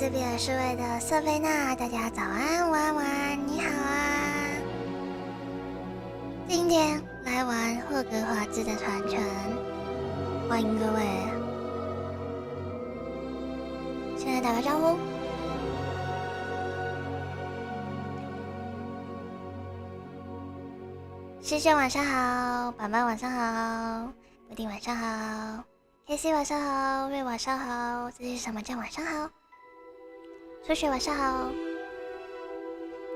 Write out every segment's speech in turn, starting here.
这边是位的瑟菲娜，大家早安、晚安，你好啊！今天来玩霍格华兹的传承，欢迎各位。现在打个招呼。师兄晚上好，板板晚上好，布丁晚上好，KC 晚上好，瑞晚上好，这是什么酱晚上好，初雪晚上好，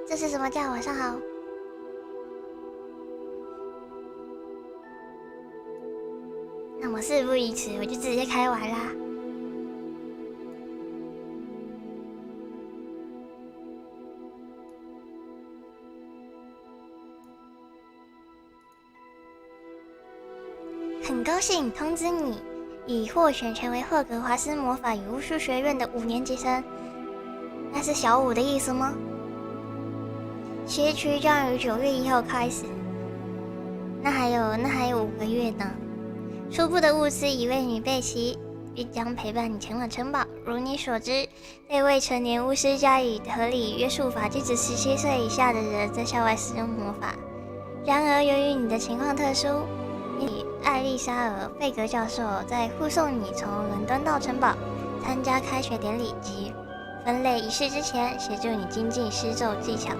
这是什么酱晚上好。那么事不宜迟，我就直接开玩啦。很高兴通知你，已获选成为霍格华兹魔法与巫术学院的5年级生。那是小5的意思吗？学区将于9月1号开始，那还有5个月呢。初步的物资已为你备齐，并将陪伴你前往城堡。如你所知，对未成年巫师加以合理约束法，禁止17岁以下的人在校外使用魔法。然而，由于你的情况特殊，艾丽莎尔·费格教授在护送你从伦敦到城堡参加开学典礼及分类仪式之前，协助你精进施咒技巧。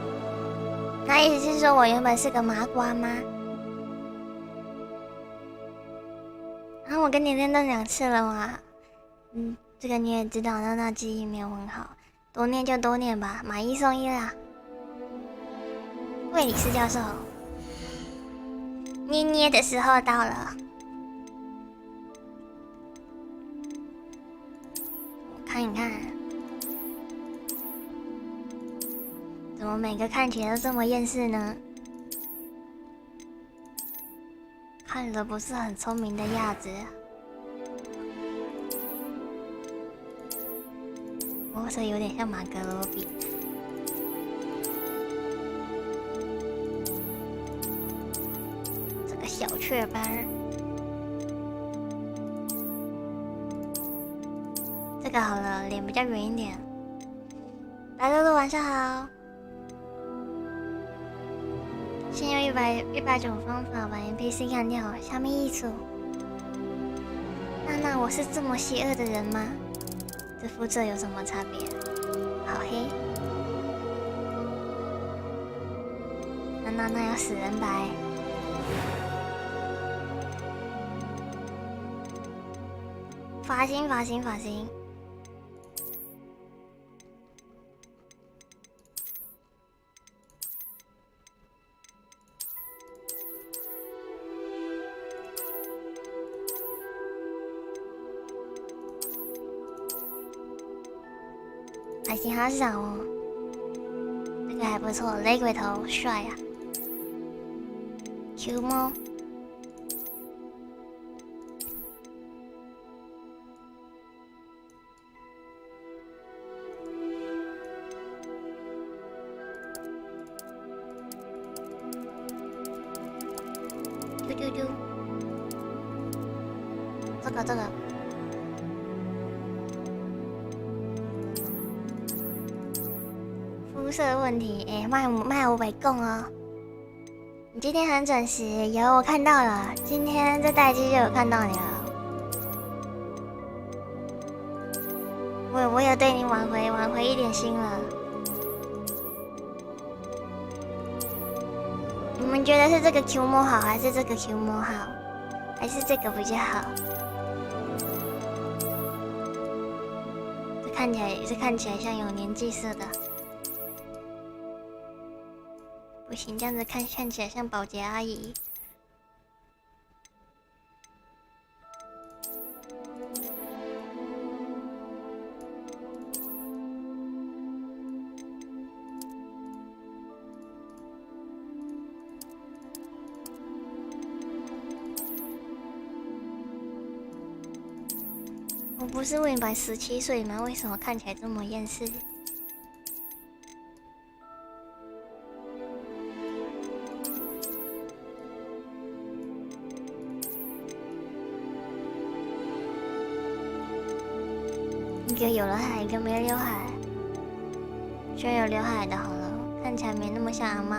那意思是说我原本是个麻瓜吗？然后我跟你练到2次了嘛。这个你也知道，那记忆没有很好，多念就多念吧，买1送1啦。魏理斯教授，捏捏的时候到了。我看一看，怎么每个看起来都这么厌世呢？看着不是很聪明的样子。我说有点像马格罗比。这个小雀斑，这个好了，脸比较圆一点。白露露晚上好。先用100种方法把 NPC 干掉，下面一组。那我是这么邪恶的人吗？这肤色有什么差别？好黑。那要死人白。发型。发型好少哦，这个还不错，雷鬼头帅啊 ！Q 猫，丢，这个。肤色问题，卖500共哦。你今天很准时，有我看到了，今天这待机就有看到你了。我有对你挽回一点心了。你们觉得是这个 Q 模好，还是这个 Q 模好，还是这个比较好？这看起来像有年纪似的。不行，这样子看起来像保洁阿姨。我不是未满17岁吗？为什么看起来这么厌世？有刘海，一个没刘海。选有刘海的好了，看起来没那么像阿嬷。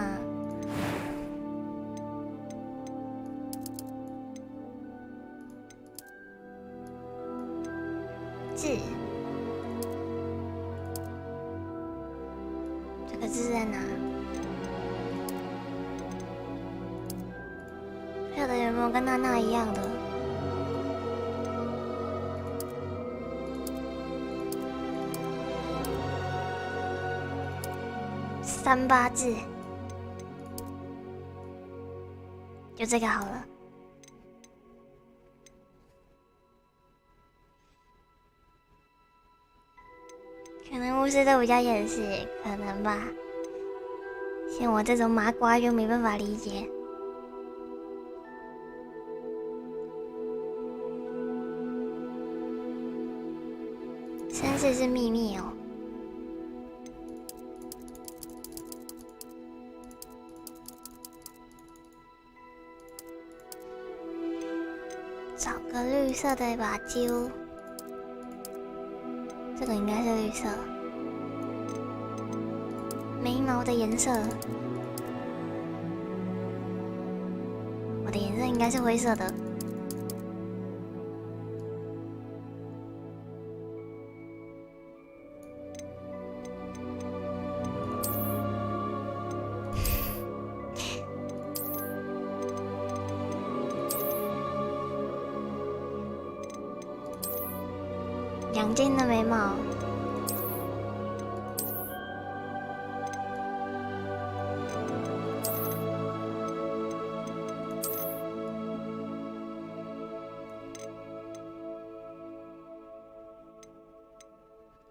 字，这个字在哪？不晓得有没有跟娜娜一样的？38字，就这个好了。可能巫师都比较掩饰，可能吧。像我这种麻瓜就没办法理解。3字是秘密哦。找个绿色的把揪，这个应该是绿色。眉毛的颜色，我的颜色应该是灰色的。2斤的眉毛，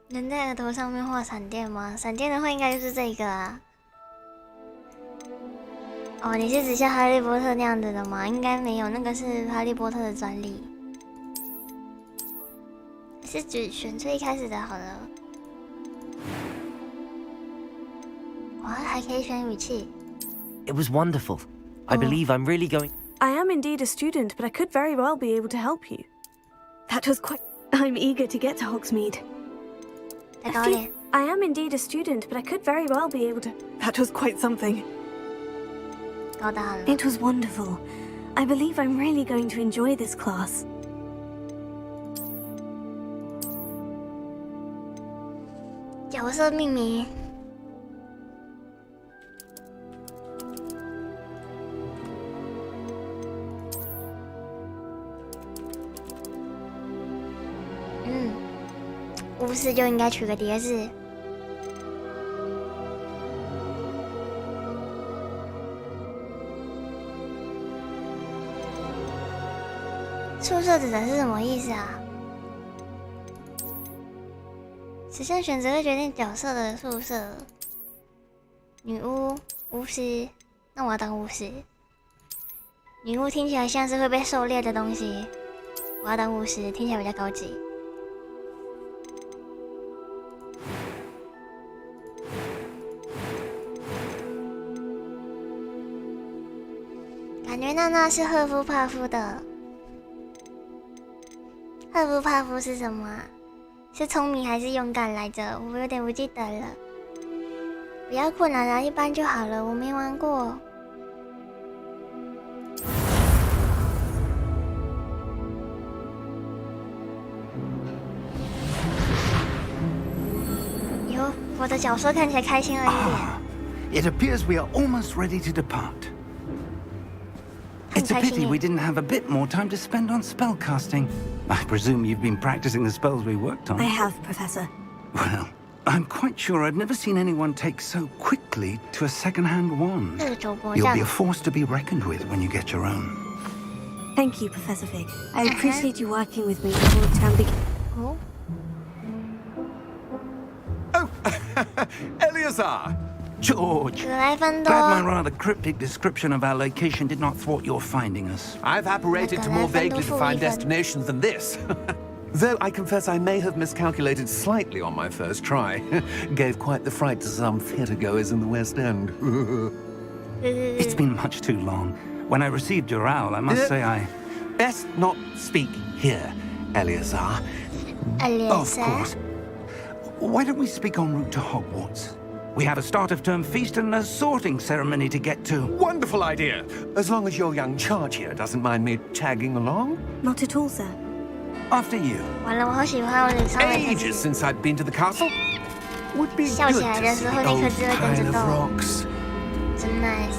能在额头上面画闪电吗？闪电的话，应该就是这个啊。哦，你是指像哈利波特那样子的吗？应该没有，那个是哈利波特的专利。是指选最一开始的好了。哇，还可以选语气。It was wonderful. I believe I'm really going. I am indeed a student, but I could very well be able to help you. That was quite. I'm eager to get to Hogsmeade. I am indeed a student, but I could very well be able to. That was quite something. It was wonderful. I believe I'm really going to enjoy this class. 角色命名。巫师就应该取个叠字。宿舍指的是什么意思啊？此项选择会决定角色的宿舍。女巫、巫师，那我要当巫师。女巫听起来像是会被狩猎的东西，我要当巫师，听起来比较高级。感觉娜娜是赫夫帕夫的。赫夫帕夫是什么啊？是聪明还是勇敢来着？我有点不记得了。不要困难了，一般就好了。我没玩过。哟，我的角色看起来开心了一点。It appears we are almost ready to depart. It's a pity we didn't have a bit more time to spend on spellcasting. I presume you've been practicing the spells we worked on. I have, Professor. Well, I'm quite sure I've never seen anyone take so quickly to a second-hand wand. You'll be a force to be reckoned with when you get your own. Thank you, Professor Fig. I appreciate you working with me before the term begins. Oh, Eleazar! George, glad my rather cryptic description of our location did not thwart your finding us. I've apparated to more vaguely defined destinations than this. Though I confess I may have miscalculated slightly on my first try. Gave quite the fright to some theatre-goers in the West End. It's been much too long. When I received your owl, I must say I... Best not speak here, Eleazar. Of course. Why don't we speak en route to Hogwarts? We have a start-of-term feast and a sorting ceremony to get to. Wonderful idea! As long as your young charge here doesn't mind me tagging along. Not at all, sir. After you. 完了，我好喜欢我的上位 Ages since I've been to the castle. Would be 笑 good 起来 to 的时 see 候，立刻 old 就会跟 kind 着 of 动， rocks. 真 nice。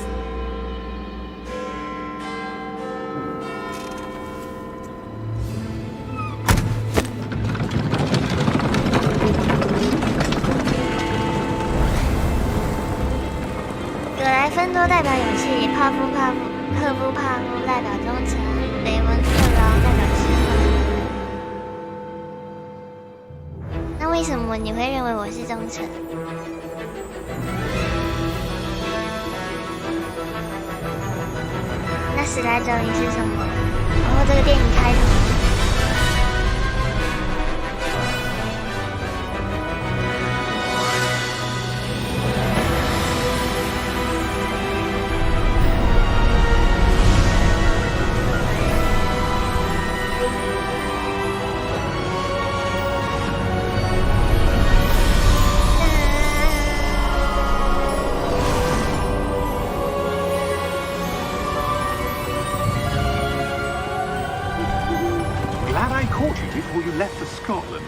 格莱芬多代表勇气，赫夫帕夫代表忠诚，雷文克劳代表智慧。那为什么你会认为我是忠诚？那史莱哲林是什么？然后这个电影开头。Before you left for Scotland.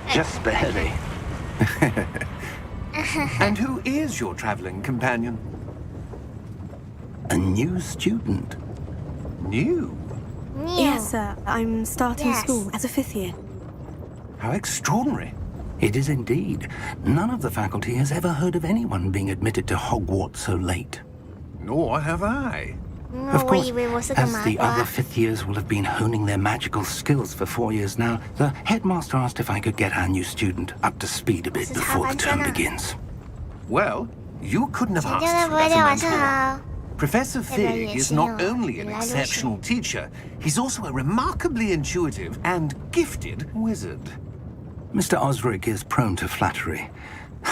Just barely. And who is your travelling companion? A new student. New? Yes, sir. I'm starting Yes. school as a 5th year. How extraordinary. It is indeed. None of the faculty has ever heard of anyone being admitted to Hogwarts so late. Nor have I. Of 我 course, 以为我是个 as 麻 the 瓜 other 5th years will have been honing their magical skills for 4 years now, the headmaster asked if I could get our new student up to speed a bit before the term begins. Well, you couldn't have 请教 asked 练不 for 会 better 练，晚上 mentor. 好。 Professor Fig is not only an 原来如此。 exceptional teacher, he's also a remarkably intuitive and gifted wizard. Mr. Osric is prone to flattery.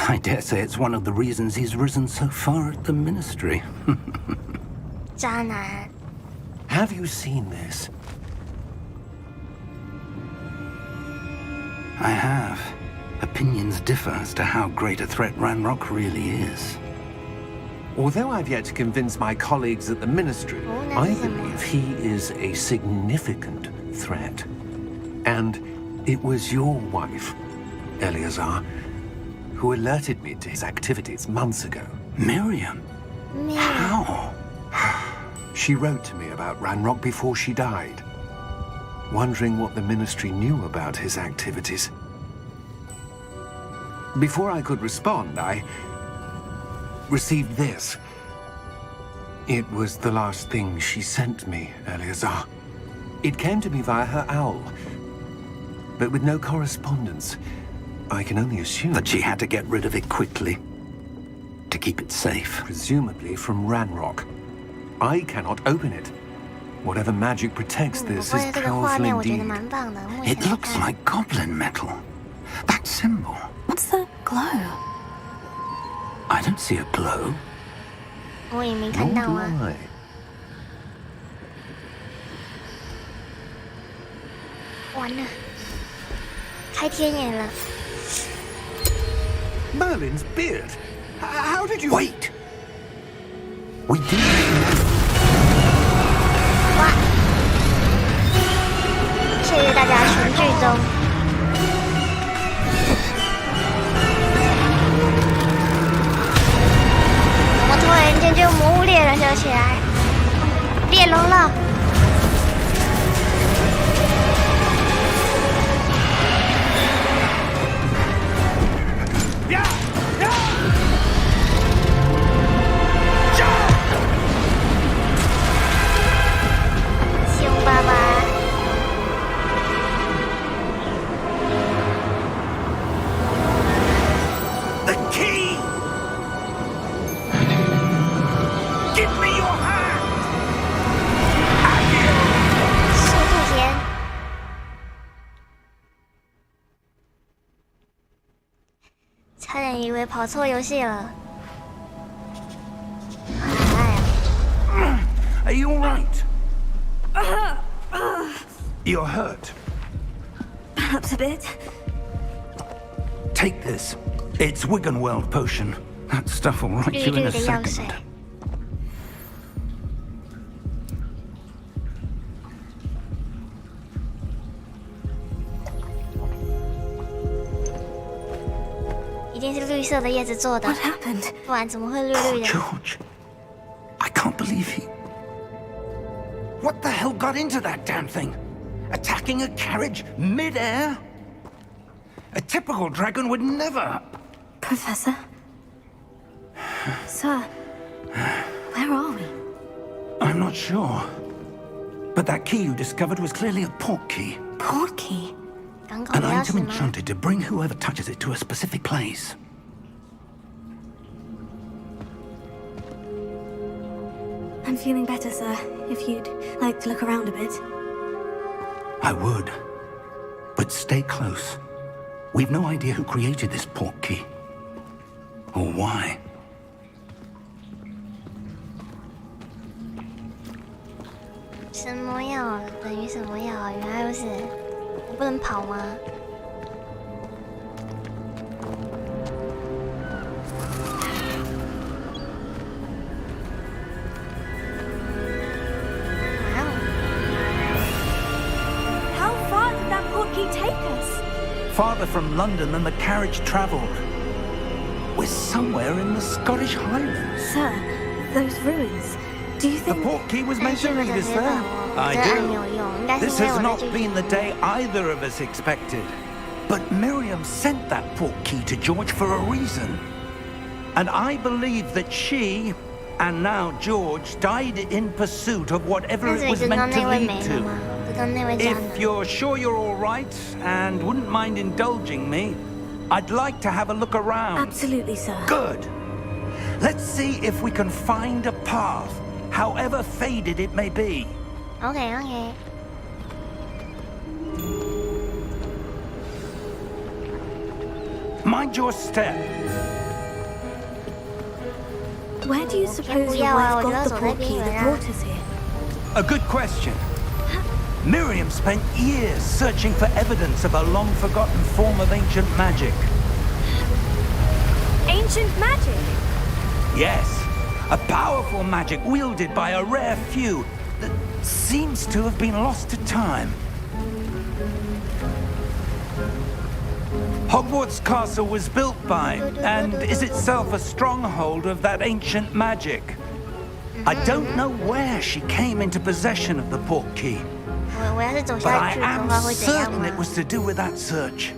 I dare say it's one of the reasons he's risen so far at the ministry. 渣男。 Have you seen this? I have. Opinions differ as to how great a threat Ranrock really is. Although I've yet to convince my colleagues at the ministry, I believe he is a significant threat. And it was your wife, Eleazar, who alerted me to his activities months ago. Miriam? How? She wrote to me about Ranrock before she died, wondering what the ministry knew about his activities. Before I could respond, I received this. It was the last thing she sent me, Eleazar. It came to me via her owl, but with no correspondence. I can only assume That she had to get rid of it quickly to keep it safe. presumably from Ranrock. I cannot open it. Whatever magic protects 我 this 发 is 现这个画 powerful 面我觉得 indeed. 蛮棒的。目前 It looks 看 like goblin metal. That symbol. What's that glow? I don't see a glow. 我也没看 Nor 到 do 啊。 I. 完了，开天眼了。 Merlin's beard. How did you... Wait! We do. 哇！谢谢大家群聚中。我突然间就魔物猎人了起来，猎龙了。凶巴巴。The key! Give me your hand! 速度前，差点以为跑错游戏了。哎， Are you all right? You're hurt. Perhaps a bit. Take this. It's Wiggenweld potion. That stuff will right you in a second. 一定是绿色的叶子做的， What happened? 不然怎么会绿绿的？ George, I can't believe he... What the hell got into that damn thing? Attacking a carriage mid-air? A typical dragon would never... Professor? Sir, where are we? I'm not sure. But that key you discovered was clearly a port key. Portkey? An item enchanted to bring whoever touches it to a specific place. I'm feeling better, sir. If you'd like to look around a bit. I would. But stay close. We've no idea who created this port key. Or why. 什么药等于什么药？原来如此，我不能跑吗？哇哦 How far did that portkey take us? Farther from London than the carriage travelled. We're somewhere in the Scottish Highlands. Sir, those ruins. Do you The think... port key was meant to lead us there. I do. This has not been the day either of us expected. But Miriam sent that port key to George for a reason. And I believe that she, and now George, died in pursuit of whatever it was meant to lead to. If you're sure you're all right and wouldn't mind indulging me, I'd like to have a look around. Absolutely, sir. Good. Let's see if we can find a path, however faded it may be. OK。 Mind your step. Where do you suppose your wife got the portkey that brought us here? A good question. Miriam spent years searching for evidence of a long-forgotten form of ancient magic. Ancient magic? Yes, a powerful magic wielded by a rare few that seems to have been lost to time. Hogwarts Castle was built by, and is itself a stronghold of that ancient magic. I don't know where she came into possession of the portkey, but I am certain it was to do with that search.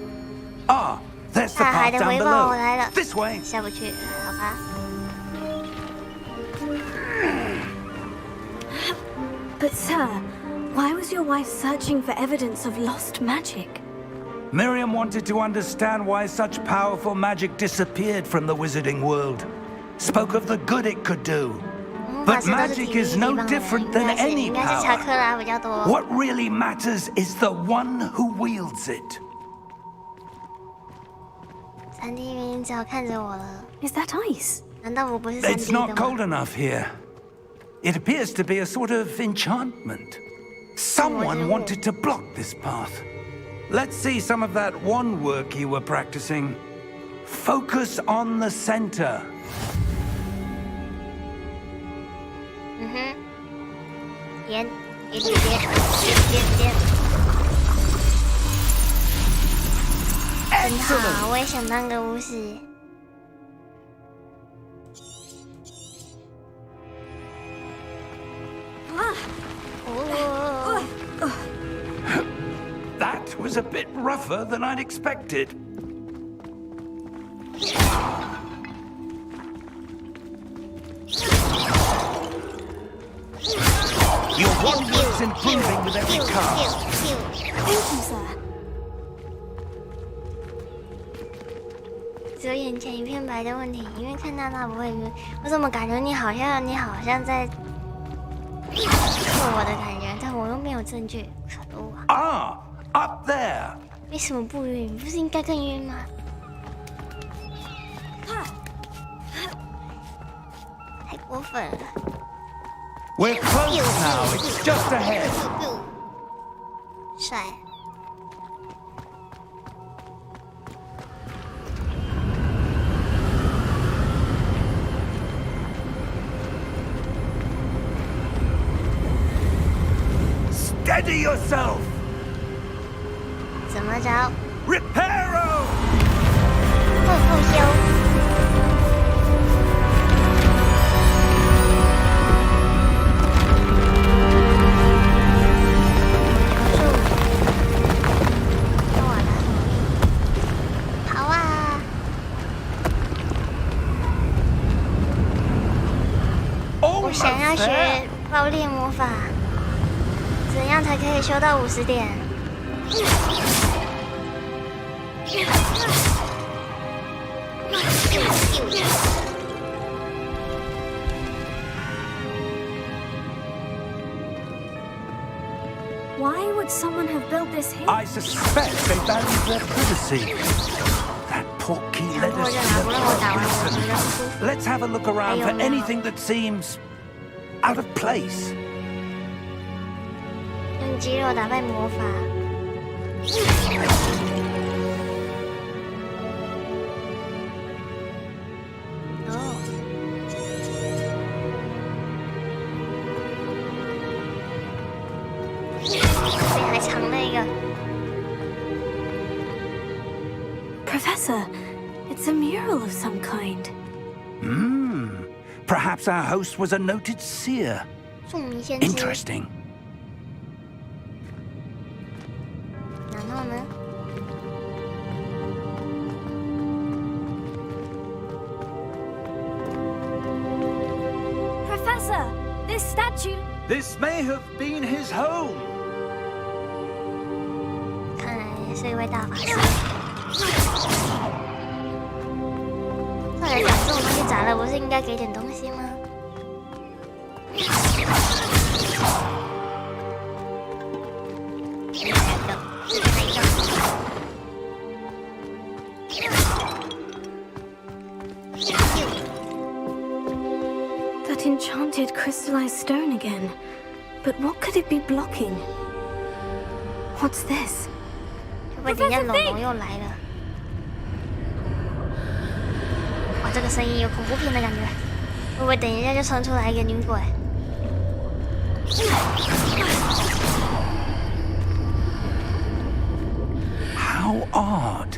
Ah, there's the path down below. This way. 下不去，好吧。 But sir, why was your wife searching for evidence of lost magic? Miriam wanted to understand why such powerful magic disappeared from the wizarding world. Spoke of the good it could do. But magic is no different than any power. What really matters is the one who wields it. 3D 明只好看着我了。 Is that ice? 难道我不是 It's 3D 的 not 吗？ cold enough here. It appears to be a sort of enchantment. Someone wanted to block this path. Let's see some of that wand work you were practicing. Focus on the center. 点。真好，我也想当个巫师。That was a bit rougher than I'd expected. Your wand work's improving with every cast. Thank you, sir. 只有眼前一片白的问题，因为看娜娜不会晕。我怎么感觉你好像在测我的感觉，但我又没有证据，可恶啊！ Ah, up there. 为什么不晕？不是应该更晕吗？太过分了！ We're close now. It's just ahead. 帅！ Steady yourself. 怎么着？ Reparo. 复修。好啊！我想要学爆裂魔法，怎样才可以修到50点？ Why would someone have built this here? I suspect they valued their privacy. That portkey led us to the prison. Let's have a look around for anything that seems out of place. 用肌肉打败魔法。哦。这还藏了一个。Professor, it's a mural of some kind. Perhaps our host was a noted seer. 著名先知。 Interesting. 然后呢？ Professor, this statue. This may have been his home. 看来是一位大法师。再来讲，这种东西砸了，不是应该给点东西吗？ That enchanted crystallized stone again. But what could it be blocking? What's this? 会不会等一下龙龙又来了？哇，这个声音有恐怖片的感觉。会不会等一下就冲出来一个女鬼？ How odd.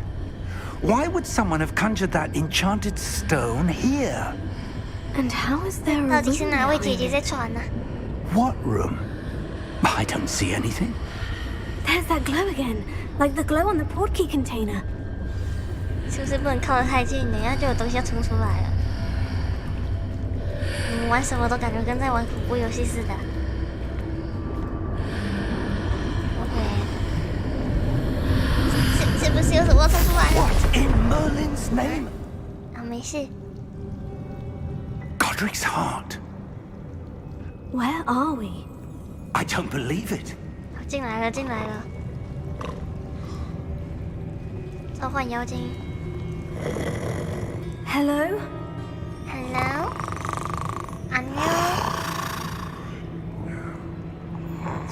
Why would someone have conjured that enchanted stone here? And how is there a 到底是 room 哪位 now 姐姐 in 在 it? 传呢？ What room? I don't see anything. There's that glow again, like the glow on the portkey container. 是不是不能靠得太近，等一下就有东西要冲出来了？你们玩什么都感觉跟在玩恐怖游戏似的。OK， 是不是有什么要冲出来了？ What in Merlin's name? 啊，没事。 Godric's heart. Where are we? I don't believe it. 进来了，进来了。召唤妖精。 Hello? Hello？ 안녕？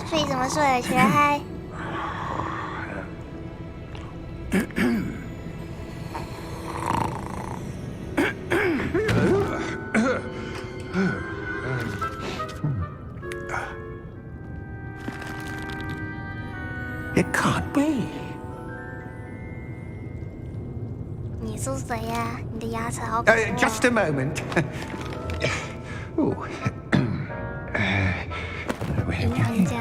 睡怎么睡？起来嗨！ It can't be. 你是谁呀？你的牙齿好可爱。 Just a moment. Ooh. 银行家。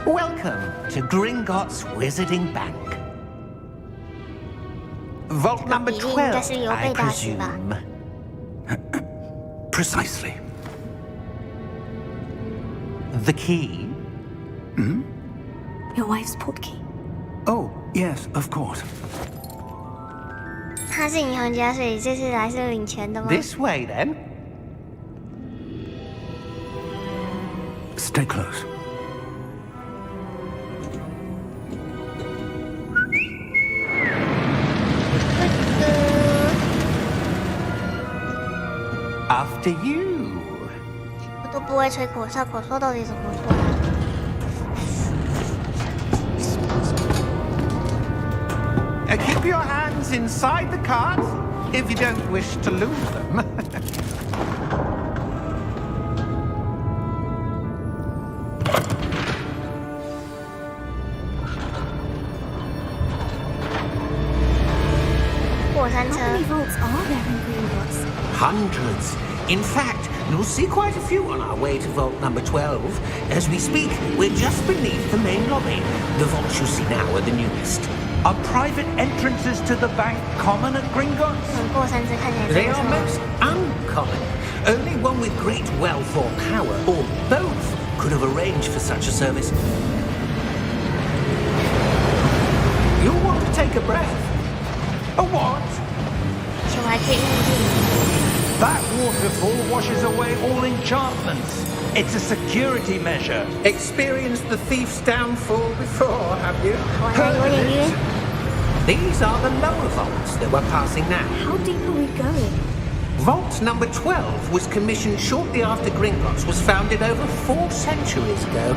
Welcome to Gringotts Wizarding Bank. Vault number 比例应该 12, 是邮 I 费大师吧？ presume. Precisely. The key? Your wife's portkey. Oh, yes, of course. 他是银行家，所以这次来是领钱的吗？ This way, then. Stay close. After you. 我都不会吹口哨，口哨到底怎么吹啊？ Keep your hands inside the cart. if you don't wish to lose them. 过山车。 How many vaults are there in Gringotts? Hundreds. In fact, you'll see quite a few on our way to vault number 12. As we speak, we're just beneath the main lobby. The vaults you see now are the newest. Are private entrances to the bank common at Gringotts? 过山车看起来 They 真 are 的 most uncommon. Only one with great wealth or power, or both, could have arranged for such a service. You'll want to take a breath. A what? 球还可以运镜。 That waterfall washes away all enchantments. It's a security measure. Experienced the thief's downfall before, have you? 好像有点晕。 These are the lower vaults that we're passing now. How deep are we going? Vault number 12 was commissioned shortly after Gringotts was founded over 4 centuries ago.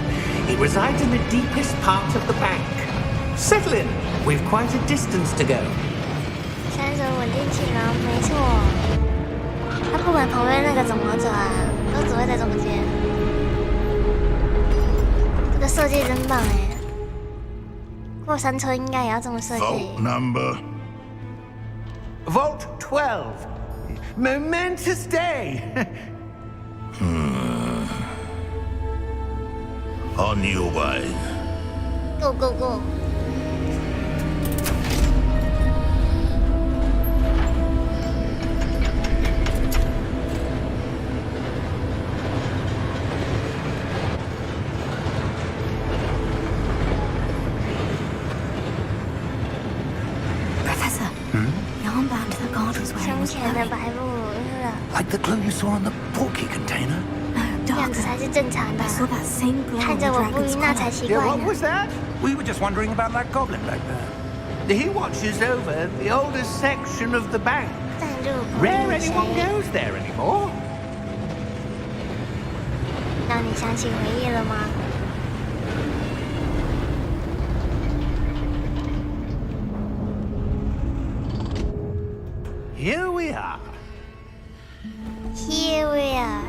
It resides in the deepest part of the bank. Settle in. We've quite a distance to go. 三者稳定器囊，没错。他不管旁边那个怎么转，都只会在中间。这个设计真棒哎！过山车应该也要这么设计。 Vault number. Vault 12. Momentous day. On your way. Go go go！ Professor, the armband that guard was wearing 胸 was 前的 glowing. 白布， Like the glue you saw in the portkey container? No, 这样子 darker. 才是正常的 I。saw that same glow 看 on 着 the 我不 dragon's 晕，那才 collar. 奇 Yeah, 怪 what 呢。 was that? We were just wondering about that goblin back there. He watches over the oldest section of the bank. 站入 Rare 口 anyone 水， goes there anymore. 让你想起回忆了吗？ Here we are. Here we are。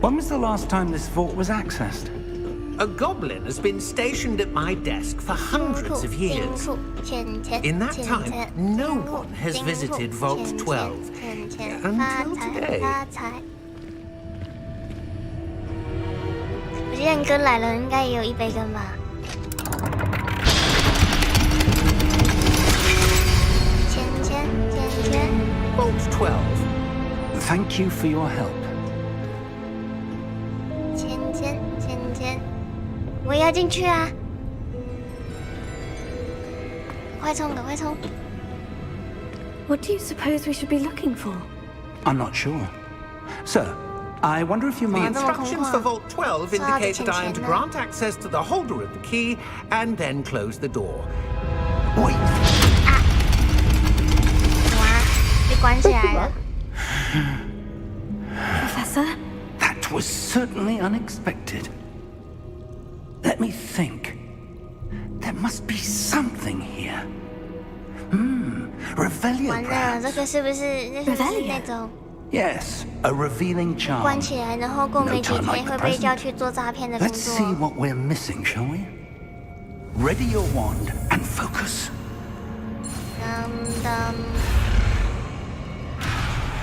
When was the last time this vault was accessed? A goblin has been stationed at my desk for hundreds of years. In that time, no one has visited Vault 12 until today. 我记得你哥来了，应该也有一杯羹吧？ Vault 12. Thank you for your help. 钱，我也要进去啊！快冲，赶快冲！ What do you suppose we should be looking for? I'm not sure. Sir, I wonder if you The might... instructions for Vault 12 indicate that I am to grant access to the holder of the key and then close the door. Wait. 哇，被关起来了。 Professor? That was certainly unexpected. Let me think. There must be something here. Revelio 完了， perhaps. 这个是不是那种 Yes, a revealing 关 charm. 起来，然后过没几天会被叫去做诈骗的工 Let's see 作？ what we're missing, shall we? Ready your wand and focus.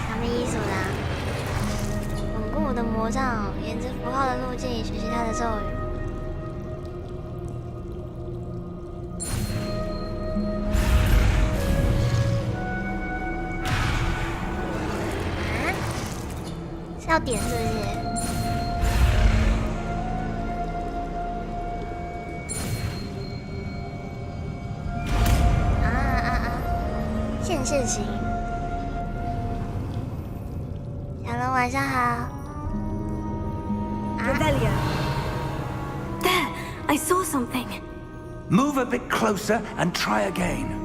什么意思啦？稳固我的魔杖，沿着符号的路径学习它的咒语。是要点是不是？现世型。小龙晚上好。 Revelio. There, I saw something. Move a bit closer and try again.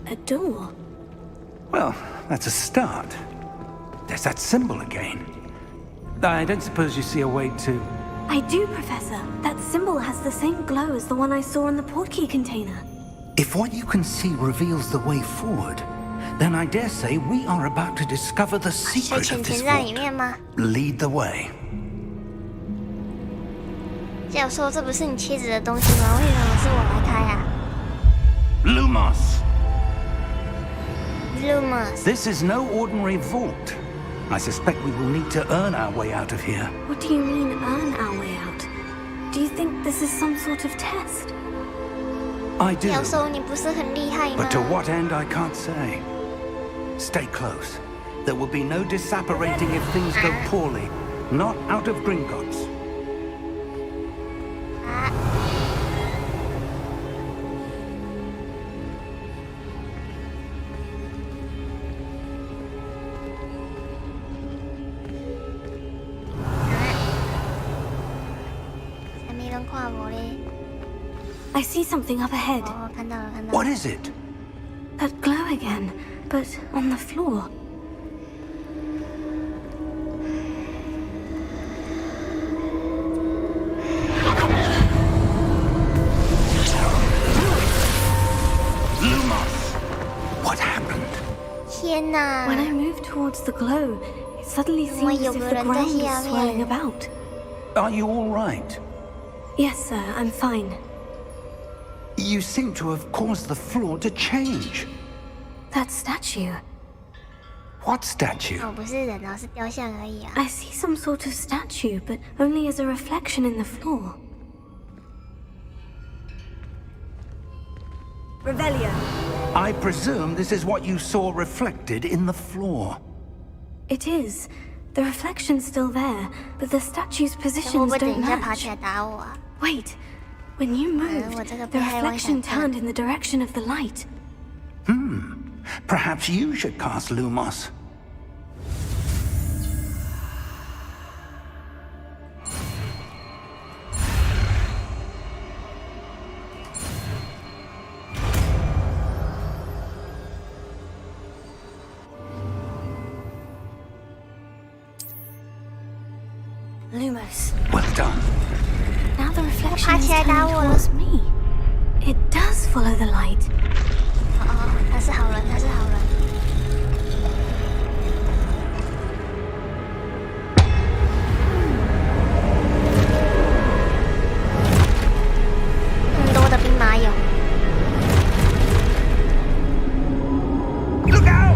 A door. Well, that's a start. There's that symbol again. I don't suppose you see a way to... I do, Professor. That symbol has the same glow as the one I saw on the portkey container. If what you can see reveals the way forward, then I dare say we are about to discover the secret of this vault. Lead the way. 教授，这不是你妻子的东西吗？为什么是我来开啊 Lumos! Lumos. This is no ordinary vault. I suspect we will need to earn our way out of here. What do you mean, earn our way out? Do you think this is some sort of test? I do. 教授，你不是很厉害吗 But to what end, I can't say. Stay close. There will be no disapparating if things go poorly. Not out of Gringotts. 还没人跨我嘞。 I see something up ahead. 哦，看到了，看到了。 What is it? That glow again, but on the floor. Lumos! What happened? 天哪！ When I moved towards the glow, it suddenly seemed as if the ground was swirling about. Are you all right? Yes, sir, I'm fine. You seem to have caused the floor to change. That statue. What statue? 哦，不是人哦，是雕像而已啊。 I see some sort of statue, but only as a reflection in the floor. Revelio. I presume this is what you saw reflected in the floor. It is. The reflection's still there, but the statue's 会 positions 不会等 don't 一下爬起 match. 来打我啊？ Wait. When you moved, 我这个 the 被害妄想 reflection 症。 turned in the direction of the light. Perhaps you should cast Lumos. Lumos. Well done. Now the reflection 爬 is 起来打 turned 我了。 towards me. It does follow the light. 哦，他是好人，他是好人。更多的兵马俑。 Look out!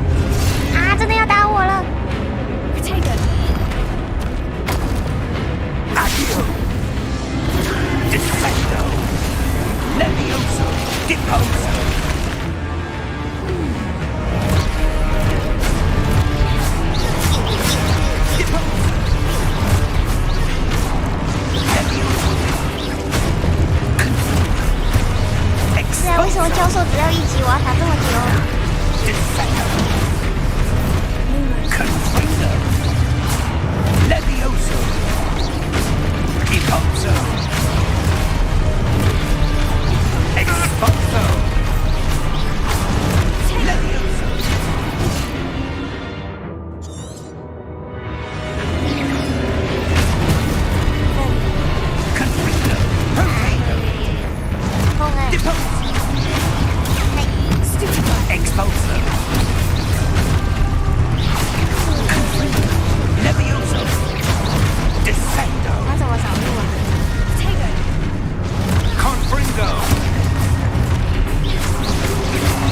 啊，真的要打我了！ Accio! Defendo! Levioso! Deposo! Levioso! 对啊，为什么教授只要一集我要打这么久？ Defendo! Confringo! Levioso! Deposo! Expulso! Levioso! Confringo! Potato! 痛哎！ Deposo! Expulso! Confringo! Levioso! Descendo! 他怎么扫路啊？ Confringo!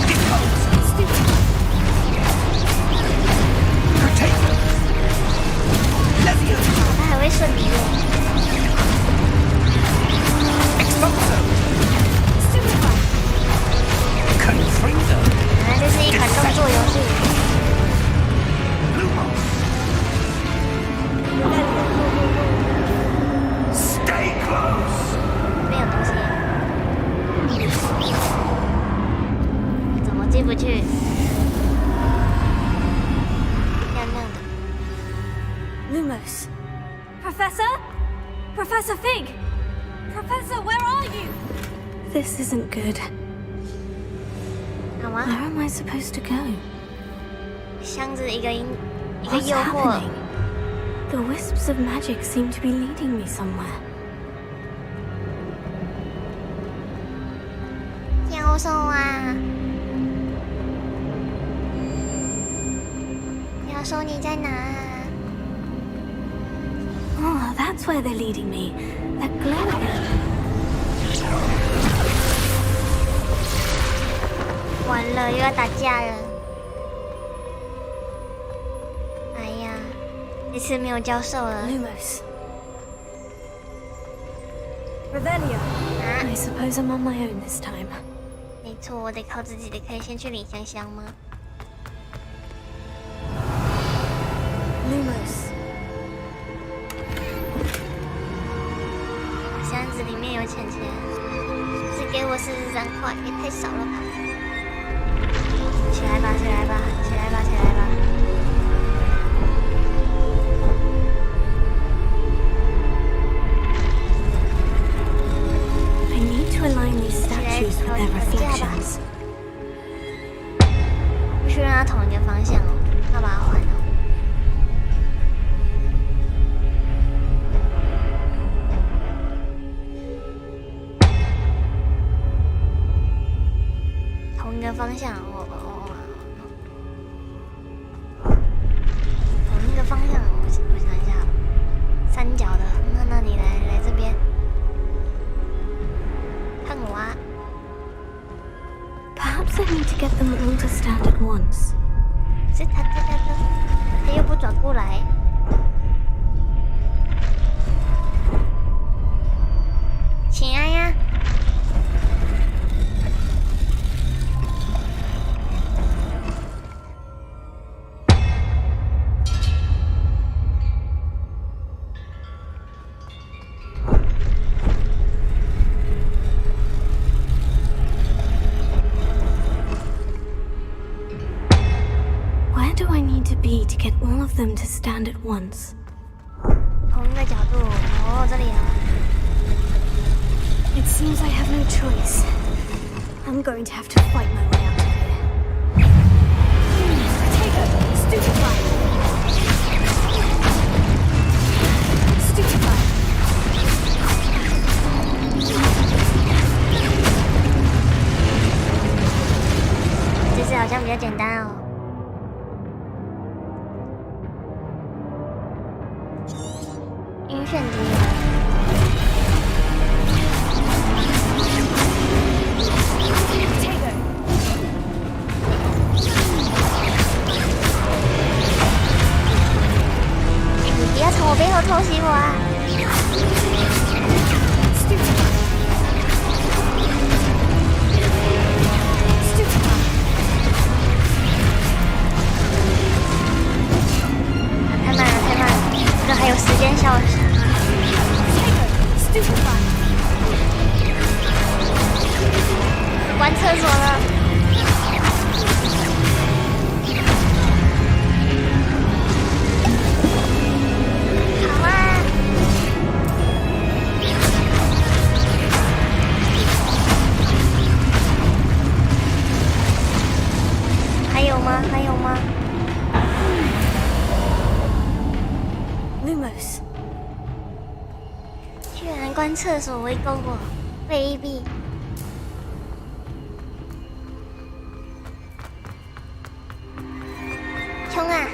Deposo! Potato! Levioso! 他还会顺利耶！ Expulso! Confringo! 原来这是一款动作游戏。 Lumos! Stay close! 没有东西。怎么进不去？亮亮的。 Lumos. Professor? Professor Fig! Professor, where are you? This isn't good. 好吗？ Where am I supposed to go? 箱子一个诱 What's 惑 happening?。The wisps of magic seem to be leading me somewhere. 教授啊，教授你在哪？Oh, that's where they're leading me. That glow again. 完了，又要打架了。哎呀，这次没有教授了。Lumos. Revelio. I suppose I'm on my own this time. 没错，我得靠自己的。可以先去领香香吗 Lumos. 箱子里面有钱钱，只给我43块，也太少了吧！起来吧，起来吧，起来吧，起来吧！ Align these statues with their reflections. 必须让它同一个方向哦，好麻烦哦。同一个方向，同一个方向，我想一下，三角的，那你来这边。 Perhaps I need to get them all to stand at once. 是他又不转过来。起来呀！ To get all of them to stand at once. 同一个角度，哦，这里啊。It seems I have no choice. I'm going to have to fight my way out of here. Take it, stupefy. Stupefy. 这次好像比较简单哦。 晕眩敌人，你不要从我背后偷袭我啊！太慢了，太慢了，这个还有时间消失。 关厕所了。好啊。还有吗？还有吗 ？Lumos。 居然关厕所围攻我，卑鄙！冲啊！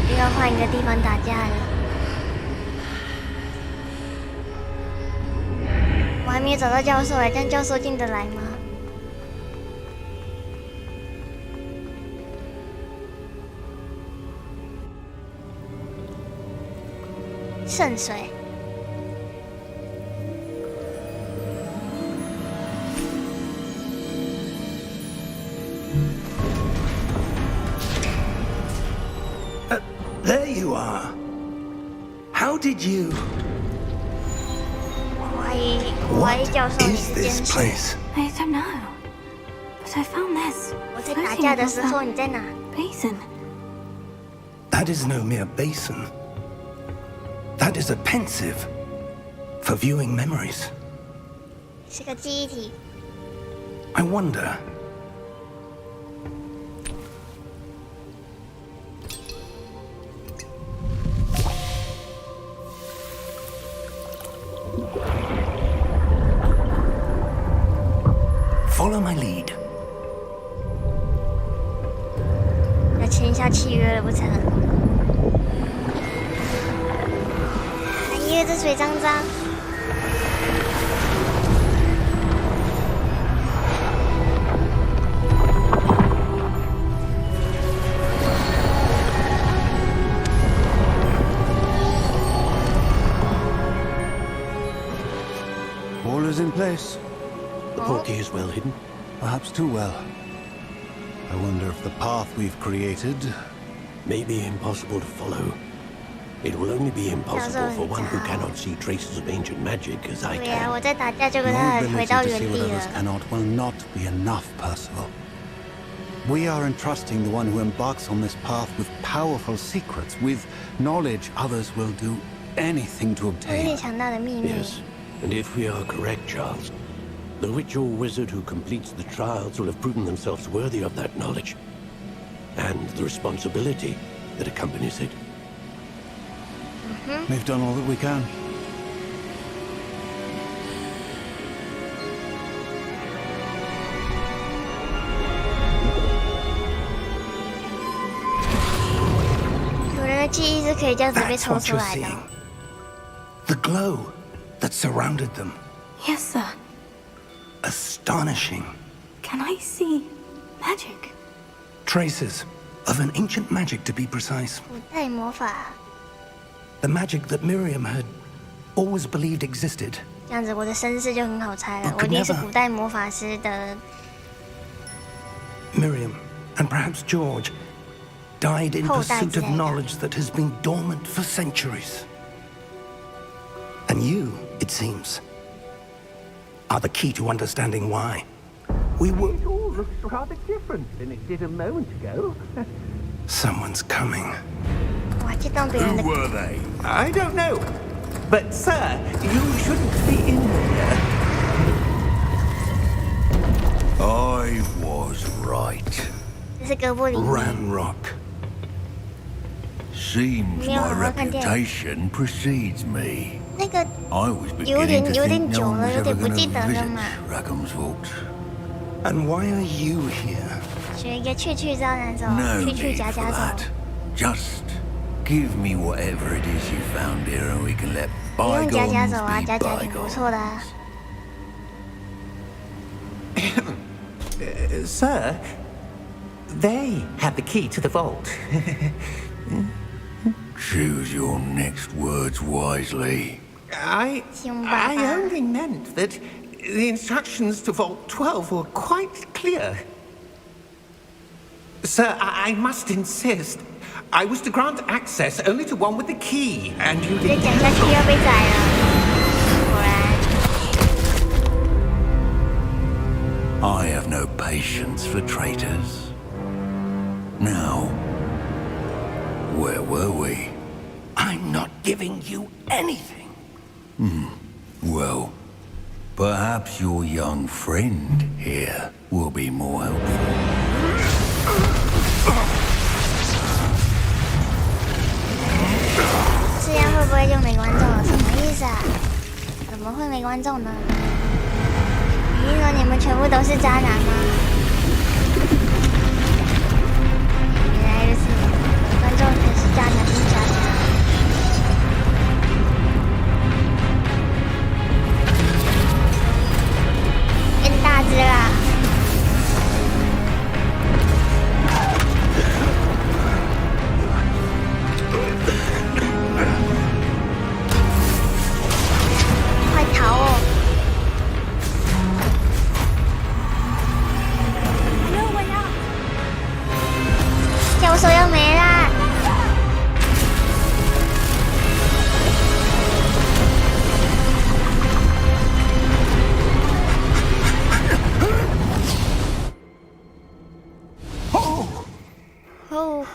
又要换一个地方打架了。 我还没有找到教授哎，这样教授进得来吗？圣水。There you are. How did you? 我怀疑教授你 Is 是监 this 视。 place? I don't know. But I found this. 我在打架的时候你在哪？ Basin. That is no mere basin. That is a pensive for viewing memories. 是个记忆体。I wonder. Follow my lead. 要签下契约了不成？哎呀，这水脏脏。All is in place. The portkey is well hidden. Perhaps too well. I wonder if the path we've created may be impossible to follow. It will only be impossible for one who cannot see traces of ancient magic as I 对呀， can. 我在打架就跟 Your 他回 ability 到 to 原 see 地 what 了 others。cannot will not be enough, Percival. We are entrusting the one who embarks on this path with powerful secrets, with knowledge others will do anything to 有点 obtain. 强大的秘密。 Yes, and if we are correct, Charles, the witch or wizard who completes the trials will have proven themselves worthy of that knowledge and the responsibility that accompanies it. We've done all that we can. 有人的记忆是可以这样子被 That's 抽 what 出 you're 来的 seeing. The glow that surrounded them. Yes, sir. Astonishing. Can I see magic? Traces of an ancient magic, to be precise. 古代魔法。 The magic that Miriam had always believed existed. 这样子我的身世就很好猜了， But 我一定是 never- 古代魔法师的。 Miriam, and perhaps George, died in 后代 pursuit 之 of 类的。 knowledge that has been dormant for centuries. And you, it seems, are the key to understanding why. We were... It all looks rather different than it did a moment ago. Someone's coming. 哇，这动别人的 Who were they? I don't know. But, sir, you shouldn't be in here. I was right. 这是哥布林。 Ranrock. Seems Yeah, my I can tell. reputation precedes me. 那个 I was 有 beginning 点 to 有 think 点 no 久 one 了， was 有 ever 点不 going 记 to 得了 visit 嘛。 Rackham's Vault. And why are you here? 学一个去招男走， No 去 need 夹 for 夹走。 that. Just give me whatever it is you found here and we can let 不用夹夹 bygones 走啊， be 夹夹挺不 bygones. 错的啊。 Sir, they have the key to the vault. Choose your next words wisely. I 凶巴巴。 only meant that the instructions to Vault 12 were quite clear. Sir, I must insist. I was to grant access only to one with the key, and you 再 did. 讲下去要被宰了。果然， I have no patience for traitors. Now, where were we? I'm not giving you anything. Well, perhaps your young friend here will be more helpful. 这样会不会就没观众了？什么意思啊？怎么会没观众呢？你是说你们全部都是渣男吗？原来如此，观众可是渣男不是渣男。变大只啦！快逃哦！叫我手要没啦！哦，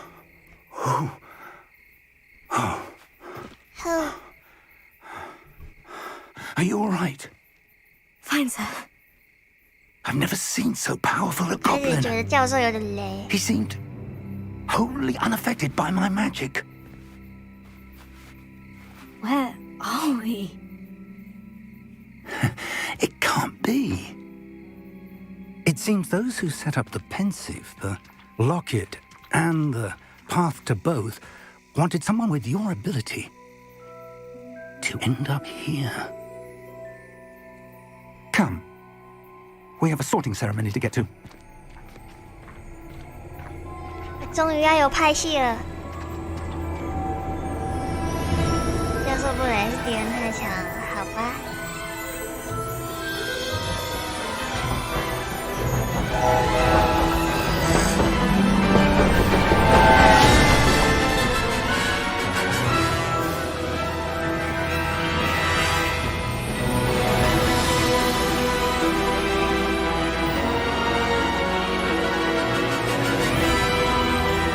Are you all right? Fine, sir. I've never seen so powerful a 开始觉得 goblin. 教授有点雷。 He seemed wholly unaffected by my magic. Where are we? It can't be. It seems those who set up the pensive, the locket, and the path to both wanted someone with your ability to end up here. Come. We have a sorting ceremony to get to. 终于要有派系了。教授不能是敌人太强，好吧。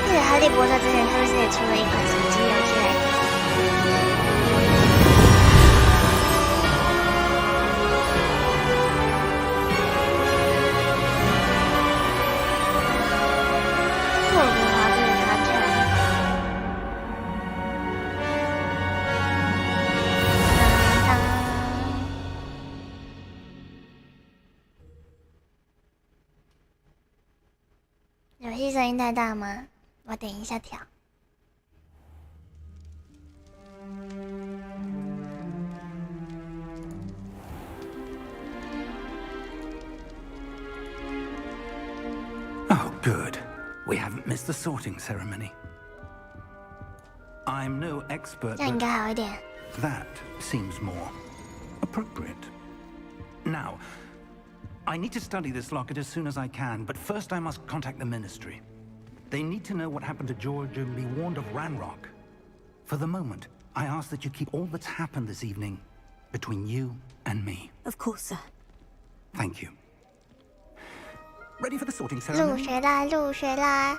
记得哈利波特之前是不是也出了一款手机游戏来着？霍格华兹的传承。游戏声音太大吗？我等一下调。Oh, good. We haven't missed the sorting ceremony. I'm no expert, 这样应 but 该好一点。 that seems more appropriate. Now, I need to study this locket as soon as I can, but first I must contact the Ministry. They need to know what happened to George and be warned of Ranrock. For the moment, I ask that you keep all that's happened this evening between you and me. Of course, sir. Thank you. Ready for the sorting 入 ceremony? 学啦，入学啦！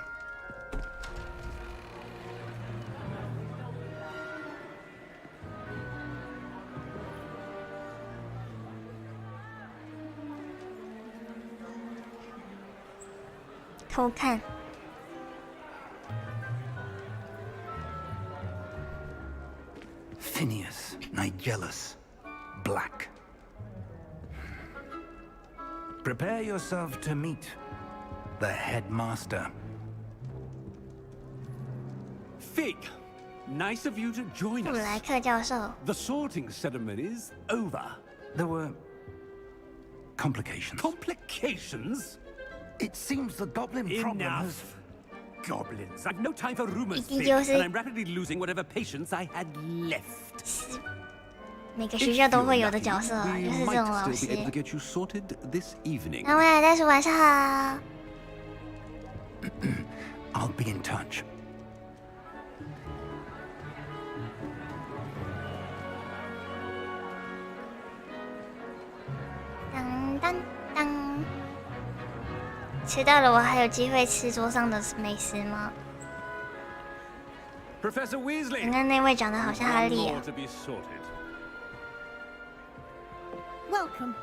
偷看。Phineas, Nigellus, Black. Prepare yourself to meet the headmaster. Fig, nice of you to join 布莱 us. 克教授， The sorting ceremony's over. There were complications. Complications? It seems the goblin problem has... Enough. Goblins. I've no time for rumors, 一定 Fig, 就是 and I'm rapidly losing whatever patience I had left. 每个学校都会有的角色， We 就是这 might 种老 still 师 be。able to get you sorted this evening. 那未来再说晚上好。 I'll be in touch. 当当当，迟到了，我还有机会吃桌上的美食吗？ Professor Weasley. 刚刚那位长得好像哈 One 利 more 啊。 to be sorted. Welcome.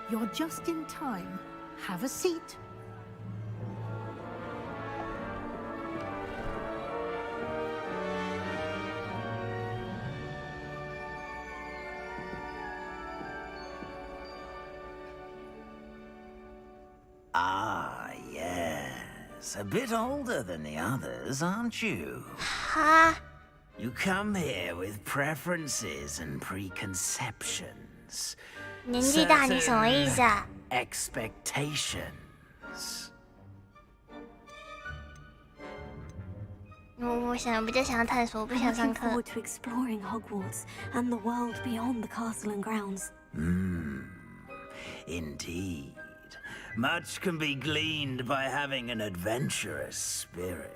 You're just in time. Have a seat. Ah, yes. A bit older than the others, aren't you? 哈， You come here with preferences and preconceptions. 年纪大你什么意思啊？ Expectations. 我比较想要探索，我不 I'm 想上 looking 课。 forward to exploring Hogwarts and the world beyond the castle and grounds. Indeed. Much can be gleaned by having an adventurous spirit,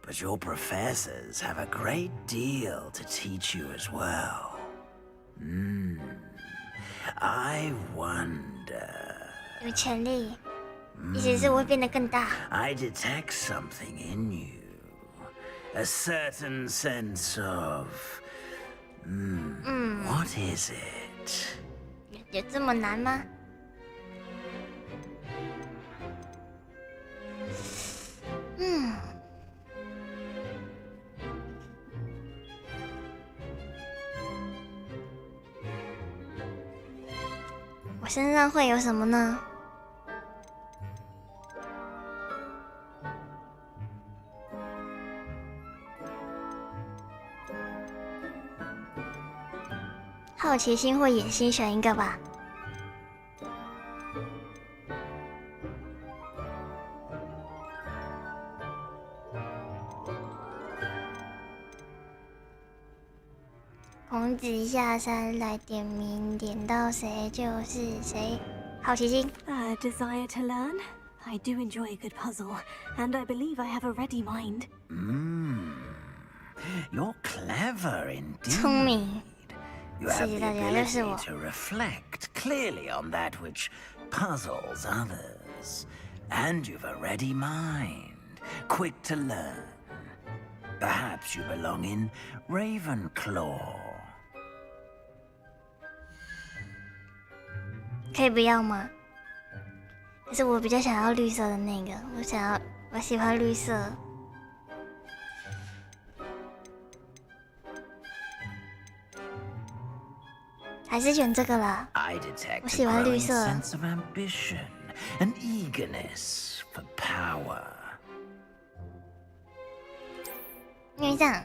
but your professors have a great deal to teach you as well. I wonder. 有潜力，意思是我会变得更大。 I detect something in you. A certain sense of... What is it? 有这么难吗？我身上会有什么呢？好奇心或野心，选一个吧。孔子下山来点名，点到谁就是谁。好奇心。A desire to learn. I do enjoy a good puzzle, and I believe I have a ready mind. You're clever indeed. 聪明。 You have the ability to reflect clearly on that which puzzles others. And you've a ready mind, quick to learn. Perhaps you belong in Ravenclaw. 可以不要吗？可是我比较想要绿色的那个，我喜欢绿色。 还是选这个了。我喜欢绿色。sense of ambition, an eagerness for power. 因为这样，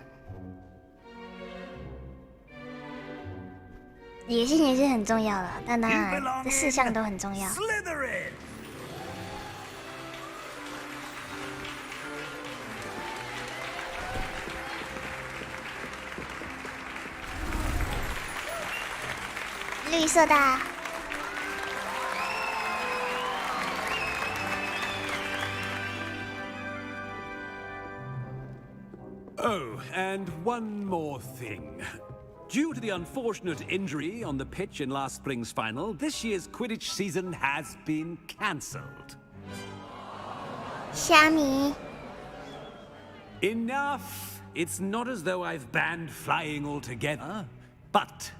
野心也是很重要的，但当然这四项都很重要。绿色的。Oh, and one more thing. Due to the unfortunate injury on the pitch in last spring's final, this year's Quidditch season has been cancelled. 虾米。 Enough! It's not as though I've banned flying altogether, but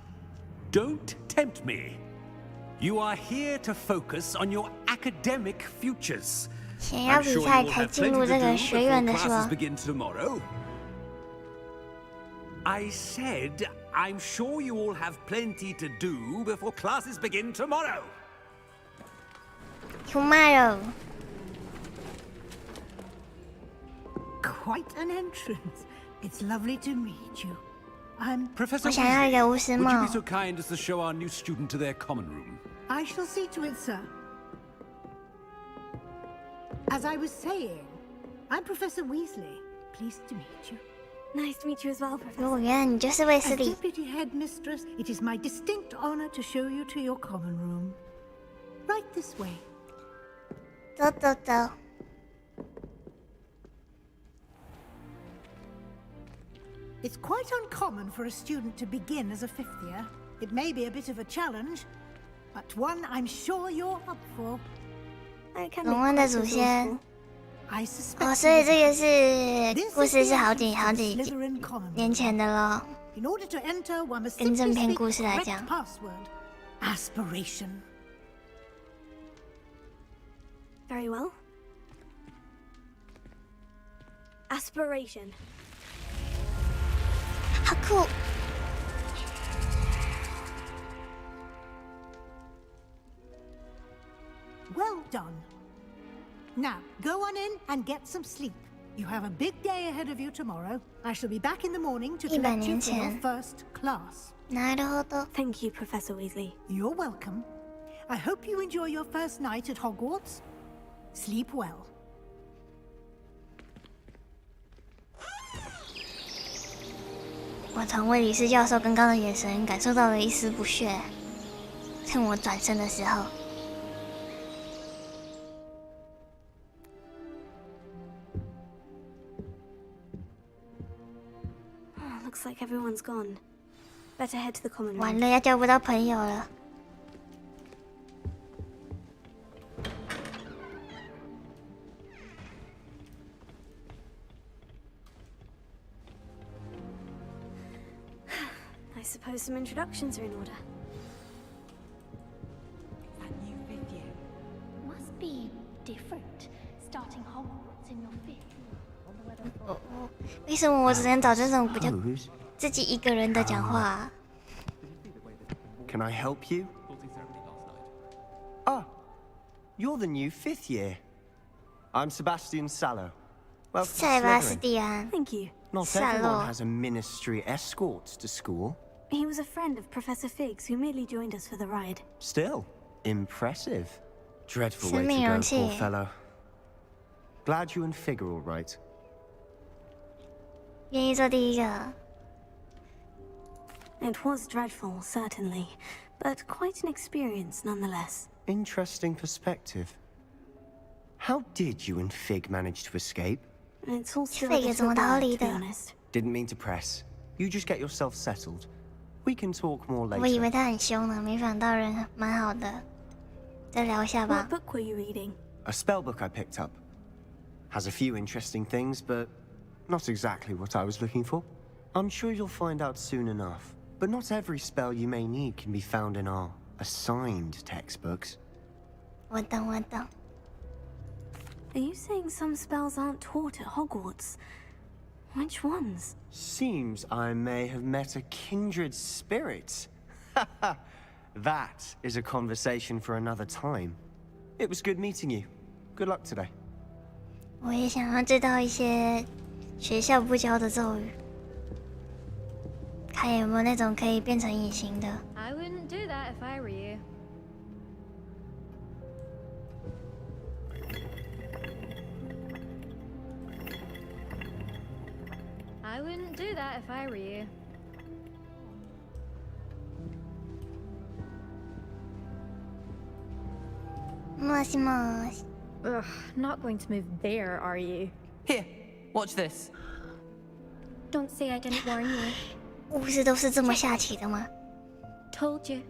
don't tempt me. You are here to focus on your academic futures. 想要比赛才进入这个学院的是吧？ I said, I'm sure you all have plenty to do before classes begin tomorrow. Tomorrow. Quite an entrance. It's lovely to meet you. I'm Professor 我想要一个巫师 would you 帽 be。so kind as to show our new student to their common room? I shall see to it, sir. As I was saying, I'm Professor Weasley. Pleased to meet you. Nice to meet you as well, 如果 Professor. 原来你就是卫斯 As 理， Deputy Headmistress, it is my distinct honor to show you to your common room. Right this way. 走走走。 It's quite uncommon for a student to begin as a fifth year. It may be a bit of a challenge, but one I'm sure you're up for. I can 龙 be 恩的 quite 祖先 resourceful. I 哦， suspect 所以 it 这 is 个是 This 故 is 事 the 是好 entrance 几 to 好 the 几 Slytherin common 年前的了。 In order to enter, one must 跟 simply 正篇 speak 故 the 事来 correct 讲， password. Aspiration. Very well. Aspiration. 好酷！ Well done. Now, go on in and get some sleep. You have a big day ahead of you tomorrow. I shall be back in the morning to 100 collect you 年 for your 前。 first class. なるほど。 Thank you, Professor Weasley. You're welcome. I hope you enjoy your first night at Hogwarts. Sleep well. 我从威里斯教授刚刚的眼神感受到了一丝不屑。趁我转身的时候， Oh, looks like everyone's gone. Better head to the common 完 room. 了要交不到朋友了。 I suppose some introductions are in order. 为什么我只能找这种比较自己一个人的讲话啊？ Can I help you? Ah, you're the new 5th year. I'm Sebastian Sallow. Well, 塞巴斯蒂安。 Thank you. Not everyone has a ministry escort to school. He was a friend of Professor Fig's who merely joined us for the ride. Still, impressive. Dreadful way 生命容 to 器 go, poor fellow. Glad you and Fig are all right. 愿意做第一个。 It was dreadful, certainly, but quite an experience nonetheless. Interesting perspective. How did you and Fig manage to escape? It's all still a Fig bit 怎么逃离 blurred, to 的 be honest. Didn't mean to press. You just get yourself settled. We can talk more 我以 later. 为他很凶呢，没想到人蛮好的。再聊一下吧 What。book were you reading? A spell book I picked up. Has a few interesting things, but not exactly what I was looking for. I'm sure you'll find out soon enough. But not every spell you may need can be found in our assigned textbooks. 我懂，我懂。 Are you saying some spells aren't taught at Hogwarts? Which ones? Seems I may have met a kindred spirit. That is a conversation for another time. It was good meeting you. Good luck today. 我也想要知道一些学校不教的咒语，看有没有那种可以变成隐形的。 I wouldn't do that if I were you. I wouldn't do that if I were you. もしもし。 Ugh, not going to move there, are you? Here, watch this. Don't say I didn't warn you. 巫师都是这么下棋的吗？ Told you.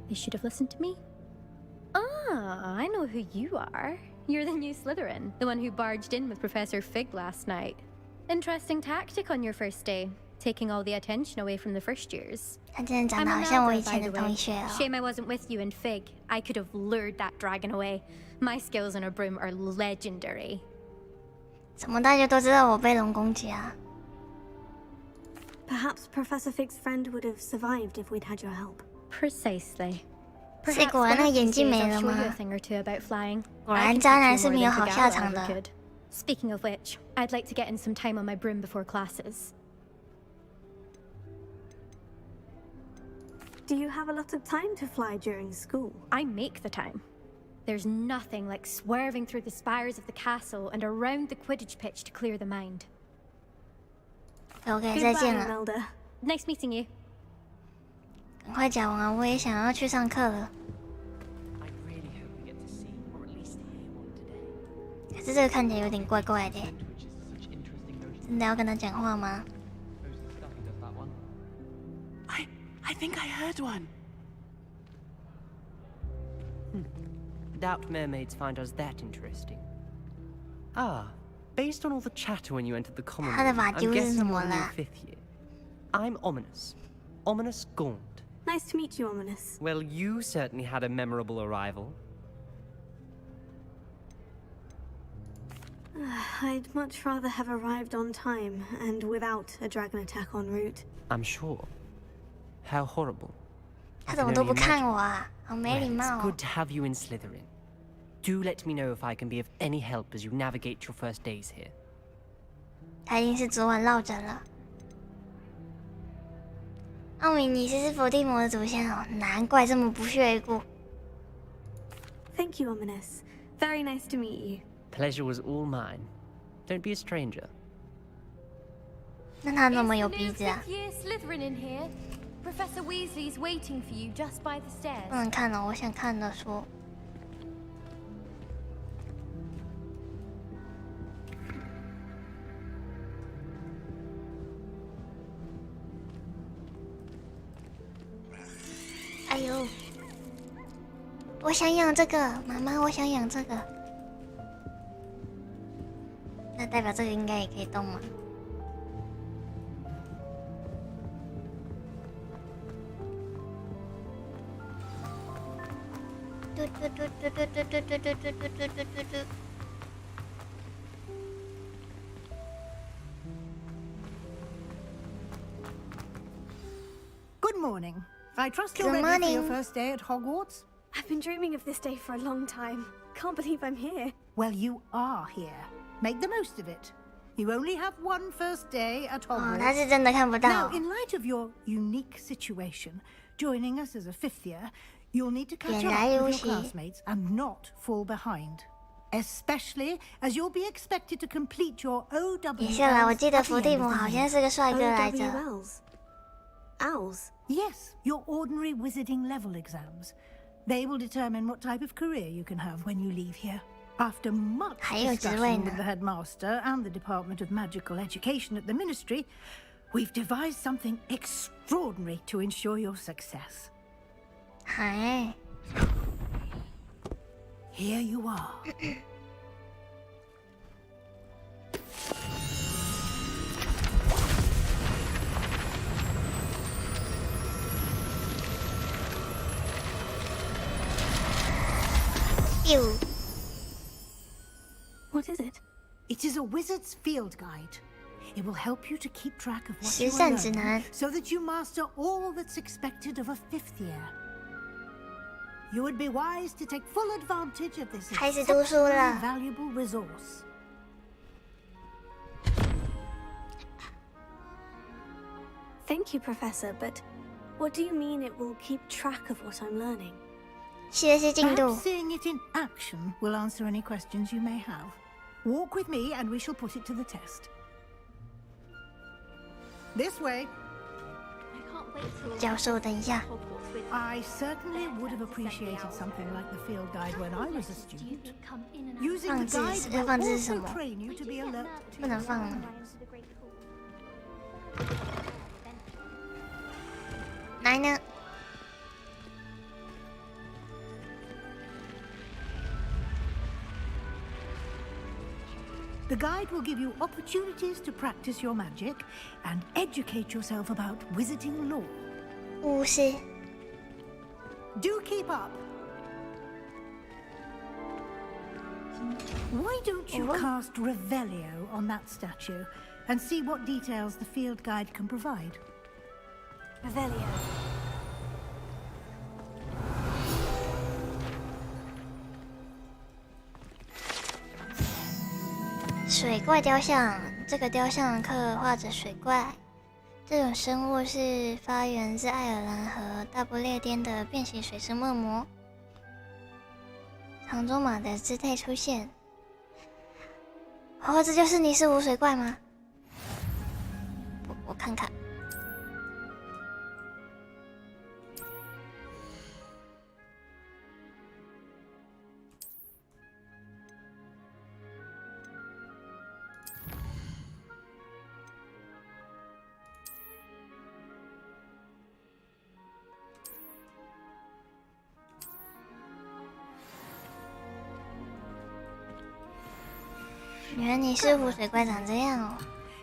You should have listened to me. Ah, I know who you are. You're the new Slytherin, the one who barged in with Professor Fig last night. Interesting tactic on your first day, taking all the attention away from the first years. 他真的长 I'm 得 a 好像我 Malva, 以前 by 的 the 同 way. 学哦。 Shame I wasn't with you in Fig. I could have lured that dragon away. My skills on a broom are legendary. 怎么大家都知道我被龙攻击啊？ Perhaps Professor Fig's friend would have survived if we'd had your help. Precisely. 是果然那个眼镜没了 I'll 吗 show you a thing or two about flying. 果 I 然 can 渣 teach 男 you 是 more 没有 than 好 Figala 下场 ever 的。 could. Speaking of which, I'd like to get in some time on my broom before classes. Do you have a lot of time to fly during school? I make the time. There's nothing like swerving through the spires of the castle and around the Quidditch pitch to clear the mind. OK， 再见 Goodbye, 了。 Imelda. Nice meeting you. 赶快讲完啊，我也想要去上课了。 I really hope we get to see, or at least hear one today. 可是这个看起来有点怪怪的， Which is such interesting notion. 真的要跟他讲话吗？ Who's the stuff who does that one? I think I heard one. Doubt mermaids find us that interesting. Ah, based on all the chatter when you entered the common他的 room, 法 I'm 丢是 guessing 什 you're 么 the new 啦？ 5th year. I'm Ominous. Ominous Gaunt. Nice to meet you, Ominous. Well, you certainly had a memorable arrival. I'd much rather have arrived on time and without a dragon attack en route. I'm sure. How horrible. 他怎么都不看我啊？好没礼 Well, 貌 it's 哦 good！to have you in Slytherin. Do let me know if I can be of any help as you navigate your first days here. 他已经是昨晚落枕了。奥米尼斯是伏地魔的祖先哦，难怪这么不屑一顾。 Thank you, Ominous. Very nice to meet you. Pleasure was all mine. Don't be a stranger. 那他怎么有鼻子啊？ Year Slytherin in here. Professor Weasley's waiting for you just by the 不 stairs. 能看哦，我想看的书。哎呦，我想养这个，妈妈，我想养这个。那代表这个应该也可以动吗？ Good morning. I trust you're ready for your first day at Hogwarts? I've been dreaming of this day for a long time. Can't believe I'm here. Well, you are here. Make the most of it. You only have one first day at Hogwarts. 他是真的看不到。 Now, in light of your unique situation, joining us as a 5th year, you'll need to catch up with your classmates and not fall behind. Especially as you'll be expected to complete your OWLs. 也是啦，我记得伏地魔好像是个帅哥来着。 Owls? Yes, your ordinary wizarding level exams. They will determine what type of career you can have when you leave here. After much discussion with the headmaster and the Department of Magical Education at the Ministry, we've devised something extraordinary to ensure your success. Hi. Here you are. Ew. What is it? It is a wizard's field guide. It will help you to keep track of what you 实 are 战指 learning, 南 so that you master all that's expected of a 5th year. You would be wise to take full advantage of this 开始读书了。 exceptionally valuable resource. Thank you, Professor, but what do you mean it will keep track of what I'm learning? 学习进度 Perhaps seeing it in action will answer any questions you may have. Walk with me and we shall put it to the test. This way. 教授，等一下。 I certainly would have appreciated something like the field guide when I was a student. Using the guide will 放置是什 also 么？ train you to be alert 不能放。来呢？ The guide will give you opportunities to practice your magic and educate yourself about wizarding lore. 巫师。 Do keep up. Why don't you cast Revelio on that statue and see what details the field guide can provide? Revelio. 水怪雕像，这个雕像刻画着水怪。这种生物是发源自爱尔兰和大不列颠的变形水生恶魔，长中马的姿态出现。哦，这就是尼斯湖水怪吗？我看看。原来尼斯湖水怪长这样哦。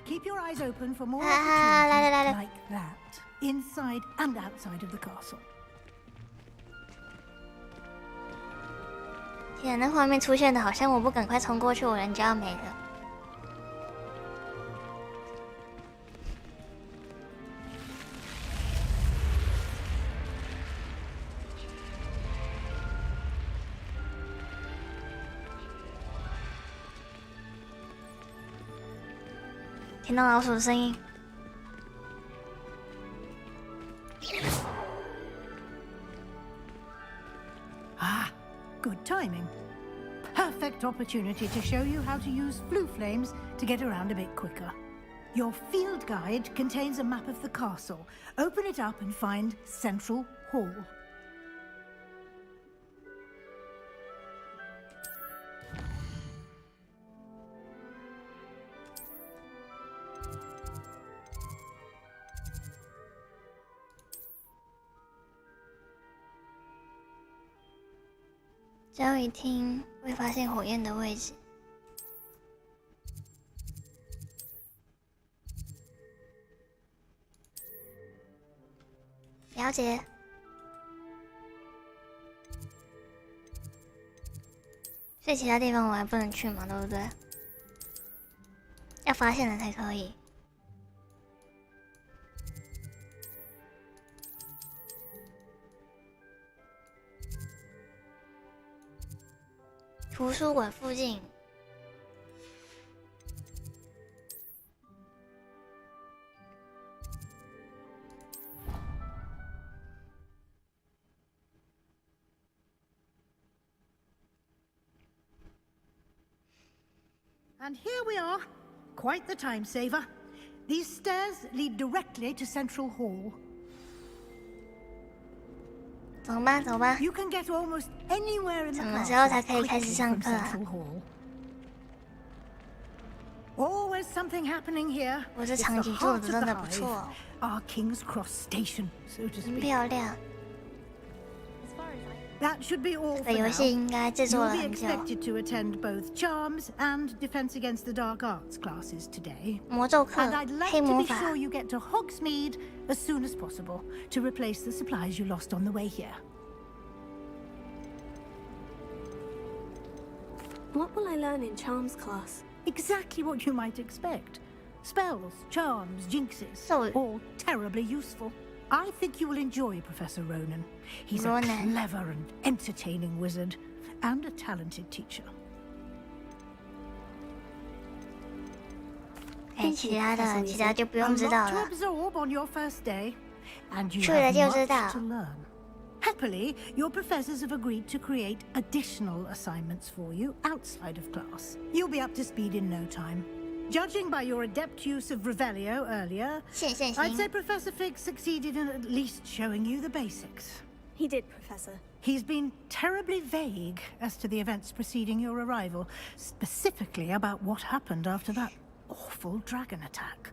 Keep your eyes open for more 来 opportunities like that, inside and outside of the castle. 天啊，那画面出现的好像我不赶快冲过去，我人就要没了。听到老鼠的声音。 Ah, good timing. Perfect opportunity to show you how to use flue flames to get around a bit quicker. Your field guide contains a map of the castle. Open it up and find Central Hall.交易厅未发现火焰的位置。了解。所以其他地方我还不能去嘛，对不对？要发现了才可以。图书馆附近。And here we are. Quite the time saver. These stairs lead directly to Central Hall. 走吧，走吧。 You can get almost anywhere in the 什么时候才可以开始 classroom 上 from 课啊？ Central Hall. Always something happening here. 我这 It's 场 the 景做 heart 的 of 真 the 的不错 hive, our King's Cross station, so to 很 speak. 漂亮。 That should be all 这 for 个游 now. 戏应该制作 You'll 了 be 很久。 expected to attend both Charms and Defense Against the Dark Arts classes today. 魔咒课 And I'd like 黑 to 魔 be 法 sure you get to Hogsmeade as soon as possible to replace the supplies you lost on the way here. What will I learn in Charms class? Exactly what you might expect. Spells, charms, jinxes, all terribly useful. I think you will enjoy Professor Ronan. He's a clever and entertaining wizard, and a talented teacher. 其他就不用知道 A lot 了 to。absorb on your first day, and you 去了 have 就知 much 道。 to learn. Happily, your professors have agreed to create additional assignments for you outside of class. You'll be up to speed in no time. Judging by your adept use of Revelio earlier, 现现 I'd 行 say Professor Fig succeeded in at least showing you the basics. He did, Professor. He's been terribly vague as to the events preceding your arrival, specifically about what happened after that awful dragon attack.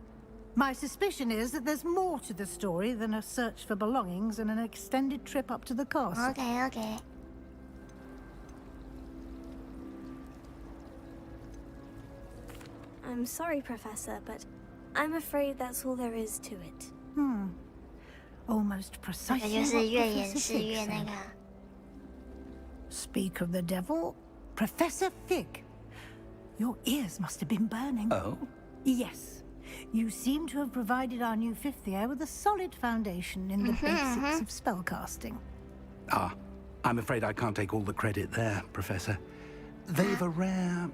My suspicion is that there's more to the story than a search for belongings and an extended trip up to the castle. OK OK。 I'm sorry, Professor, but I'm afraid that's all there is to it. Almost 这个 precisely 就 what 是越演 Professor 示 Fig 越那 said. 个。 Speak of the devil, Professor Fig. Your ears must have been burning. Oh? Yes. You seem to have provided our new fifth year with a solid foundation in the basics of spellcasting. Ah, I'm afraid I can't take all the credit there, Professor. They've a rare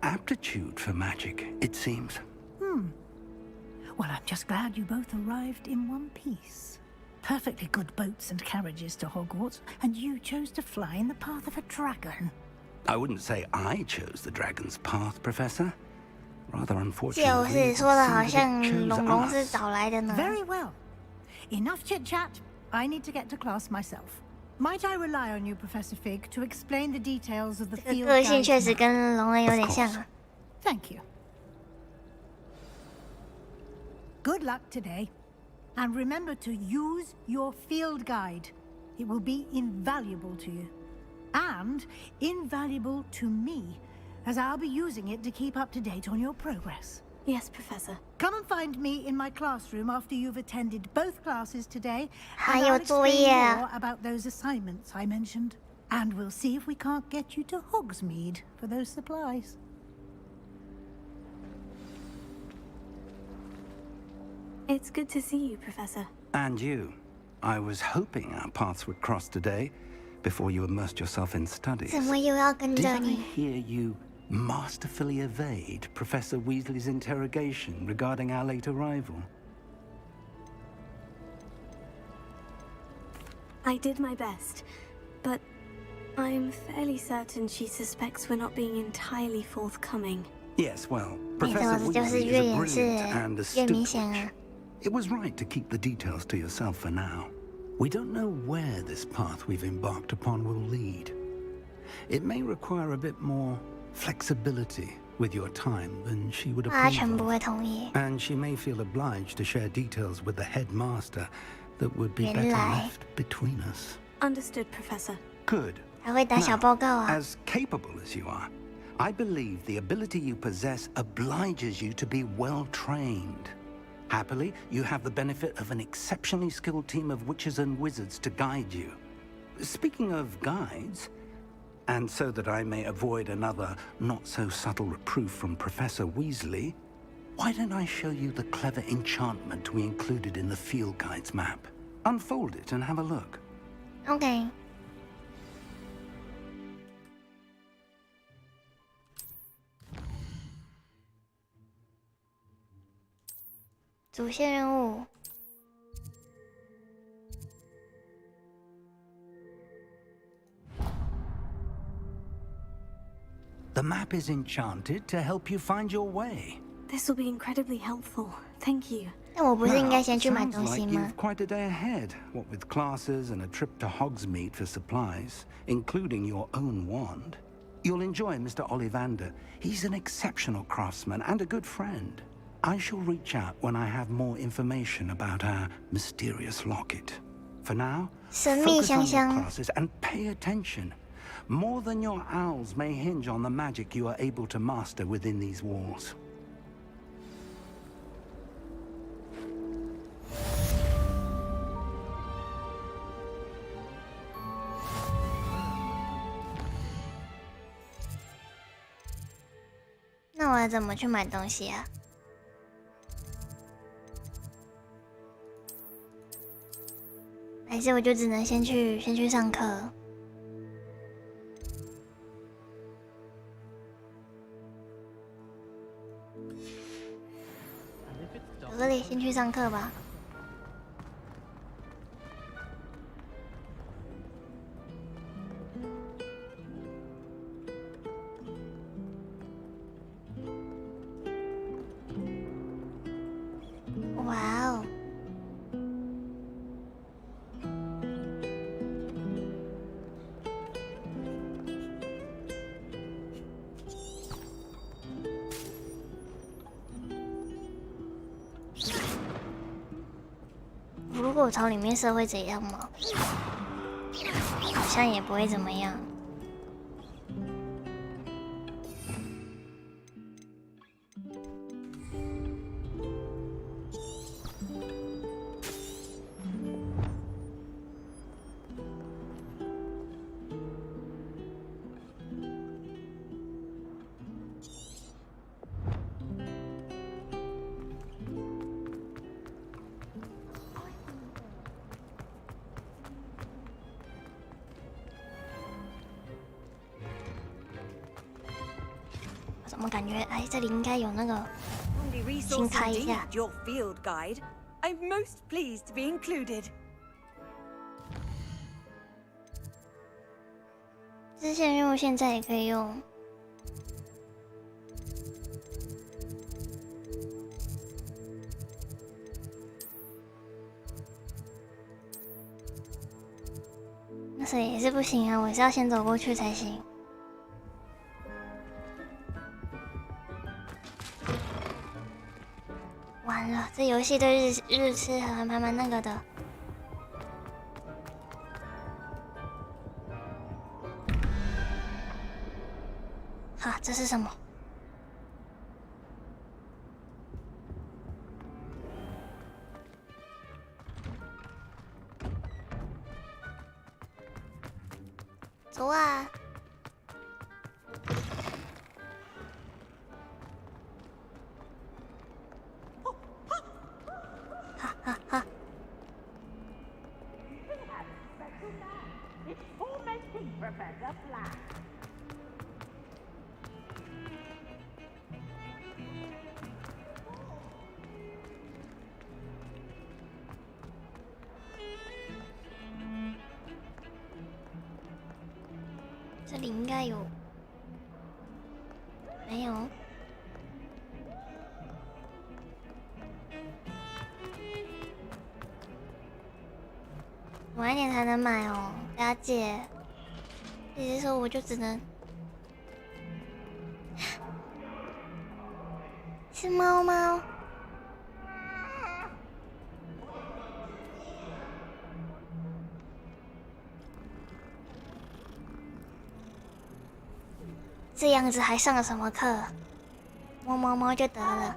aptitude for magic, it seems. Well, I'm just glad you both arrived in one piece. Perfectly good boats and carriages to Hogwarts, and you chose to fly in the path of a dragon. I wouldn't say I chose the dragon's path, Professor. Rather 就 unfortunately, 是说的好 it 像 chose 龙龙是 us. 找来的呢。 Very well. Enough chit-chat. I need to get to class myself. Might I rely on you, Professor Fig, to explain the details of the 这个 field 个性 guide 确实 map? 跟龙人有点像啊。 Thank you. Good luck today. And remember to use your field guide. It will be invaluable to you. And invaluable to me, as I'll be using it to keep up to date on your progress. Yes, Professor. Come and find me in my classroom after you've attended both classes today. 还 And 有 I'll 作 explain 业 more 啊。 about those assignments I mentioned. And we'll see if we can't get you to Hogsmeade for those supplies. It's good to see you, Professor. And you. I was hoping our paths would cross today, before you immersed yourself in studies. 怎么又要跟 Did 着 I 你？ hear you masterfully evade Professor Weasley's interrogation regarding our late arrival? I did my best, but I'm fairly certain she suspects we're not being entirely forthcoming. Yes, well, 你 Professor 说的就是 Weasley 越 is a 演示 brilliant and 越 astute 明显 witch. 啊。 It was right to keep the details to yourself for now. We don't know where this path we've embarked upon will lead. It may require a bit more flexibility with your time than she would 阿成 approve 不 of. 会同意。 And she may feel obliged to share details with the headmaster that would be better 原来。 left between us. Understood, Professor. Good. 还会打小报告啊。 As capable as you are, I believe the ability you possess obliges you to be well trained. Happily, you have the benefit of an exceptionally skilled team of witches and wizards to guide you. Speaking of guides, And so that I may avoid another not-so-subtle reproof from Professor Weasley, why don't I show you the clever enchantment we included in the field guide's map? Unfold it and have a look. Okay. The map is enchanted to help you find your way. This will be incredibly helpful. Thank you. 那我不是应该先去买 Sounds 东西 like 吗？ you've quite a day ahead, what with classes and a trip to Hogsmeade for supplies, including your own wand. You'll enjoy Mr. Ollivander. He's an exceptional craftsman and a good friend. I shall reach out when I have more information about our mysterious locket. For now, 神秘 focus 香 on your 香。 classes and pay attention. More than your owls may hinge on the magic you are able to master within these walls. 那我要怎么去买东西啊？还是我就只能先去上课？有个里先去上课吧。哇哦！如果我朝里面射会怎样吗？好像也不会怎么样。怎么感觉哎，这里应该有那个，先开一下。 Your field guide. I'm most pleased to be included. 支线任务现在也可以用。那所以也是不行啊，我是要先走过去才行。 完了，这游戏对日吃还蛮那个的。哈，这是什么？走啊！ 这里应该有，没有？晚一点才能买哦，了解。也就是说，我就只能是猫猫。 这样子还上了什么课？摸猫猫就得了。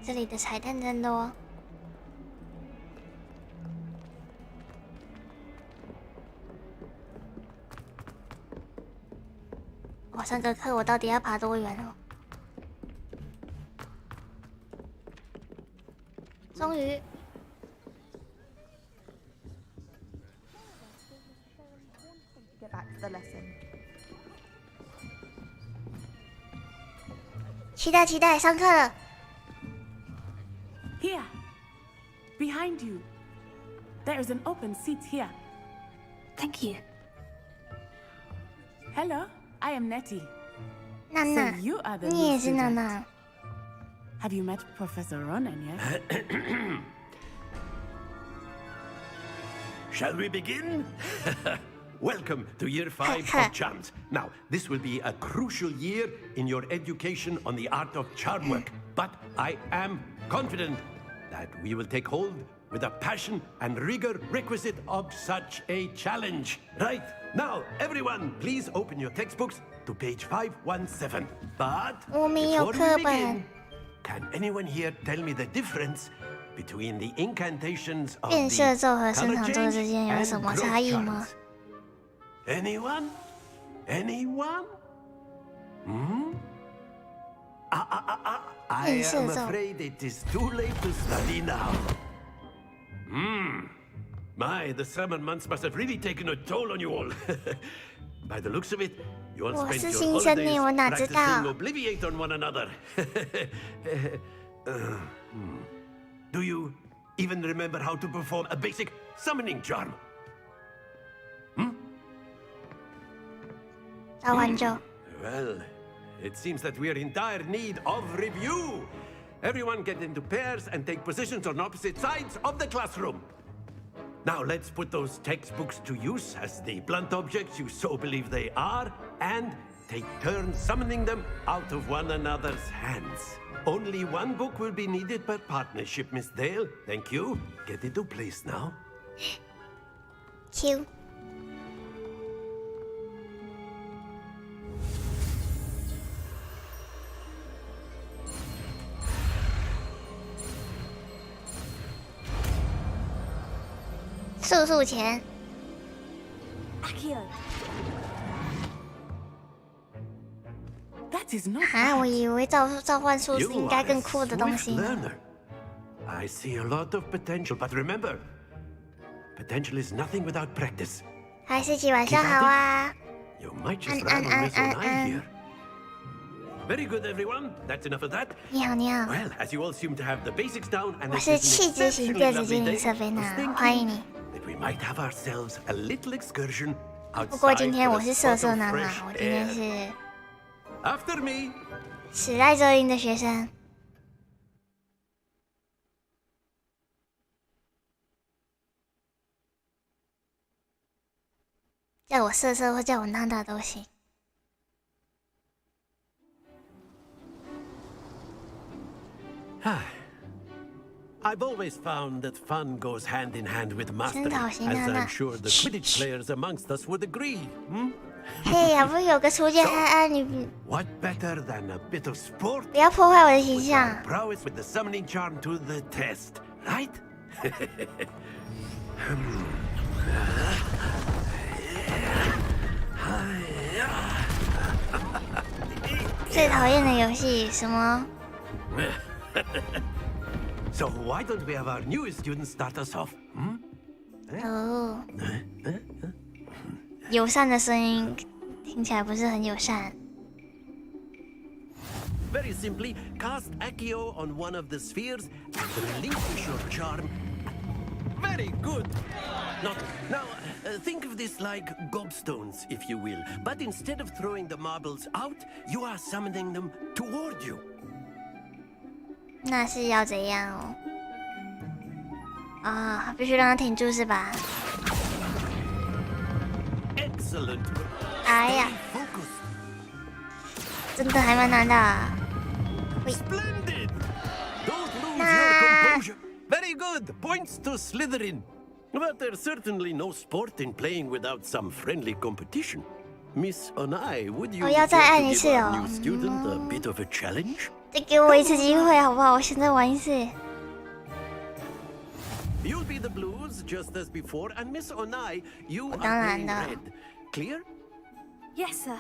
这里的彩蛋真多。我上个课我到底要爬多远哦？终于。Get back to the lesson. 期待期待，上课了。Here, behind you. There is an open seat here. Thank you. Hello, I am Nettie. 娜娜， So you are the 你也 new 是娜 student. 娜。 Have you met Professor Ronan yet? Shall we begin? Welcome to year 5 of charms. Now, this will be a crucial year in your education on the art of charm work. But I am confident that we will take hold with the passion and rigor requisite of such a challenge. Right, now, everyone, please open your textbooks to page 517. But before we begin, can anyone here tell me the difference between the incantations of 变色咒和 the 生 color 长咒 change 之间有 and 什么 growth 差异吗？ charms? Anyone? Anyone? Hmm? I am afraid it is too late to study now. My, the summer months must have really taken a toll on you all. By the looks of it, you all 我 spent 是 your 新生呢，我 holidays 哪知 practicing 道？ obliviate on one another. Do you even remember how to perform a basic summoning charm? 召唤咒。 Well, it seems that we are in dire need of review. Everyone get into pairs and take positions on opposite sides of the classroom. Now let's put those textbooks to use as the blunt objects you so believe they are, and take turns summoning them out of one another's hands. Only one book will be needed per partnership, Miss Dale. Thank you. Get into place now. Q。速钱。 Akio. That is not 啊，我以为召唤术是应该更酷的东西 You 呢。 are a swift learner. I see a lot of potential, but remember, potential is nothing without practice. 还是起晚上好啊。 You might just rattle this one eye here. Very good, everyone. That's enough of that. 你好，你好。 Well, as you all seem to have the basics down, and 我 this 是 is 气 an 质型 exceptionally 电子 lovely 精灵 day, 瑟菲 I was 娜， thinking 欢迎你。 that we might have ourselves a little excursion 不过 outside 今天 for 我 a 是瑟 spot 瑟 of 娜娜， fresh 我今天 air. 是 After me. 史莱哲林的学生。叫我瑟瑟或叫我娜娜都行。 I've always found that fun goes hand in hand with mastery, 真讨厌 as 娜娜。 I'm sure the Quidditch players amongst us would agree. Hmm? 嘿呀，不是有个初见安安，你 What better than a bit of sport? 不要破坏我的形象。 Prowess with the summoning charm to the test, right? 最讨厌的游戏什么？ So why don't we have our newest student start us off? Hmm? 哦，友善的声音听起来不是很友善。 Very simply, cast Accio on one of the spheres and relinquish your charm. Very good. Now, think of this like gobstones, if you will. But instead of throwing the marbles out, you are summoning them toward you. 那是要怎样哦？啊，必须让他挺住是吧？ Excellent. 哎呀，真的还蛮难的。 Splendid. Don't lose your composure. Very good. Points to Slytherin. But there's certainly no sport in playing without some friendly competition. Miss Onai, would you 我要再按一次 give 哦。 our new student a bit of a challenge? 再给我一次机会好不好？我现在玩一次。You'll be the blues just as before, and Miss Onai, you are 当然 playing 的。 red. Clear? Yes, sir.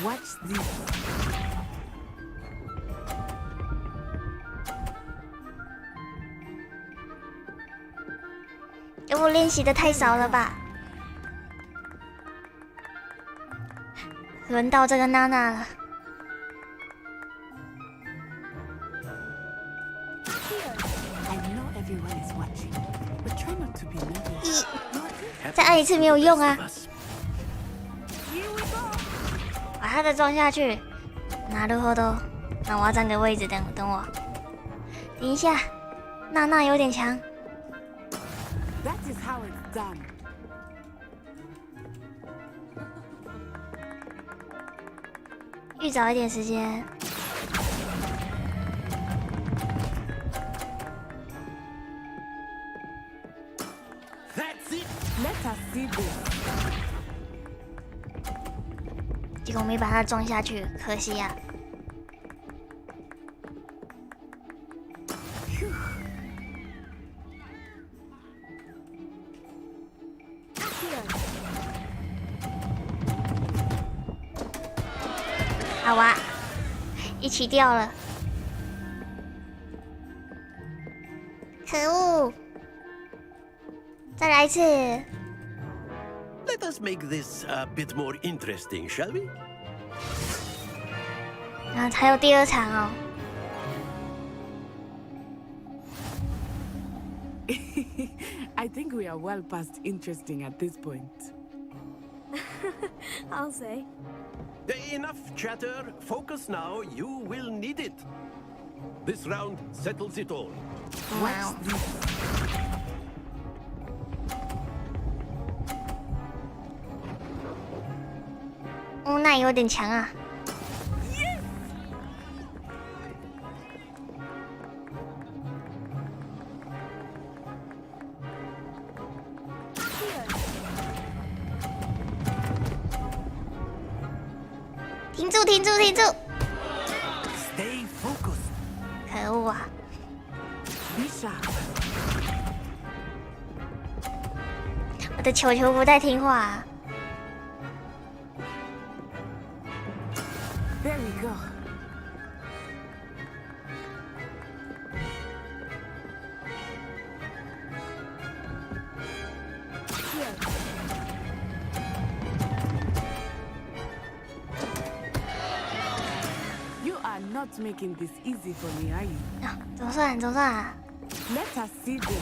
Watch this. 给我练习的太少了吧？轮到这个娜娜了。再按一次没有用啊！把他的装下去。なるほど。那我要占个位置，等我。等一下，娜娜有点强。That is how it's done. 预早一点时间。That's it. Let us see this. 结果没把它装下去，可惜呀、好啊，一起掉了，可恶！再来一次。 Let us make this a bit more interesting, shall we? 然后还有第二场哦。I think we are well past interesting at this point. I'll say. Enough chatter. Focus now. You will need it. This round settles it all. Watch this. 乌奈有点强啊。停住！停住！停住！ Stay focused. 可恶啊！ Be sharp. 我的球球不太听话、啊。 There we go. You are not making this easy for me, are you? 啊，总算总算啊！ Let us see this.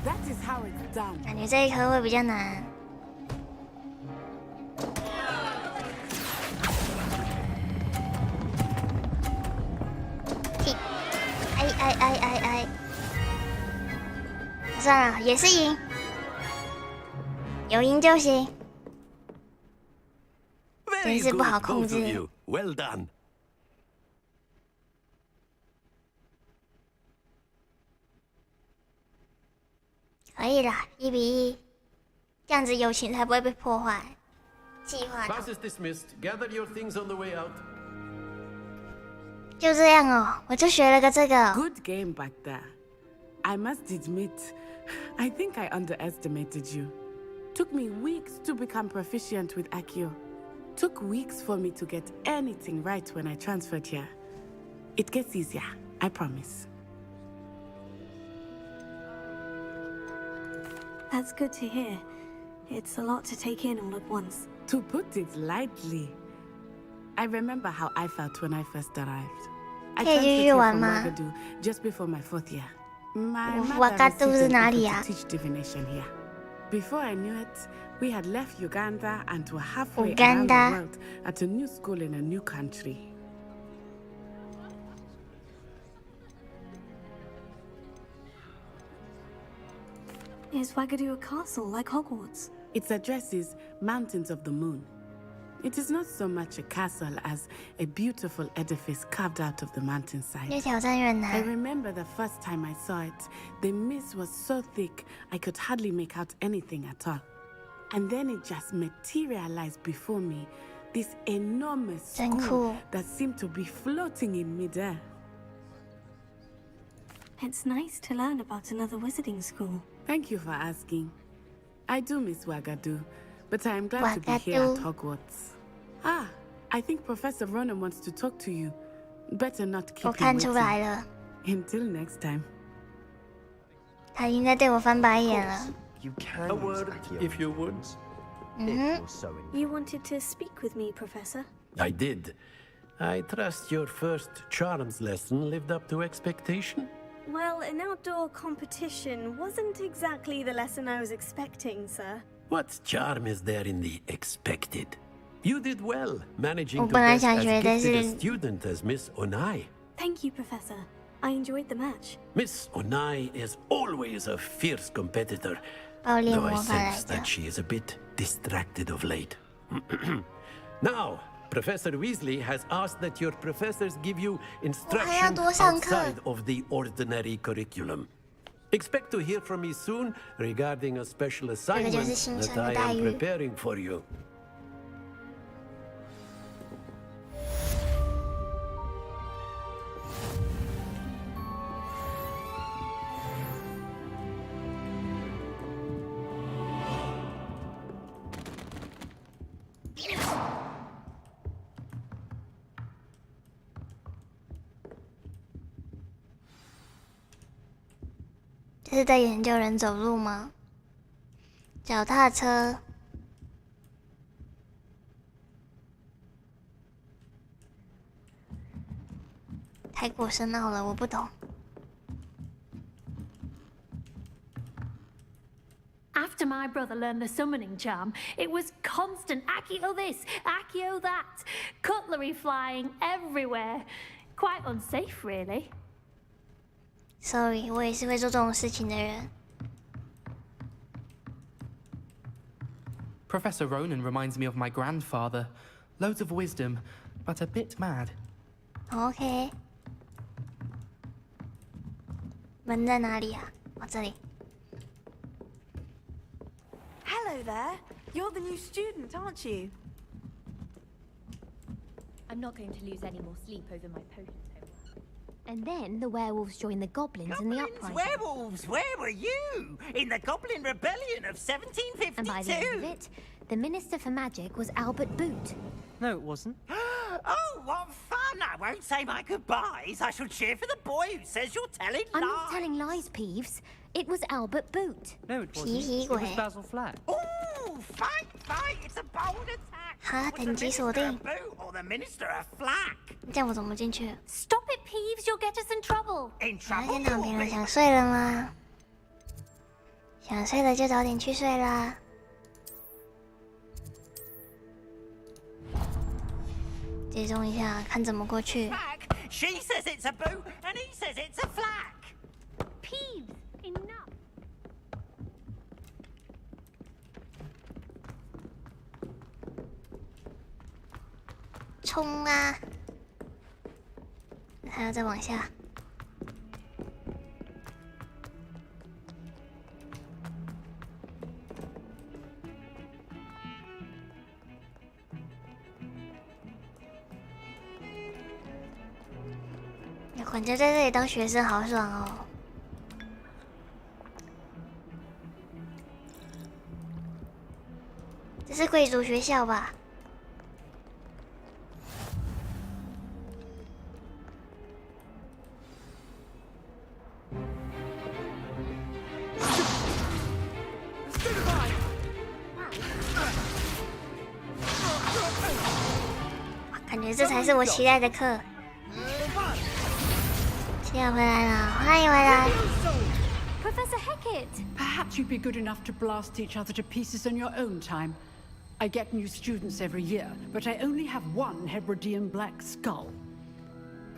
That is how it's done. 感觉这一颗会比较难。哎！算了，也是赢，有赢就行。真 Very 是不好 good, 控 both of 制。 you. Well done. 可以啦，1比1，这样子友情才不会被破坏。计划 Class is dismissed. Gather your things on the way out. 就这样哦，我就学了个这个。 Good game back there. I must admit, I think I underestimated you. Took me weeks to become proficient with Accio. Took weeks for me to get anything right when I transferred here. It gets easier, I promise. That's good to hear. It's a lot to take in all at once. To put it lightly, I remember how I felt when I first arrived. I transferred here from Wagadu just before my 4th year. My mother received an offer to teach divination here. Before I knew it, we had left Uganda and were halfway around the world at a new school in a new country. Is Wagadu a castle like Hogwarts? Its address is Mountains of the Moon. It is not so much a castle as a beautiful edifice carved out of the mountainside. I remember the first time I saw it, the mist was so thick I could hardly make out anything at all. And then it just materialized before me, this enormous school that seemed to be floating in midair. It's nice to learn about another wizarding school. Thank you for asking. I do miss Wagadu, but I am glad to be here at Hogwarts. Ah, I think Professor Ronan wants to talk to you. Better not keep him waiting. Until next time. 他应该对我翻白眼了。 You can a word, if you would. You wanted to speak with me, Professor? I did. I trust your first charms lesson lived up to expectation? Well, an outdoor competition wasn't exactly the lesson I was expecting, sir. What charm is there in the expected? You did well, managing to best as gifted a student as Miss Onai. Thank you, Professor. I enjoyed the match. Miss Onai is always a fierce competitor, though I sense that she is a bit distracted of late. Now, Professor Weasley has asked that your professors give you instruction outside of the ordinary curriculum. Expect to hear from me soon regarding a special assignment that I am preparing for you. 这是在研究人走路吗？脚踏车。太过深奥了，我不懂。 After my brother learned the summoning charm, it was constant Accio this, Accio that, cutlery flying everywhere. Quite unsafe, really. Sorry, 我也是会做这种事情的人。 Professor Ronan reminds me of my grandfather. Loads of wisdom, but a bit mad. OK。门在哪里啊？哦，这里。 Hello there. You're the new student, aren't you? I'm not going to lose any more sleep over my potions homework. And then the werewolves joined the goblins in the uprising. Werewolves, where were you? In the Goblin Rebellion of 1752. And by the end of it, the Minister for Magic was Albert Boot. No, it wasn't. Oh, what fun! I won't say my goodbyes. I shall cheer for the boy who says you're telling lies. I'm not telling lies, Peeves. It was Albert Boot. No, it wasn't. It was Basil Flat. Oh, fight, fight! It's a bold attack. 哈，等级锁定。 Or the Minister a Flack. 这样我怎么进去 ？Stop it, Peeves! You'll get us in trouble. In trouble. 先躺平了，想睡了吗？想睡了就早点去睡啦。集中一下，看怎么过去。 She says it's a boo, and he says it's a flack. Peeves, enough. 冲啊！还要再往下。感觉在这里当学生好爽哦！这是贵族学校吧？感觉这才是我期待的课。 现在回来了，欢迎回来 ，Professor Hecat. Perhaps you'd be good enough to blast each other to pieces in your own time. I get new students every year, but I only have one Hebridean black skull.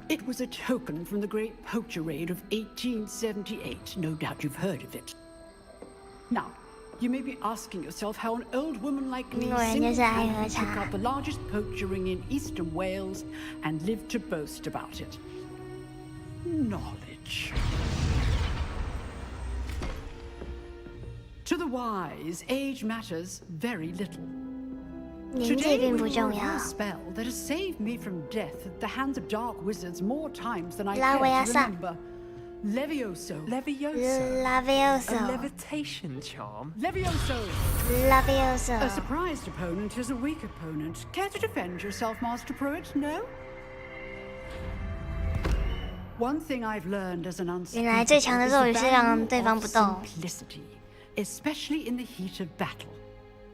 It was a token from the Great Poacher Raid of 1878. No doubt you've heard of it. Now, You may be asking yourself how an old woman like me single-handedly took out the largest poacher ring in eastern Wales and lived to boast about it. Knowledge. To the wise, age matters very little. Today we will review a spell that has saved me from death at the hands of dark wizards more times than I care to remember. Levioso. Levioso. A levitation charm. Levioso. A surprised opponent is a weak opponent. Care to defend yourself, Master Pruitt? No? One thing I've learned as an unspeakable is the value of simplicity, especially in the heat of battle.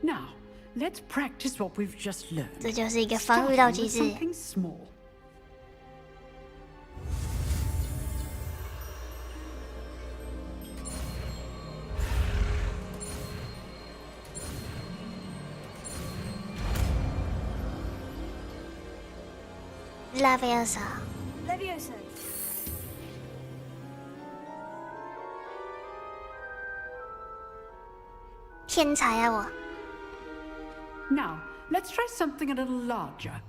Now, let's practice what we've just learned. Starting with something small. Levioso. 天才啊我！ Now, let's try something a little larger.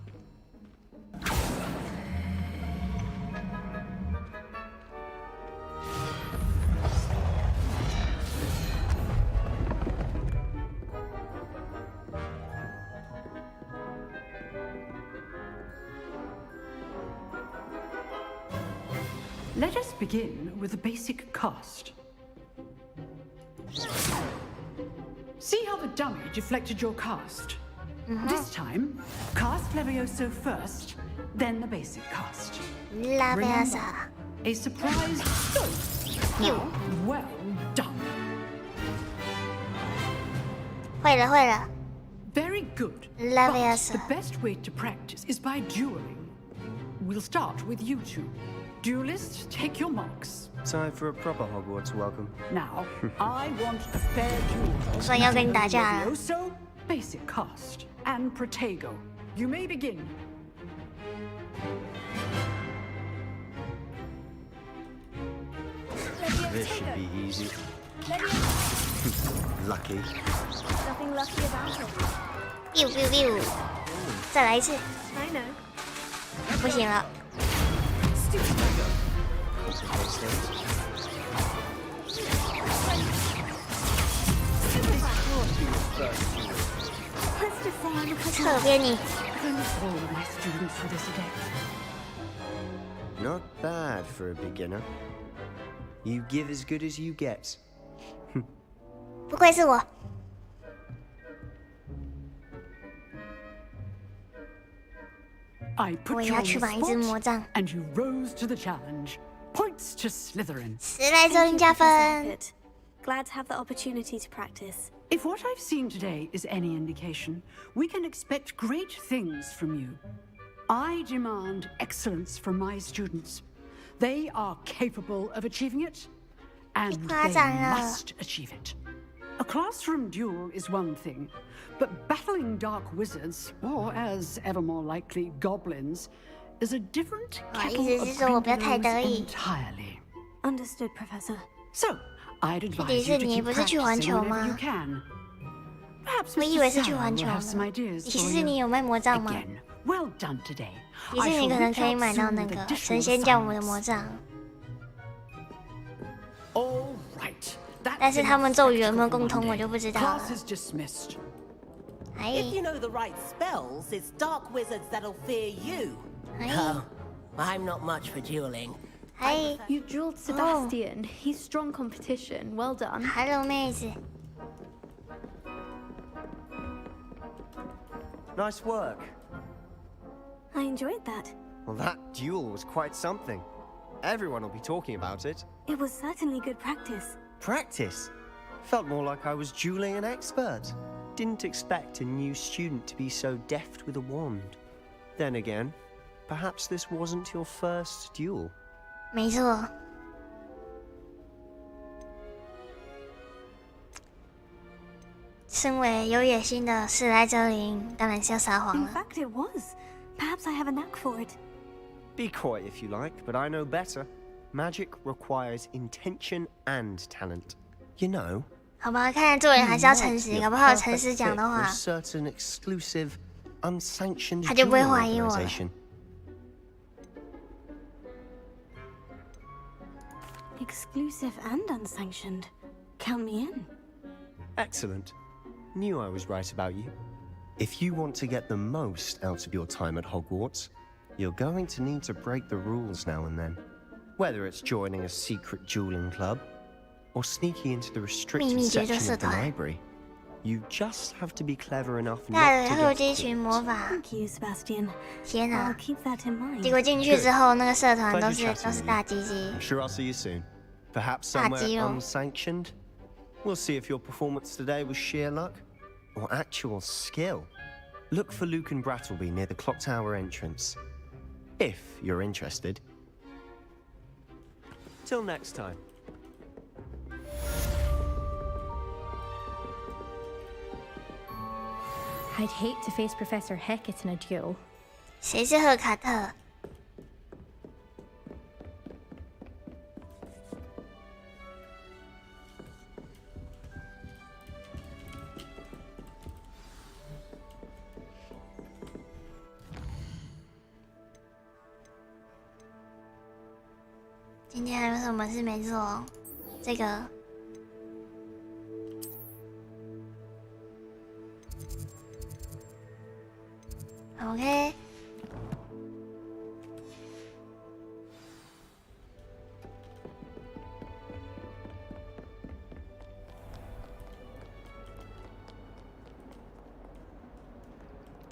Let us begin with the basic cast. See how the dummy deflected your cast? This time, cast Levioso first, then the basic cast. Levioso. A surprise now, well done. 会了。 Very good. Levioso. But the best way to practice is by dueling. We'll start with you two. Duelists, take your marks. Time for a proper Hogwarts welcome. Now, I want a fair duel. 所以要跟你打架了。 Levioso, basic cast, and Protego. You may begin. This should be easy. Lucky. Nothing lucky about it. biu biu biu. 再来一次。 I know. 不行了。 侧边你。 Not bad for a beginner. You give as good as you get. 不愧是我。 I put you on the spot, and you rose to the challenge. Points to Slytherin. 时来之音加分。 Glad to have the opportunity to practice. If what I've seen today is any indication, we can expect great things from you. I demand excellence from my students. They are capable of achieving it, and they must achieve it. A classroom duel is one thing, but battling dark wizards, or as ever more likely, goblins, is a different kettle of gringolos entirely. Understood, Professor. So, I'd advise you to keep practicing whenever you can. Perhaps Mr. Sarah will have some ideas for you. Again, well done today. 迪士尼可能可以买到那个神仙教母的魔杖，但是他们咒语有没有共通，我就不知道了。 If you know the right spells, it's dark wizards that'll fear you. No, I'm not much for dueling. You dueled Sebastian. He's strong competition. Well done. Hello, 妹子。 Nice work. I enjoyed that. Well, that duel was quite something. Everyone will be talking about it. It was certainly good practice. Practice? Felt more like I was dueling an expert. Didn't expect a new student to be so deft with a wand. Then again, perhaps this wasn't your first duel. 没错。身为有野心的史莱哲林，当然是要撒谎 In 了。 fact, it was. Perhaps I have a knack for it. Be coy if you like, but I know better. Magic requires intention and talent. You know, 好吧，看来做人还是要诚实，搞不好诚实讲的话，他就不会怀疑我了。Exclusive and unsanctioned. Count me in. Excellent. Knew I was right about you. If you want to get the most out of your time at Hogwarts, you're going to need to break the rules now and then. Whether it's joining a secret dueling club, or sneaking into the restricted section of the library, you just have to be clever enough not to get Thank you, Sebastian. 天哪！ I'll keep that in mind. 结果进去之后，那个社团都是大鸡鸡。 I'm sure I'll see you soon. Perhaps somewhere unsanctioned. We'll see if your performance today was sheer luck or actual skill. Look for Luke and Brattleby near the clock tower entrance. If you're interested. Till next time. I'd hate to face Professor Hecat in a duel. 谁是赫卡特？今天还有什么事没做？这个。 OK，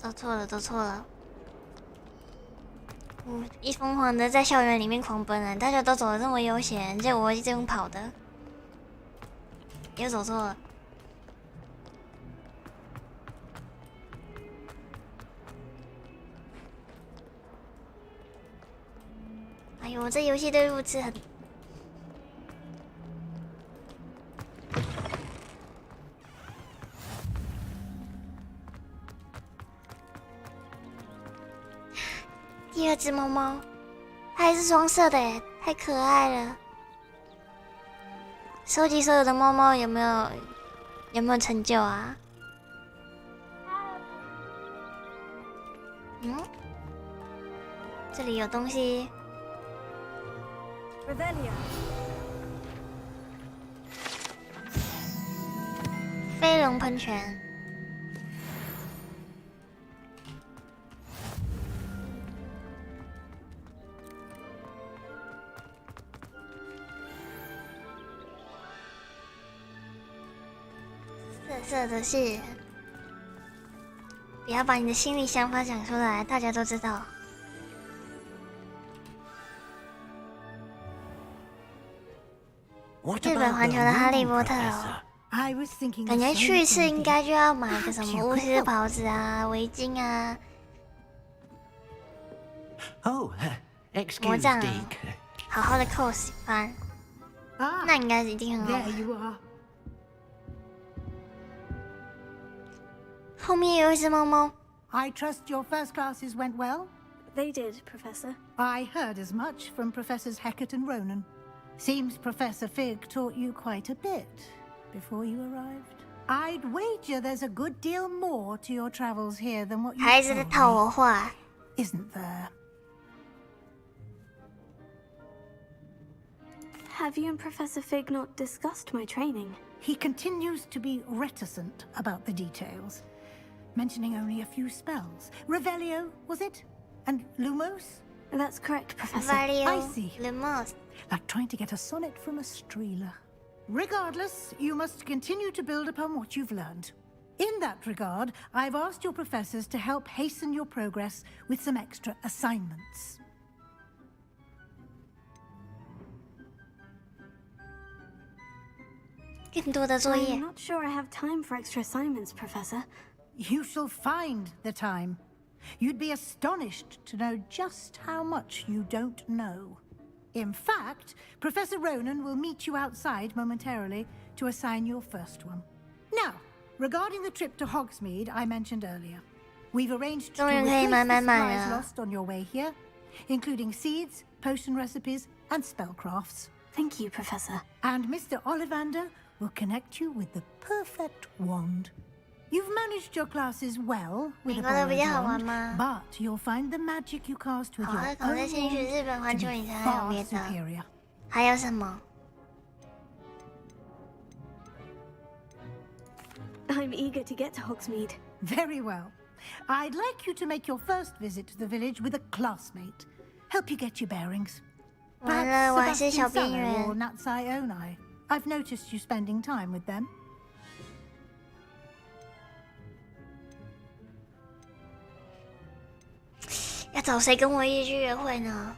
都错了，都错了。一疯狂的在校园里面狂奔啊！大家都走得这么悠闲，结果我一直用跑的，又走错了。 哎呦，我这游戏对路痴很。第二只猫猫，它还是双色的耶，太可爱了。收集所有的猫猫有没有成就啊？嗯，这里有东西。 飞龙喷泉，色色的是，不要把你的心里想法讲出来，大家都知道。 日本环球的哈利波特哦，感觉去一次应该就要买个什么巫师袍子啊、围巾啊。魔杖啊，好好的扣死番，那应该是一定很好玩。后面有一只猫猫。I trust your first classes went well. They did, Professor. I heard as much from Professors Hecat and Ronan. Seems Professor Fig taught you quite a bit before you arrived. I'd wager there's a good deal more to your travels here than what you told me. Isn't there? Have you and Professor Fig not discussed my training? He continues to be reticent about the details, mentioning only a few spells. Revelio, was it? And Lumos? That's correct, Professor. I see. Lumos. Like trying to get a sonnet from a streeler. Regardless, you must continue to build upon what you've learned. In that regard, I've asked your professors to help hasten your progress with some extra assignments. I'm not sure I have time for extra assignments, Professor. You shall find the time. You'd be astonished to know just how much you don't know. In fact, Professor Ronan will meet you outside momentarily to assign your first one. Now, regarding the trip to Hogsmeade I mentioned earlier, we've arranged to replace the supplies lost on your way here, including seeds, potion recipes, and spellcrafts. Thank you, Professor. And Mr. Ollivander will connect you with the perfect wand. You've managed your classes well with a borrowed wand, but you'll find the magic you cast with your own wand to be far superior. 还有什么？ I'm eager to get to Hogsmeade. Very well. I'd like you to make your first visit to the village with a classmate. Help you get your bearings. Perhaps Sebastian Sallow or Natsai Onai. I've noticed you spending time with them. 要找谁跟我一起去约会呢？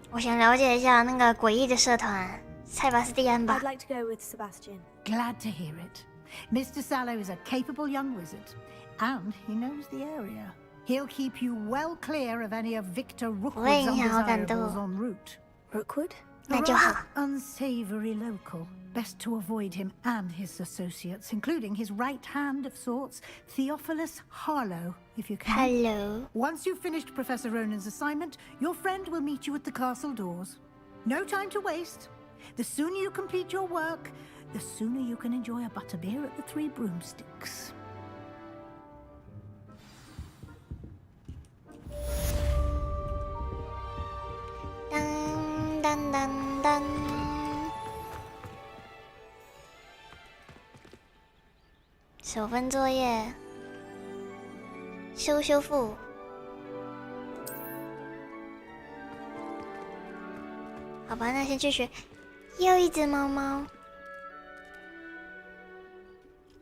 我想了解一下那个诡异的社团，塞巴斯蒂安吧。 I'd like to go with Sebastian. Glad to hear it. Mr. Sallow is a capable young wizard, and he knows the area. He'll keep you well clear of any of Victor Rookwood's undesirables en route. Rookwood? A rather unsavory local. Best to avoid him and his associates, including his right hand of sorts, Theophilus Harlow, if you can. Hello. Once you've finished Professor Ronan's assignment, your friend will meet you at the castle doors. No time to waste. The sooner you complete your work, the sooner you can enjoy a butterbeer at the Three Broomsticks. Dun, dun, dun, dun. 手分作业，修复。好吧，那先去学。又一只猫猫，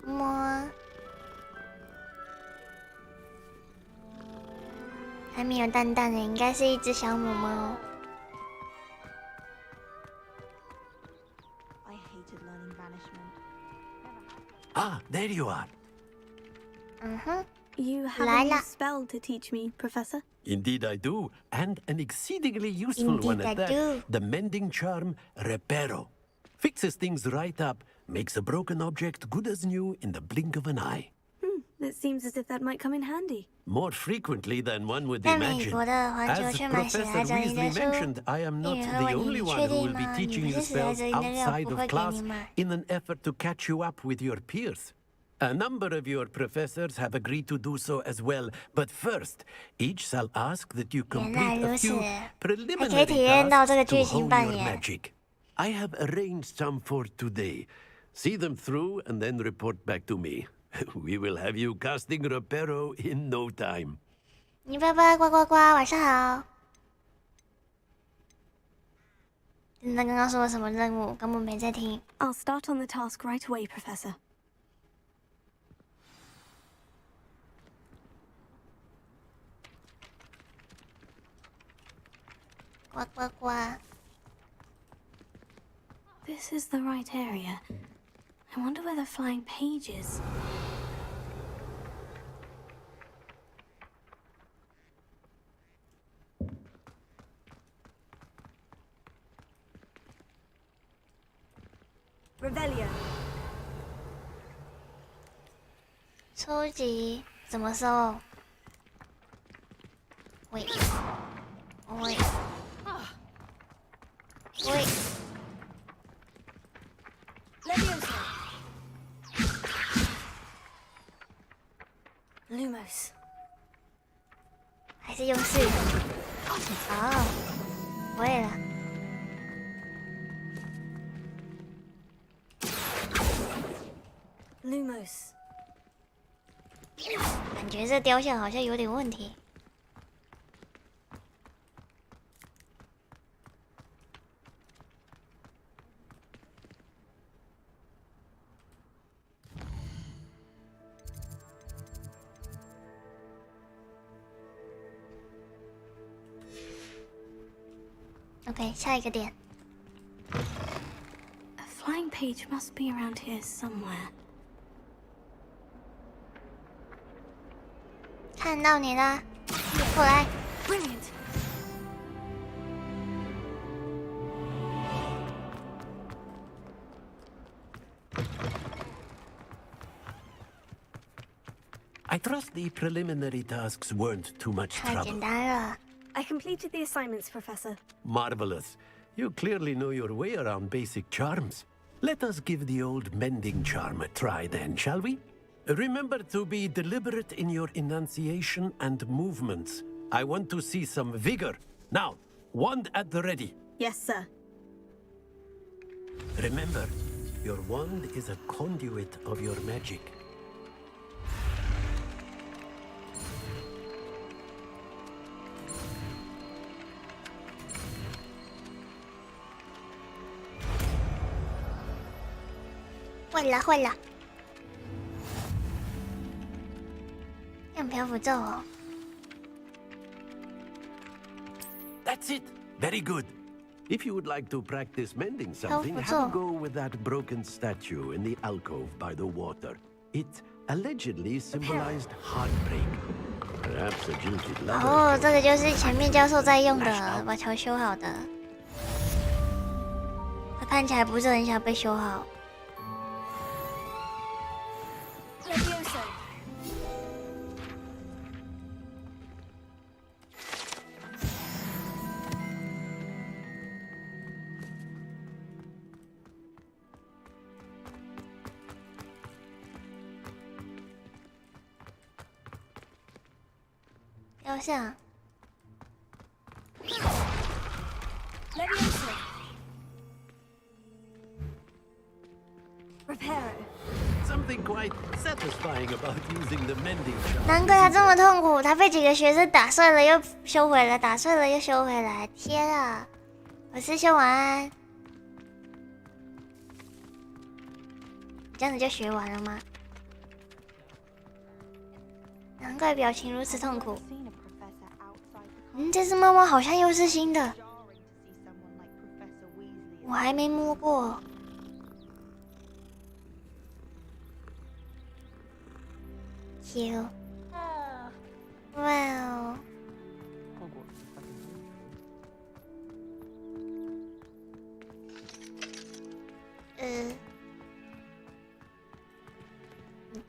摸，还没有蛋蛋呢，应该是一只小母猫。 Ah, there you are. You have a new spell to teach me, Professor? Indeed I do, and an exceedingly useful one at that. The mending charm, Reparo. Fixes things right up, makes a broken object good as new in the blink of an eye. It seems as if that might come in handy. More frequently than one would imagine. As Professor Weasley mentioned, I am not the only one who will be teaching you spells outside of class in an effort to catch you up with your peers. A number of your professors have agreed to do so as well, but first, each shall ask that you complete a few preliminary tasks to hone your magic. I have arranged some for today. See them through and then report back to me. We will have you casting Reparo in no time. 你爸爸呱呱呱，晚上好。那刚刚说了什么任务？根本没在听。I'll start on the task right away, Professor. 呱呱呱。This is the right area. I wonder where the flying page is. Revelio. 收集怎么收？喂，喂，喂。Lumos. 还是用4。哦，会了。Lumos. 感觉这雕像好像有点问题。OK， 下一个点。A flying page must be around here somewhere. 看到你了，过来。Brilliant. I trust the preliminary tasks weren't too much 太简 trouble. 单了。I completed the assignments, Professor. Marvelous. You clearly know your way around basic charms. Let us give the old mending charm a try then, shall we? Remember to be deliberate in your enunciation and movements. I want to see some vigor. Now, wand at the ready. Yes, sir. Remember, your wand is a conduit of your magic.会了。用漂浮咒哦。That's it. Very good. If you would like to practice mending something, have a go with that broken statue in the alcove by the water. It allegedly symbolized heartbreak. Perhaps a jilted lover. 哦，这个就是前面教授在用的，把桥修好的。它看起来不是很想被修好。雕像。Something quite satisfying about using the mending charm. 难怪他这么痛苦，他被几个学生打碎了又修回来，打碎了又修回来。天啊！我是修晚安，这样子就学完了吗？难怪表情如此痛苦。这只猫猫好像又是新的，我还没摸过。Q， 哇哦！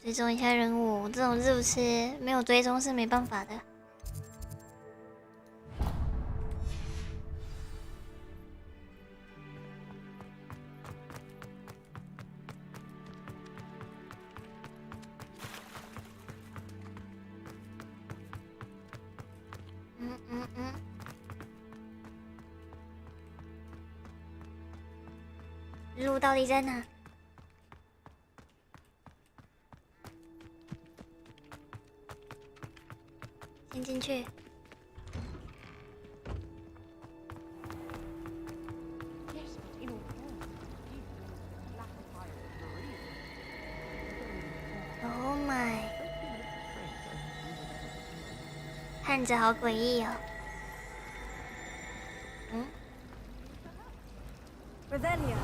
追踪一下任务，这种日吃没有追踪是没办法的。路到底在哪？先进去。Oh my！ 看着好诡异哦。Revelio.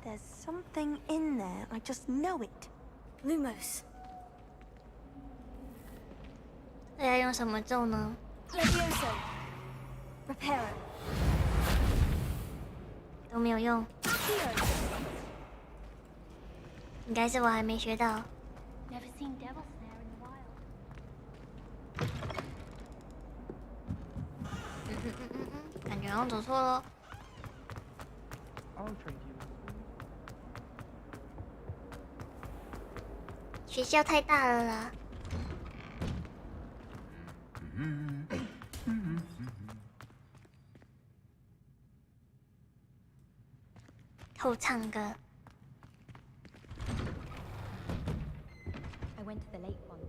There's something in there. I just know it. Lumos. 这要用什么咒呢 Levioso. Reparo. 都没有用，应该是我还没学到。Never seen devil snare in a while. 感觉好像走错了。学校太大了啦。偷唱歌。I went to the lake once.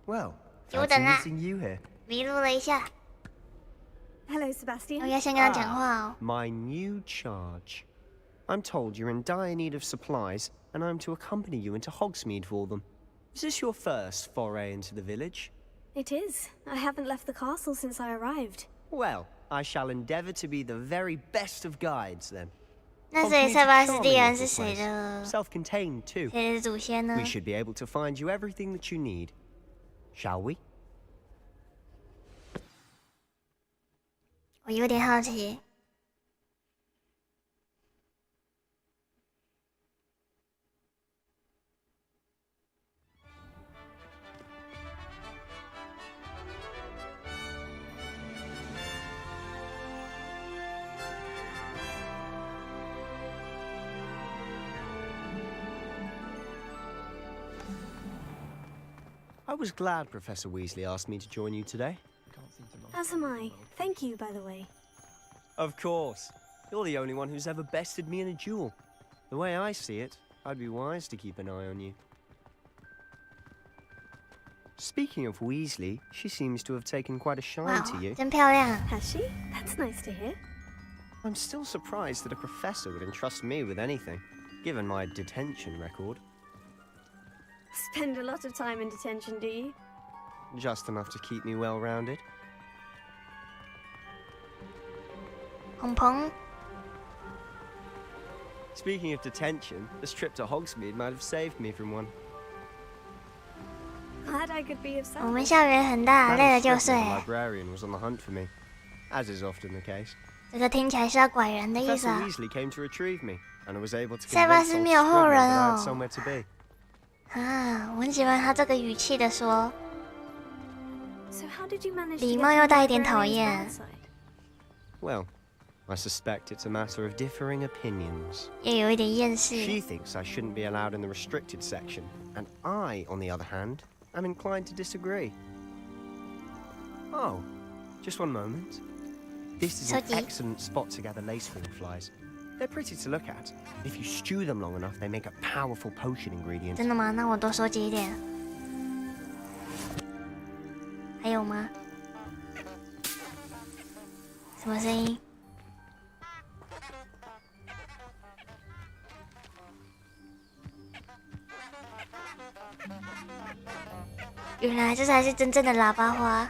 Well, 久等啦， missing you here. 迷路了一下。 Hello, Sebastian. 我要先跟他讲话哦。 My new charge. I'm told you're in dire need of supplies, and I'm to accompany you into Hogsmeade for them. Is this your first foray into the village? It is. I haven't left the castle since I arrived. Well, I shall endeavour to be the very best of guides then. 那所以塞巴斯蒂安是谁的？ Self-contained too. 谁的祖先呢 We should be able to find you everything that you need. Shall we? 我有点好奇。was glad Professor Weasley asked me to join you today. As am I. Thank you, by the way. Of course. You're the only one who's ever bested me in a duel. The way I see it, I'd be wise to keep an eye on you. Speaking of Weasley, she seems to have taken quite a shine to you. 真漂亮。 Has she? That's nice to hear. I'm still surprised that a professor would entrust me with anything, given my detention record. Spend a lot of time in detention, do you? Just enough to keep me well-rounded. 鹏鹏。 Speaking of detention, this trip to Hogsmeade might have saved me from one. Glad I could be of 我 service. 们校园很大，累了就 The 睡。 librarian was on the hunt for me, as is often the case. 这个听起来是要拐人的意思 Professor 啊。 Weasley came to retrieve me, and I was able to 塞巴 convince 斯 old 没有后 Scribbler 人 that I 哦 had。somewhere to be. 啊，我很喜欢他这个语气的说， So how did you manage to 礼 get 貌 to 又 the 带一点讨 librarian's 厌 bad。side? Well, I suspect it's a matter of differing opinions. 也有一点厌世。 She thinks I shouldn't be allowed in the restricted section, and I, on the other hand, am inclined to disagree. Oh, just one moment. This is an excellent spot to gather lacewing flies. They're pretty to look at. If you stew them long enough, they make a powerful potion ingredient. 真的吗？那我多收集一点。还有吗？什么声音？原来这才是真正的喇叭花。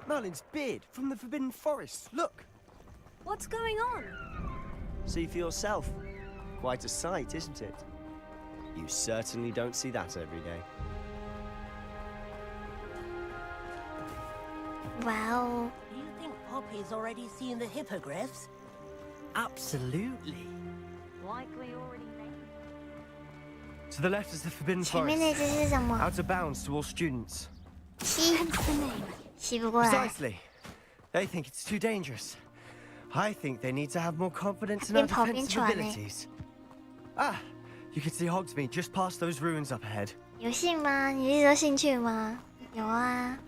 Merlin's beard from the Forbidden Forest. Look. What's going on? See for yourself. Quite a sight, isn't it? You certainly don't see that every day. Wow. Do you think Poppy's already seen the hippogriffs? Absolutely. Likely already named. To the left is the Forbidden 前面那 Forest. 只是什么？ Out of bounds to all students. 吸，吸不过来。 Precisely. They think it's too dangerous. I think they need to have more confidence in our 边跑边 defensive 喘欸 abilities. Ah, you can see Hogsmeade just past those ruins up ahead. 有兴吗？你是说兴趣吗？有啊。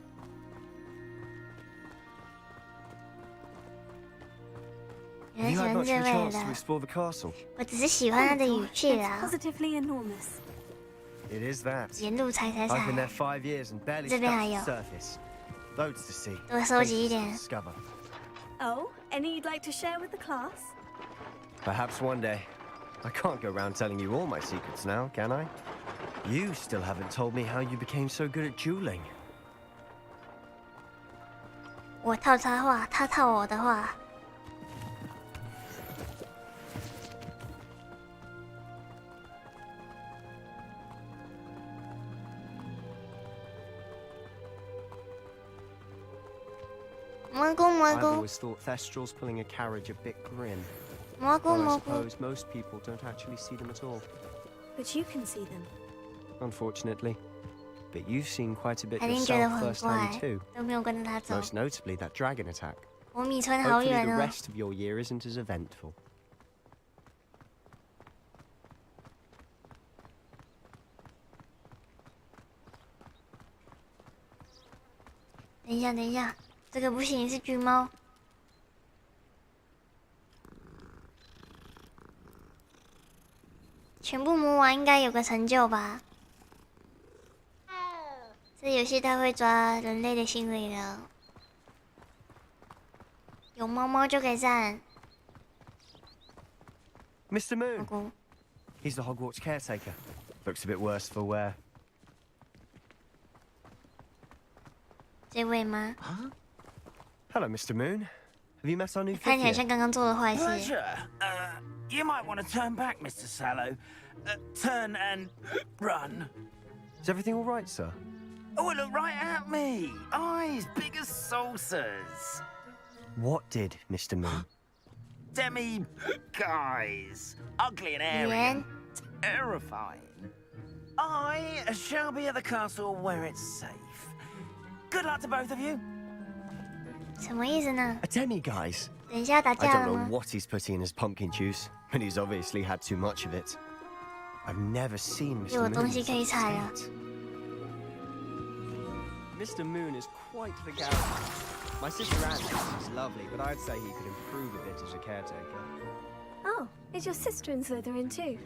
有 Have 人 you 喜 had 欢 much 这 of a 味 chance 的，to explore the castle? 我只是喜欢他的语气 It's 啦。 positively enormous. It is that. 沿路踩踩 I've been 踩 there，5 years and barely 这边还 scratched 有 the surface. Loads to see. 多收集一 places to 点。 discover. Oh, any you'd like to share with the class? Perhaps one day. I can't go around telling you all my secrets now, can I? You still haven't told me how you became so good at dueling. 我套他话，他套我的话。蘑菇，蘑 I've 菇， always thought Thestral's pulling a carriage a bit grim. 蘑菇， Though I 蘑菇。 suppose most people don't actually see them at all. But you can see them. Unfortunately. But you've seen quite a bit 海丁觉得 yourself 我很 firsthand 怪 too. 都没有跟着他走。 Most notably that dragon attack. 我米村好 Hopefully 远 the 哦。 rest of your year isn't as eventful. 等一下，等一下，这个不行，是巨猫。全部磨完应该有个成就吧？这游戏太会抓人类的心理了。有猫猫就给赞。 Mr. Moon. He's the Hogwarts caretaker. Looks a bit worse for wear. 这位吗？ Hello, Mr. Moon. Have you met our new 看起来 fifth 像 year? 刚刚做的坏事。 Pleasure. You might want to turn back, Mr. Sallow. Turn and run. Is everything all right, sir? Oh, look right at me. Eyes big as saucers. What did, Mr. Moon? Demi guys. Ugly and airy. Terrifying. I shall be at the castle where it's safe. Good luck to both of you. 什么意思呢？ A demi-guise. 等一下打 I 架 don't 了 know 吗？ what he's putting in his pumpkin juice, but he's obviously had too much of it. I've never seen Mr. 有 Moon 东西 in 可以 such 踩 a 了。 state. Mr. Moon is quite the character. My sister Anne thinks he's lovely, but I'd say he could improve a bit as a caretaker. Oh, is your sister in Slytherin too?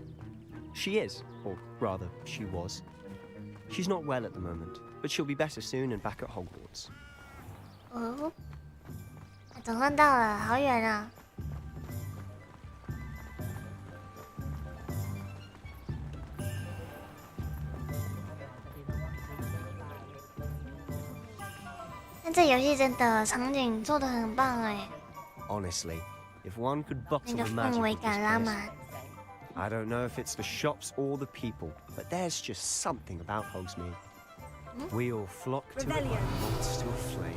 She is, or rather, she was. She's not well at the moment, but she'll be better soon and back at Hogwarts. 哦，总算到了，好远啊！但这游戏真的场景做得很棒哎， Honestly, if one could 那 bottle 个 the 氛 magic 围 of this 感拉 place, 满。 I don't know if it's the shops or the people, but there's just something about Hogsmeade. We all flock to it like moths to a flame.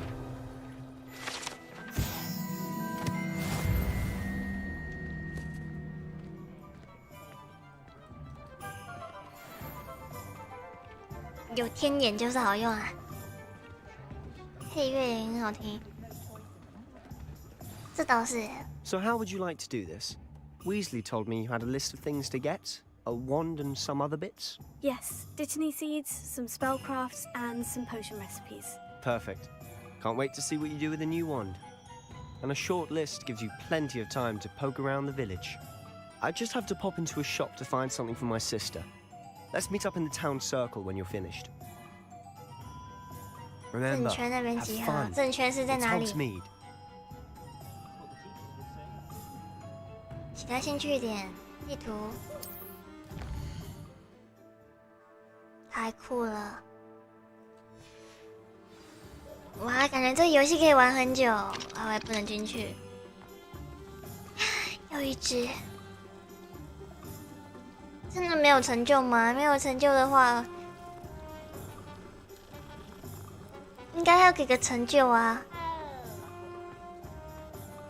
有天眼就是好用啊，配乐也很好听，这倒是。 So how would you like to do this? Weasley told me you had a list of things to get, a wand and some other bits. Yes, Dittany seeds, some spellcrafts, and some potion recipes. Perfect. Can't wait to see what you do with the new wand. And a short list gives you plenty of time to poke around the village. I just have to pop into a shop to find something for my sister. Let's meet up in the town circle when you're finished. 正 Remember, 圈那边 have 集合， fun. 正圈是在 It's 哪里？ Hogsmeade. 其他兴趣点，地图，太酷了！哇，感觉这个游戏可以玩很久，啊，我还不能进去。又一只，真的没有成就吗？没有成就的话，应该要给个成就啊！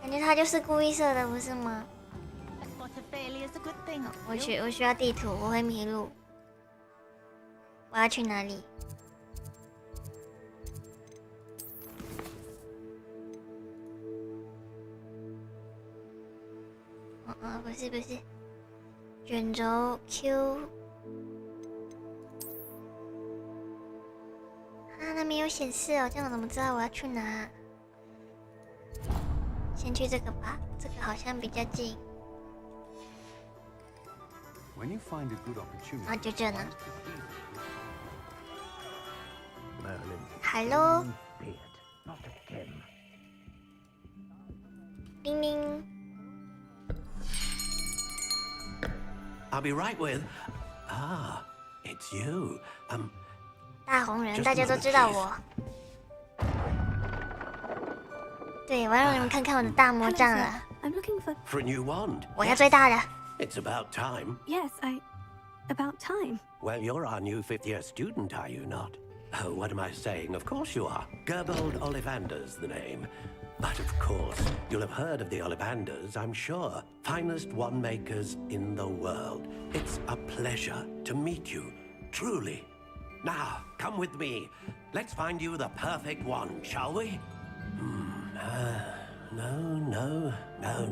感觉他就是故意设的，不是吗？ 我需要地图，我会迷路。我要去哪里？不是，卷轴 Q。啊，那没有显示哦，这样我怎么知道我要去哪？先去这个吧，这个好像比较近。 When you find a good opportunity, 啊，就这呢。Hello。叮铃。 I'll be right with. Ah, it's you. 大红人，大家都知道我。对，我要让你们看看我的大魔杖了。 I'm looking for a new wand. 我要最大的。 It's about time. Yes, about time. Well, you're our new fifth-year student, are you not? Oh, what am I saying? Of course you are. Gerbold Ollivander's the name. But of course, you'll have heard of the Ollivanders, I'm sure. Finest wand makers in the world. It's a pleasure to meet you, truly. Now, come with me. Let's find you the perfect wand, shall we? No,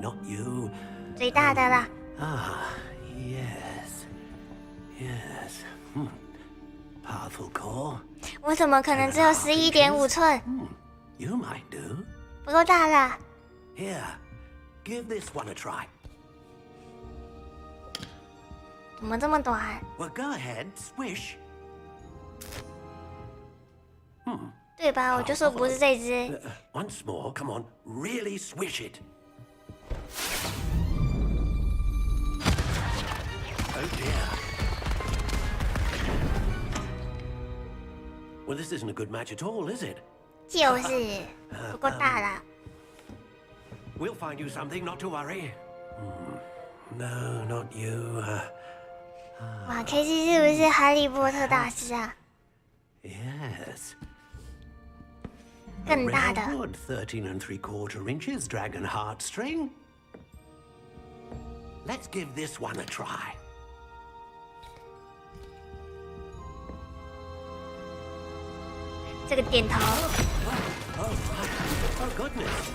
not you. 最大的啦。 Ah, yes. Powerful core. 我怎么可能只有11.5寸？ You might do. 不够大啦。 Here, give this one a try. 怎么这么短？ Well, go ahead, swish. 对吧？我就说不是这只。 Once more, come on, really swish it. Oh dear. Well, this isn't a good match at all, is it? 就是不够大啦。 We'll find you something, not to worry. No, not you. 哇 ，KC 是不是哈利波特大师啊？ Yes. 更大的。 Redwood, 13 3/4 inches, dragon heartstring. Let's give this one a try. 这个点头。Oh goodness.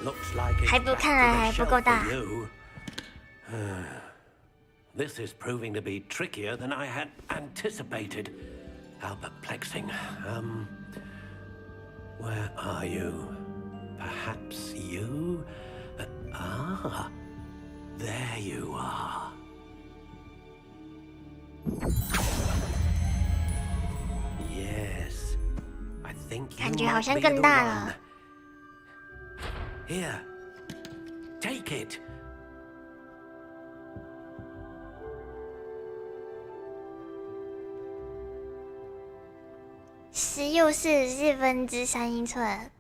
Looks like it's 看来还不够大。 This is proving to be trickier than I had anticipated. How perplexing. Where are you? Perhaps you? There you are. Yes, I think you 感觉好像 might be 更 the 大 one. 了。 Here, take it. 16.4英寸，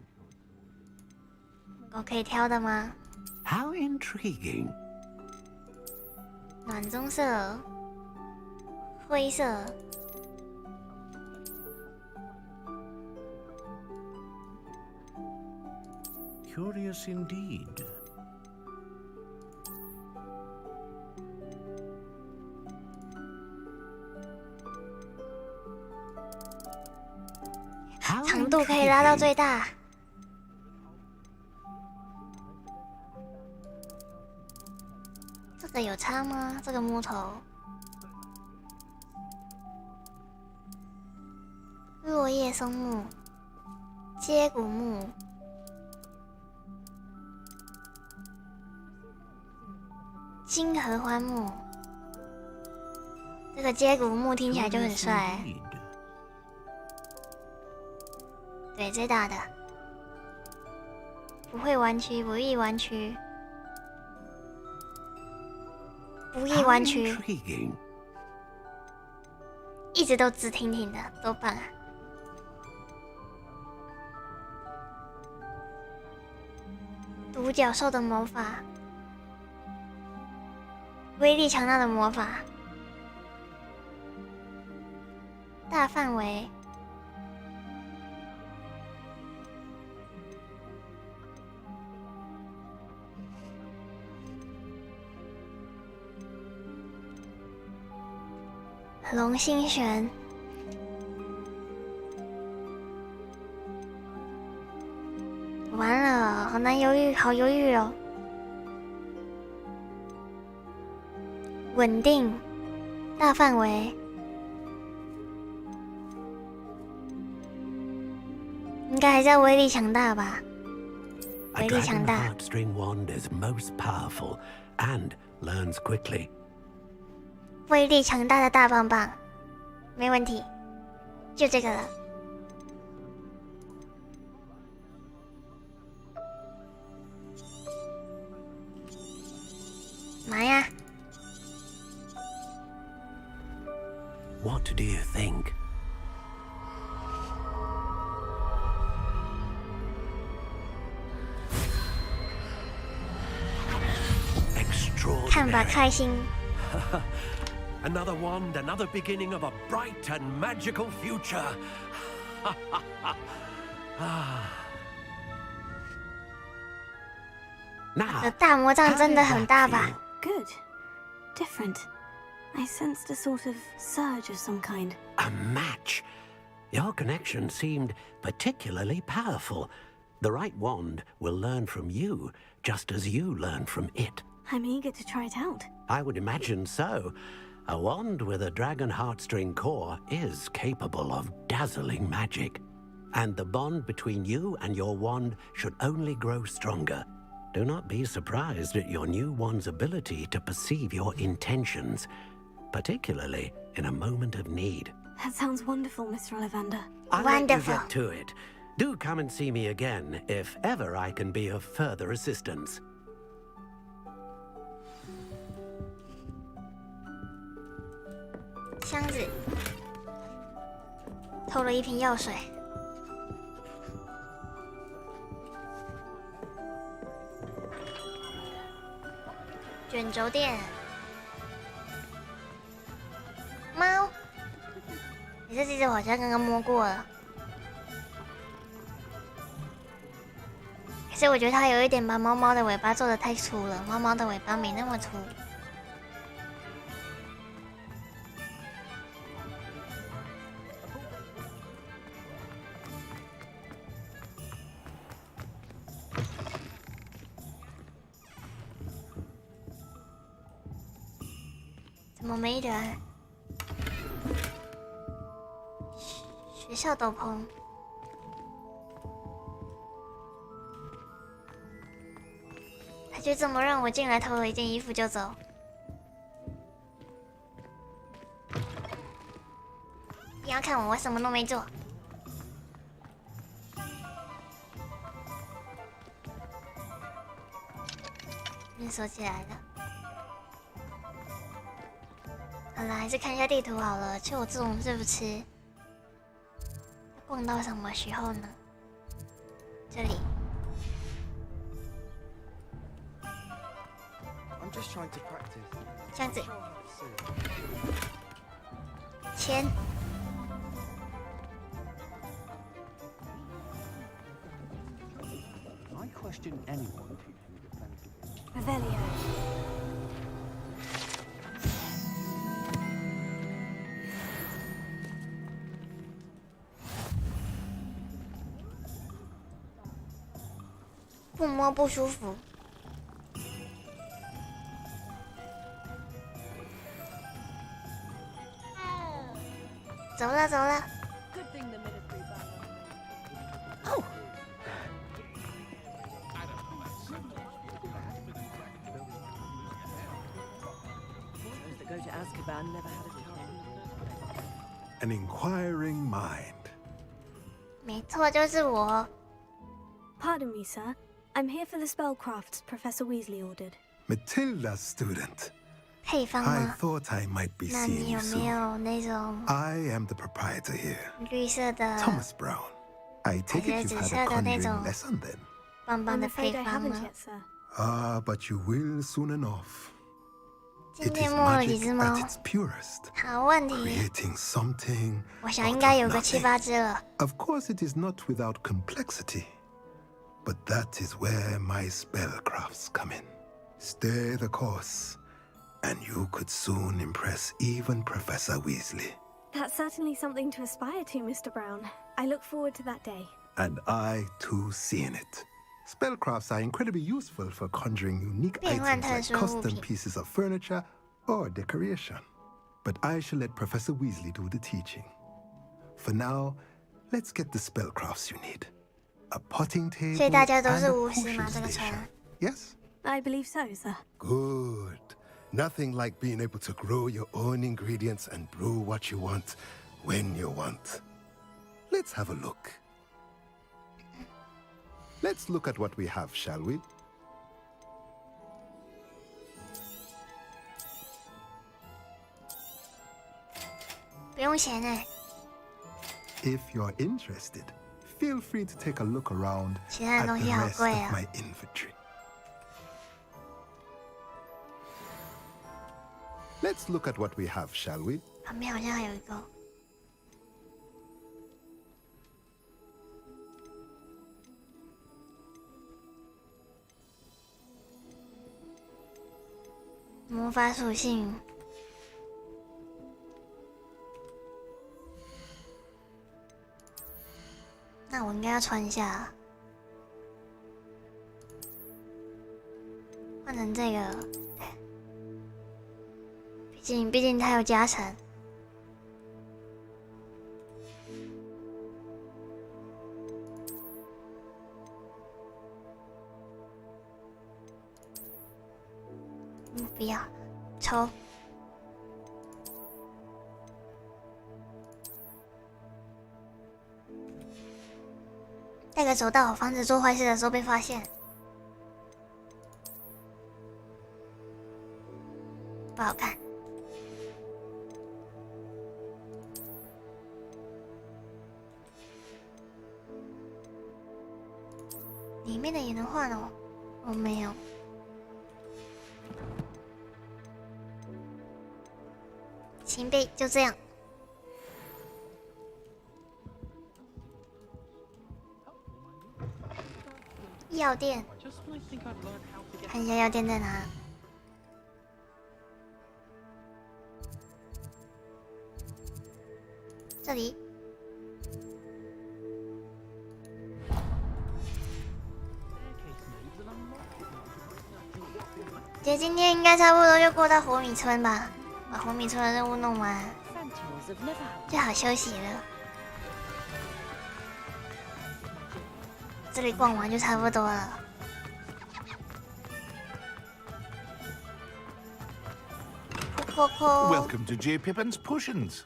我可以挑的吗？ How intriguing. 暖棕色、灰色。 Curious indeed. How 长度可以拉到最大。这个有差吗？这个木头。落叶松木、接骨木。 金合欢木，这个接骨木听起来就很帅。对，最大的，不会弯曲，不易弯曲，不易弯曲，一直都直挺挺的，多棒啊！独角兽的魔法。 威力强大的魔法，大范围，龙心弦，完了，好难犹豫，好犹豫哦。 稳定，大范围，应该还是要威力强大吧？威力强大。 A dragon heartstring wand is most powerful and learns quickly. 威力强大的大棒棒，没问题，就这个了。拿呀！ What do you think? 看吧，开心。Another wand, another beginning of a bright and magical future. 这大魔杖真的很大吧 ？Good, different. I sensed a sort of surge of some kind. A match. Your connection seemed particularly powerful. The right wand will learn from you, just as you learn from it. I'm eager to try it out. I would imagine so. A wand with a dragon heartstring core is capable of dazzling magic. And the bond between you and your wand should only grow stronger. Do not be surprised at your new wand's ability to perceive your intentions, particularly in a moment of need. That sounds wonderful, Mr. Ollivander. I'll let you get to it. Do come and see me again if ever I can be of further assistance. 箱子偷了一瓶药水。卷轴垫。猫。你这只我好像刚刚摸过了。可是我觉得它有一点把猫猫的尾巴做得太粗了，猫猫的尾巴没那么粗。怎么没人？学校斗篷。他就这么让我进来偷了一件衣服就走。你要看我什么都没做。锁起来了。好了，还是看一下地图好了。吃我这种是不吃？要逛到什么时候呢？这里。这样子。钱。Revelio. 不摸不舒服。走了走了。哦。An inquiring mind. 没错，就是我。 Pardon me, sir. I'm here for the spellcrafts Professor Weasley ordered. Matilda's student. 配方吗？ I thought I might be seeing you soon. 那你有没有那种 I am the proprietor here. 绿色的 Thomas Brown. I take it you've had a conjuring lesson then. 棒棒的配 I 方 haven't 吗 yet, sir. Ah, but you will soon enough. 今 It 天 is 摸了几 magic 只猫 at its purest. 好问题。 Creating something 我想应该有个7、8只了。 Of course, it is not without complexity. But that is where my spellcrafts come in. Stay the course, and you could soon impress even Professor Weasley. That's certainly something to aspire to, Mr. Brown. I look forward to that day. And I, too, see in it. Spellcrafts are incredibly useful for conjuring unique items like custom pieces of furniture or decoration. But I shall let Professor Weasley do the teaching. For now, let's get the spellcrafts you need. A potting table 所以大家都 and 是 a 巫师 potion 吗？这个村 station. Yes? I believe so, sir. Good. Nothing like being able to grow your own ingredients and brew what you want when you want. Let's have a look. Let's look at what we have, shall we? 不用钱哎。 If you're interested, feel free to take a look around 其他的 at 东 the 西好 rest 贵 of 啊。 my inventory. Let's look at what we have, shall we? 旁边好像还有一个。魔法属性。那我应该要穿一下，换成这个。毕竟它有加成。不要，抽。戴个手套，防止做坏事的时候被发现。不好看。里面的也能换哦。哦，没有。行呗，就这样。药店，看一下药店在哪。这里。觉得今天应该差不多就过到火米村吧。哦，红米村的任务弄完，就好休息了。这里逛完就差不多了。Welcome to J. Pippin's Potions.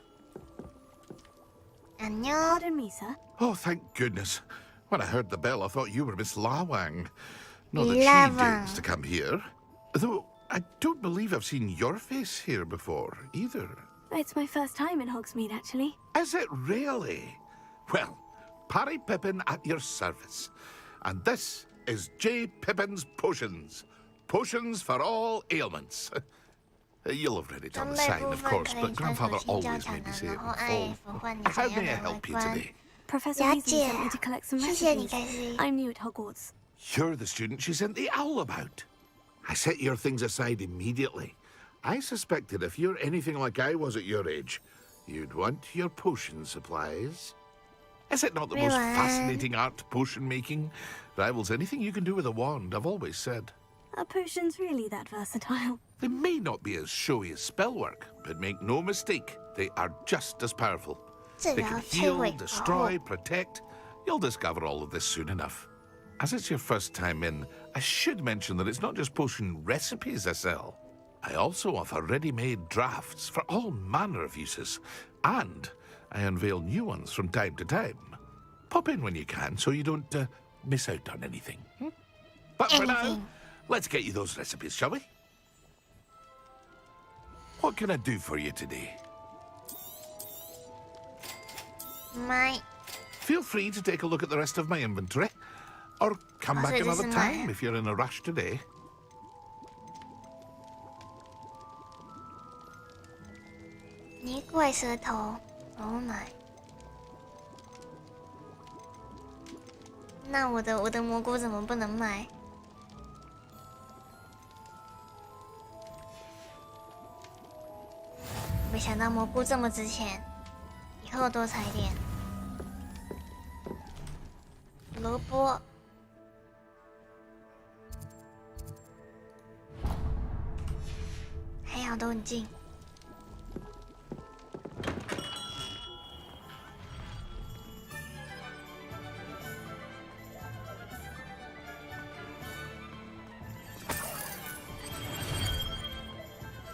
Pardon me, sir. Oh, thank goodness. When I heard the bell, I thought you were Miss Lawang. Not that she dares to come here. Though, I don't believe I've seen your face here before, either. It's my first time in Hogsmeade, actually. Is it really? Well, Parry Pippin at your service. And this is J. Pippin's Potions. Potions for all ailments. You'll have read it on the sign, of course, but Grandfather always made me say it in full. How may I help you today? Professor Weasley sent me to collect some recipes. I'm new at Hogwarts. You're the student she sent the owl about. I set your things aside immediately. I suspected if you're anything like I was at your age, you'd want your potion supplies. Is it not the most fascinating art, potion making? Rivals anything you can do with a wand, I've always said. Are potions really that versatile? They may not be as showy as spellwork, but make no mistake, they are just as powerful. They can heal, destroy, protect. You'll discover all of this soon enough. As it's your first time in, I should mention that it's not just potion recipes I sell. I also offer ready-made drafts for all manner of uses, and I unveil new ones from time to time. Pop in when you can so you don't miss out on anything. But for now, let's get you those recipes, shall we? What can I do for you today? Feel free to take a look at the rest of my inventory, or come back another time if you're in a rush today. Oh my. 那我的蘑菇怎么不能卖？没想到蘑菇这么值钱，以后多采点。萝卜，还好都很近。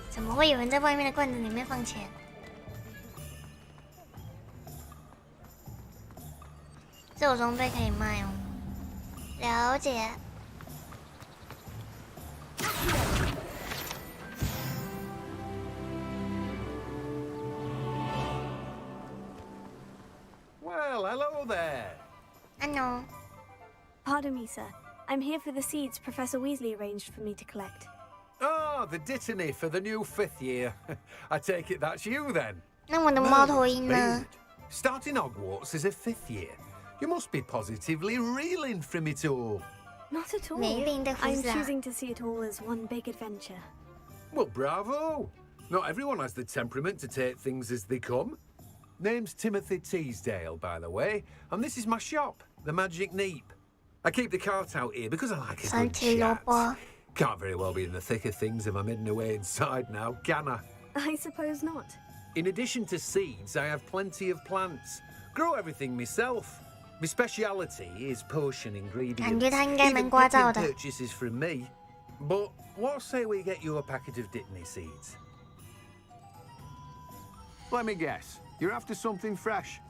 怎么会有人在外面的罐子里面放钱？这种装备可以卖哦。了解。Well, hello there. Hello. Pardon me, sir. I'm here for the seeds Professor Weasley arranged for me to collect. Oh, the dittany for the new 5th year. I take it that's you then. 那我的猫头鹰呢？ Starting Hogwarts as a 5th year. You must be positively reeling from it all. Not at all. I'm choosing to see it all as one big adventure. Well, bravo. Not everyone has the temperament to take things as they come. Name's Timothy Teasdale, by the way, and this is my shop, the Magic Neep. I keep the cart out here because I like a good chat. Can't very well be in the thick of things if I'm hidden away inside now, can I? I suppose not. In addition to seeds, I have plenty of plants. Grow everything myself. My speciality is potion ingredients. Even purchases from me. But what say we get you a packet of Dittany seeds? Let me guess. You're after something fresh.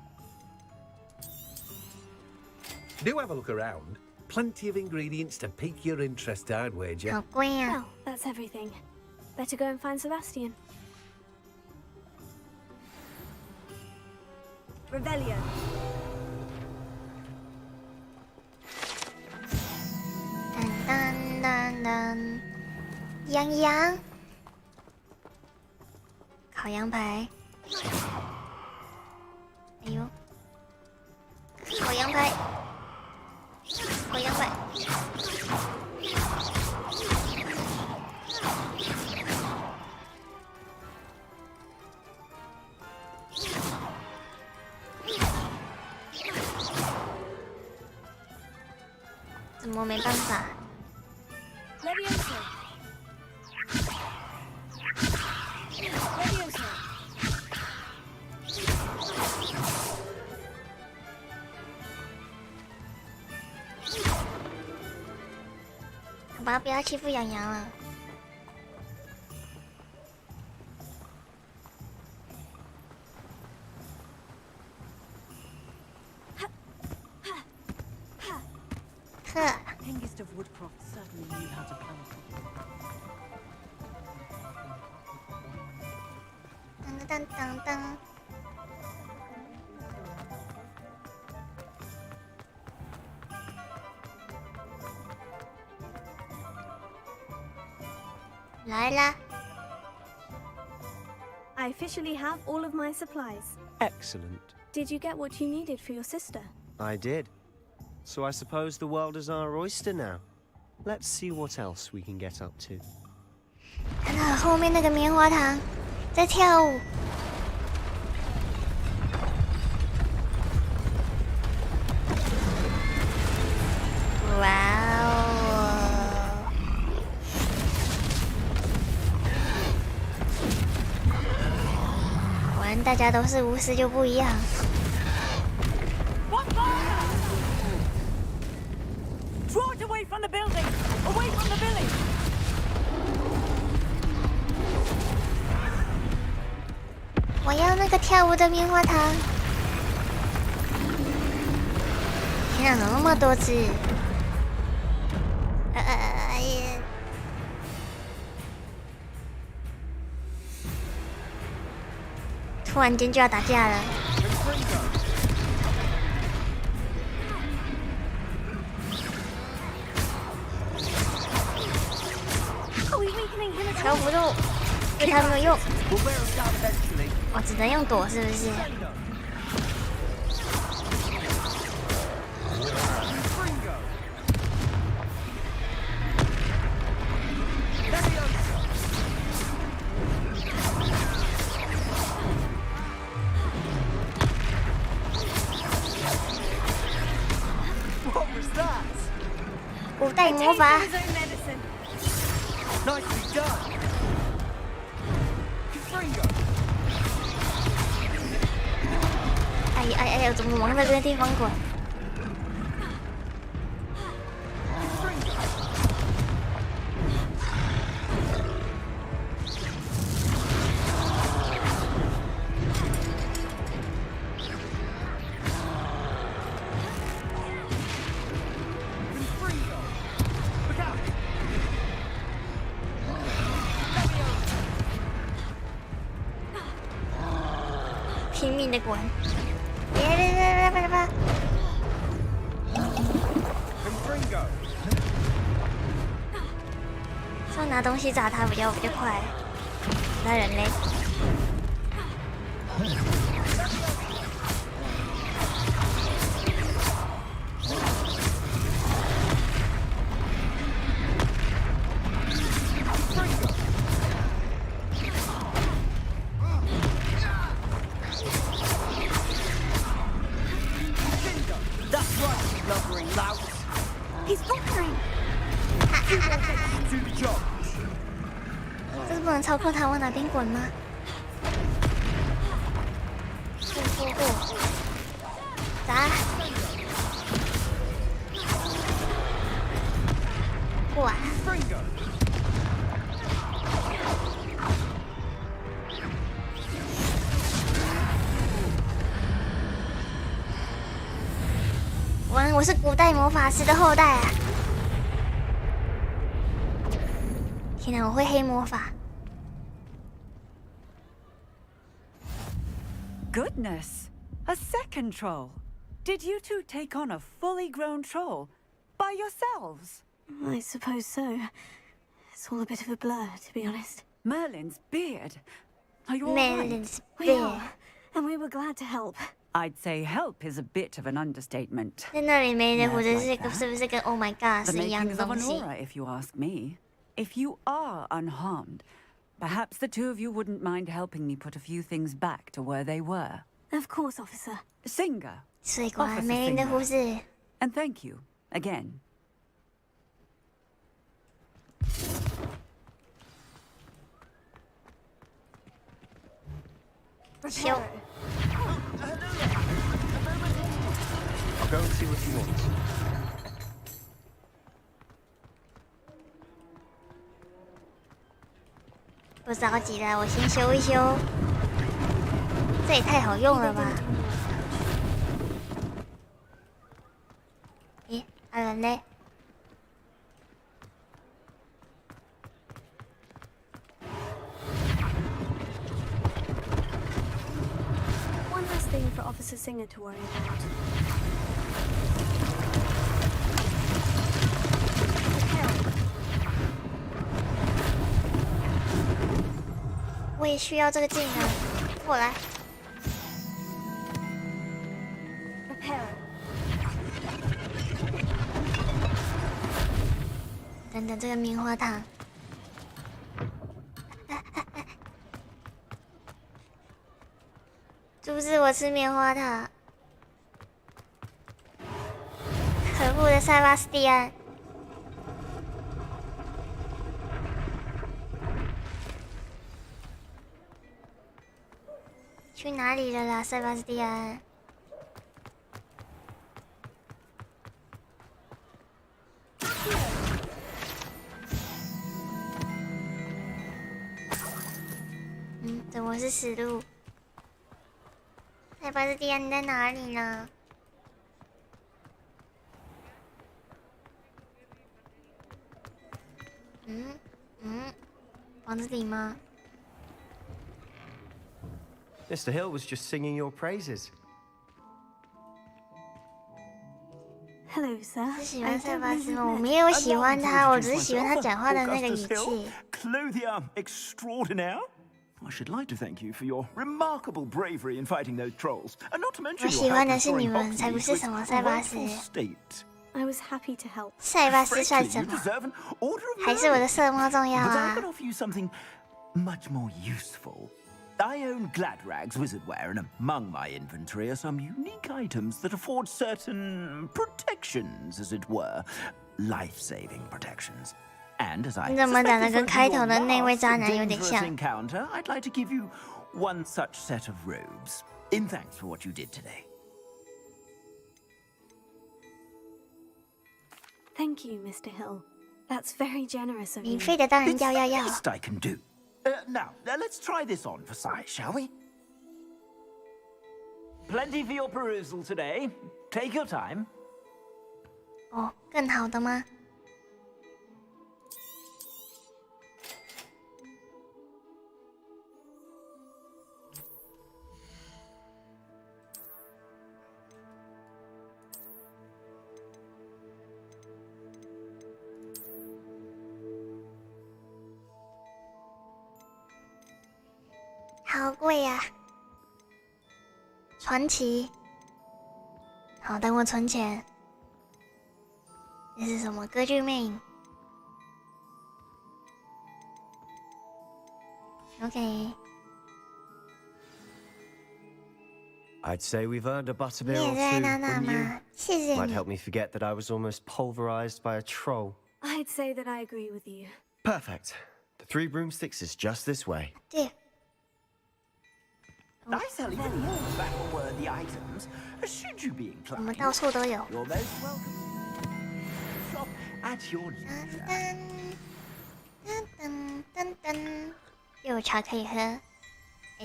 Do have a look around. Plenty of ingredients to pique your interest, I'd wager. Well, that's everything. Better go and find Sebastian. Revelio. Dun, dun, dun. 羊羊，烤羊排。哎呦，烤羊排，烤羊排。怎么没办法？ Leviosa. Leviosa. 吧，不要欺负洋洋了。Youngest of Woodcroft certainly knew how to play. 当当当当。来啦 I officially have all of my supplies. Excellent. Did you get what you needed for your sister? I did. So I suppose the world is our oyster now. Let's see what else we can get up to. 看到后面那个棉花糖在跳舞。哇哦！果然大家都是巫师就不一样。Draw it away from the building! Away from the village! 我要那个跳舞的棉花糖！天啊，怎么那么多只？突然间就要打架了。调不住，对他没有用。我只能用躲，是不是？古代魔法。哎，我怎么往那个地方滚？拼命的滚！别！上拿东西砸他比较快。那人嘞？这是不能操控他往哪边滚吗？砸！哇！我是古代魔法师的后代啊！天哪，我会黑魔法。 Goodness! A second troll! Did you two take on a fully grown troll by yourselves? I suppose so. It's all a bit of a blur, to be honest. Merlin's beard. Are you all Merlin's right? beard. We are, and we were glad to help. I'd say help is a bit of an understatement. 在那里没人胡子是不是跟 Oh my God 是一样的 The 东 makings 西 of an aura, if you ask me. If you are unharmed, perhaps the two of you wouldn't mind helping me put a few things back to where they were. Of course, officer. Singer. 所以果然没人的胡子。And thank you again. 修。 I'll go and see what he wants. 不着急了，我先修一修。这也太好用了吧！咦，人呢？ Thing for Officer Singer to worry about. 我也需要这个技能，过来。等等，这个棉花糖。 阻止我吃棉花糖！可恶的塞巴斯蒂安！去哪里了啦，塞巴斯蒂安？怎么是死路？ 塞巴斯蒂安，你在哪里呢？房子里吗 Mr. Hill was just singing your praises. Hello, sir. 是喜欢塞巴斯吗？我没有喜欢他，我只是喜欢他讲话的那个语气。 Clothier extraordinaire. I should like to thank you for your remarkable bravery in fighting those trolls, and not to mention your help in restoring Hogsmeade state. I was happy to help. 塞巴斯算什么？还是我的色猫重要啊 But I could offer you something much more useful. I own Gladrag's wizardware, and among my inventory are some unique items that afford certain protections, as it were, life-saving protections. And as I encounter, I'd like to give you one such set of robes in thanks for what you did today. Thank you, Mr. Hill. That's very generous of you. 免费的当然要。 Best I can do. Now, let's try this on for size, shall we? Plenty for your perusal today. Take your time. 哦，更好的吗？ 好贵呀、传奇。好，等我存钱。这是什么？歌剧魅影。OK。 I'd say we've earned a butterbeer or two from you. 谢谢你。 Might help me forget that I was almost pulverized by a troll. I'd say that I agree with you. Perfect. The 3 broomsticks is just this way. 对。 I sell even more battle-worthy items. Should you be inclined, 我们到处都有。 you're most welcome. Shop at your leisure. 又有茶可以喝。哎，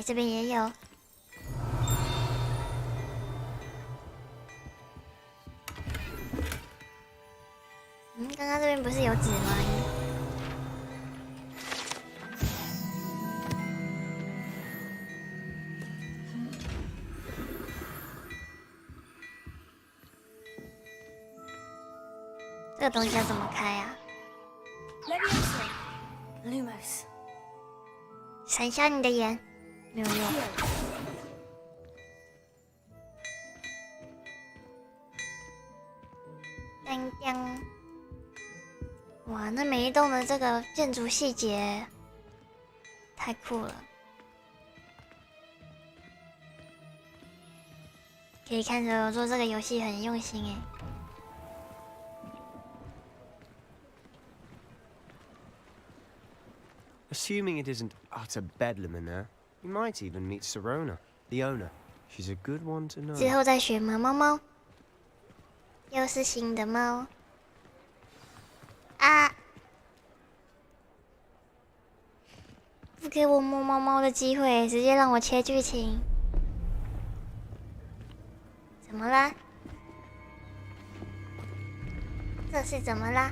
这边也有。刚刚这边不是有纸吗？ 这个东西要怎么开啊 Lumos， 闪瞎你的眼，没有用。当当，哇，那每一栋的这个建筑细节太酷了，可以看着我做这个游戏很用心哎。 Assuming it isn't utter bedlam in there, you might even meet Serona, the owner. She's a good one to know. 之后再学吗？猫猫，又是新的猫啊！不给我摸猫猫的机会，直接让我切剧情。怎么啦？这是怎么啦？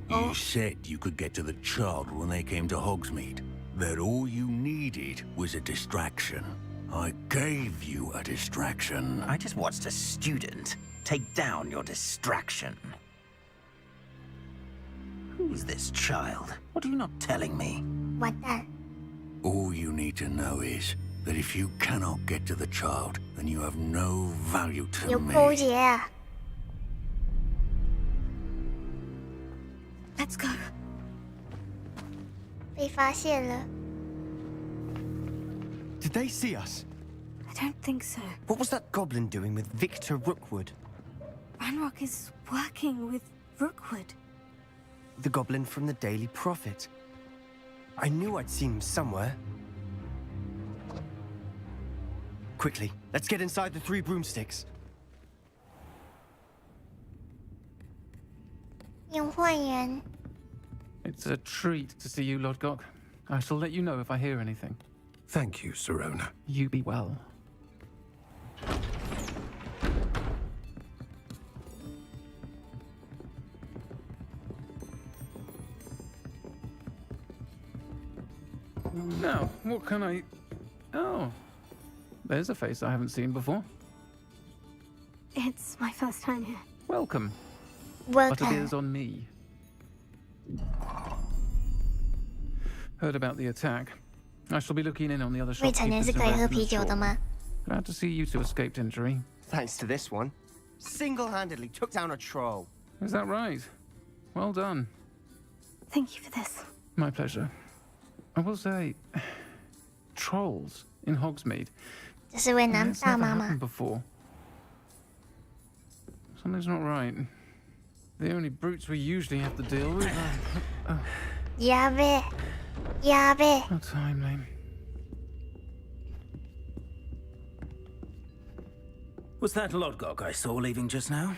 You said you could get to the child when they came to Hogsmeade. That all you needed was a distraction. I gave you a distraction. I just watched a student take down your distraction. Who's this child? What are you not telling me? What that? All you need to know is that if you cannot get to the child, then you have no value to 有 me. 勾结啊 Let's go. 被发现了。 Did they see us? I don't think so. What was that goblin doing with Victor Rookwood? Ranrock is working with Rookwood. The goblin from the Daily Prophet. I knew I'd seen him somewhere. Quickly, let's get inside the 3 broomsticks. 用换人。 It's a treat to see you, Lodgok. I shall let you know if I hear anything. Thank you, Sirona. You be well. Now, what can I... Oh, there's a face I haven't seen before. It's my first time here. Welcome. Welcome. Butterbeer's on me. Heard about the attack. I shall be looking in on the other 未成年 shopkeepers 是 and 可以喝 residents 啤酒的吗？ shortly. Glad to see you two escaped injury. Thanks to this one. Single-handedly took down a troll. Is that right? Well done. Thank you for this. My pleasure. I will say, trolls in Hogsmeade. 这是位男 It's 大 never 妈妈。 happened before. Something's not right. The only brutes we usually have to deal with are... やべえ。やべえ。 How timely. Was that Lodgok I saw leaving just now?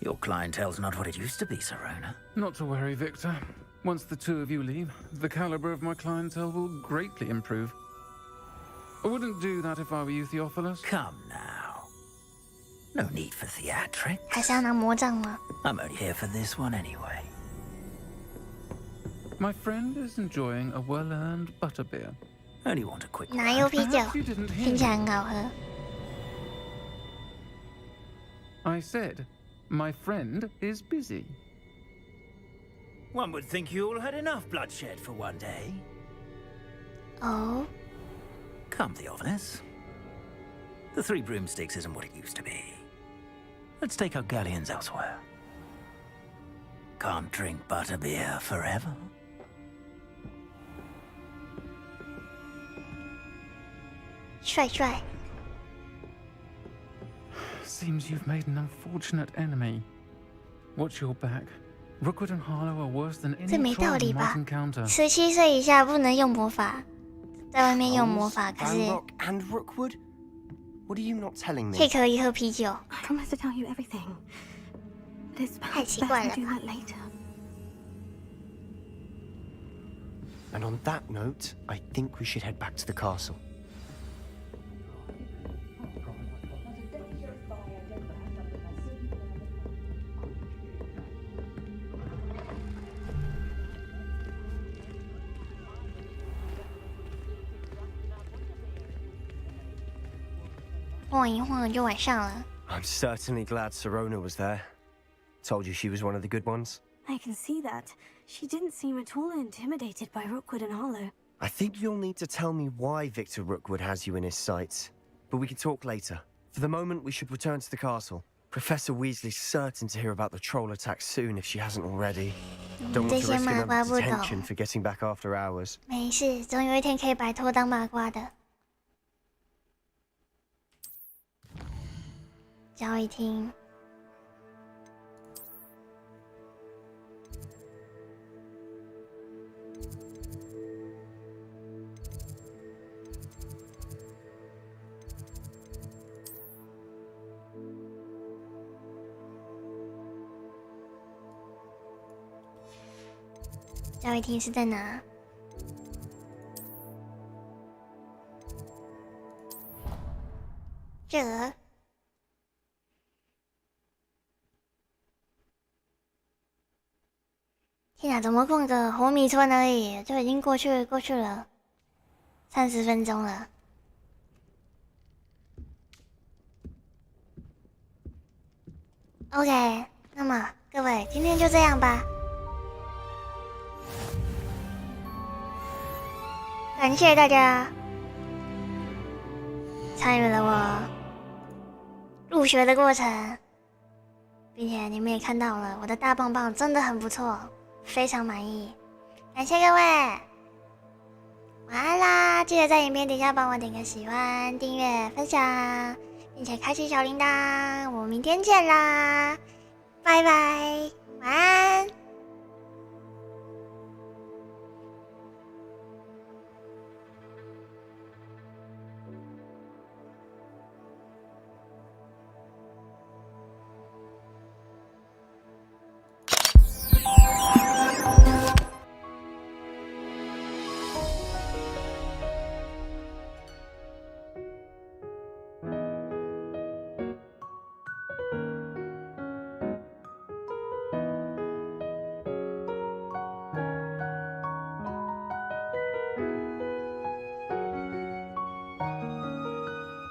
Your clientele's not what it used to be, Sirona. Not to worry, Victor. Once the two of you leave, the caliber of my clientele will greatly improve. I wouldn't do that if I were you, Theophilus. Come now. No need for theatrics. 还是要拿魔杖吗？ I'm only here for this one anyway. My friend is enjoying a well-earned butterbeer. Only want a quick 哪有啤酒 Perhaps you didn't？ 听 hear 起来 me. 很好喝。 I said, my friend is busy. One would think you all had enough bloodshed for one day. Oh. Come, Theophilus. The 3 broomsticks isn't what it used to be. Let's take our galleons elsewhere. Can't drink butterbeer forever. Seems you've made an unfortunate enemy. Watch your back. Rookwood and Harlow are worse than 这 any 没道 troll 理 you 吧 might encounter. ？17岁以下不能用魔法，在外面用魔法，可是 Ranrock and Rookwood? What are you not telling me? 可以喝啤酒。 I promise to tell you everything. But it's 太 perhaps 奇 best 怪 we 了 do 吧 that later. And on that note, I think we should head back to the castle. 晃一晃就晚上了。 I'm certainly glad Sirona was there. Told you she was one of the good ones. I can see that. She didn't seem at all intimidated by Rookwood and Harlow. I think you'll need to tell me why Victor Rookwood has you in his sights. But we can talk later. For the moment, we should return to the castle. Professor Weasley's certain to hear about the troll attack soon if she hasn't already. Don't want to risk another detention for getting back after hours. 没事，总有一天可以摆脱当麻瓜的。交易厅。交易厅是在哪？这个天啊，怎么逛个红米村而已，就已经过去了30分钟了。OK， 那么各位，今天就这样吧。感谢大家参与了我入学的过程，并且你们也看到了我的大棒棒真的很不错，非常满意。感谢各位，晚安啦！记得在影片底下帮我点个喜欢、订阅、分享，并且开启小铃铛。我们明天见啦，拜拜，晚安。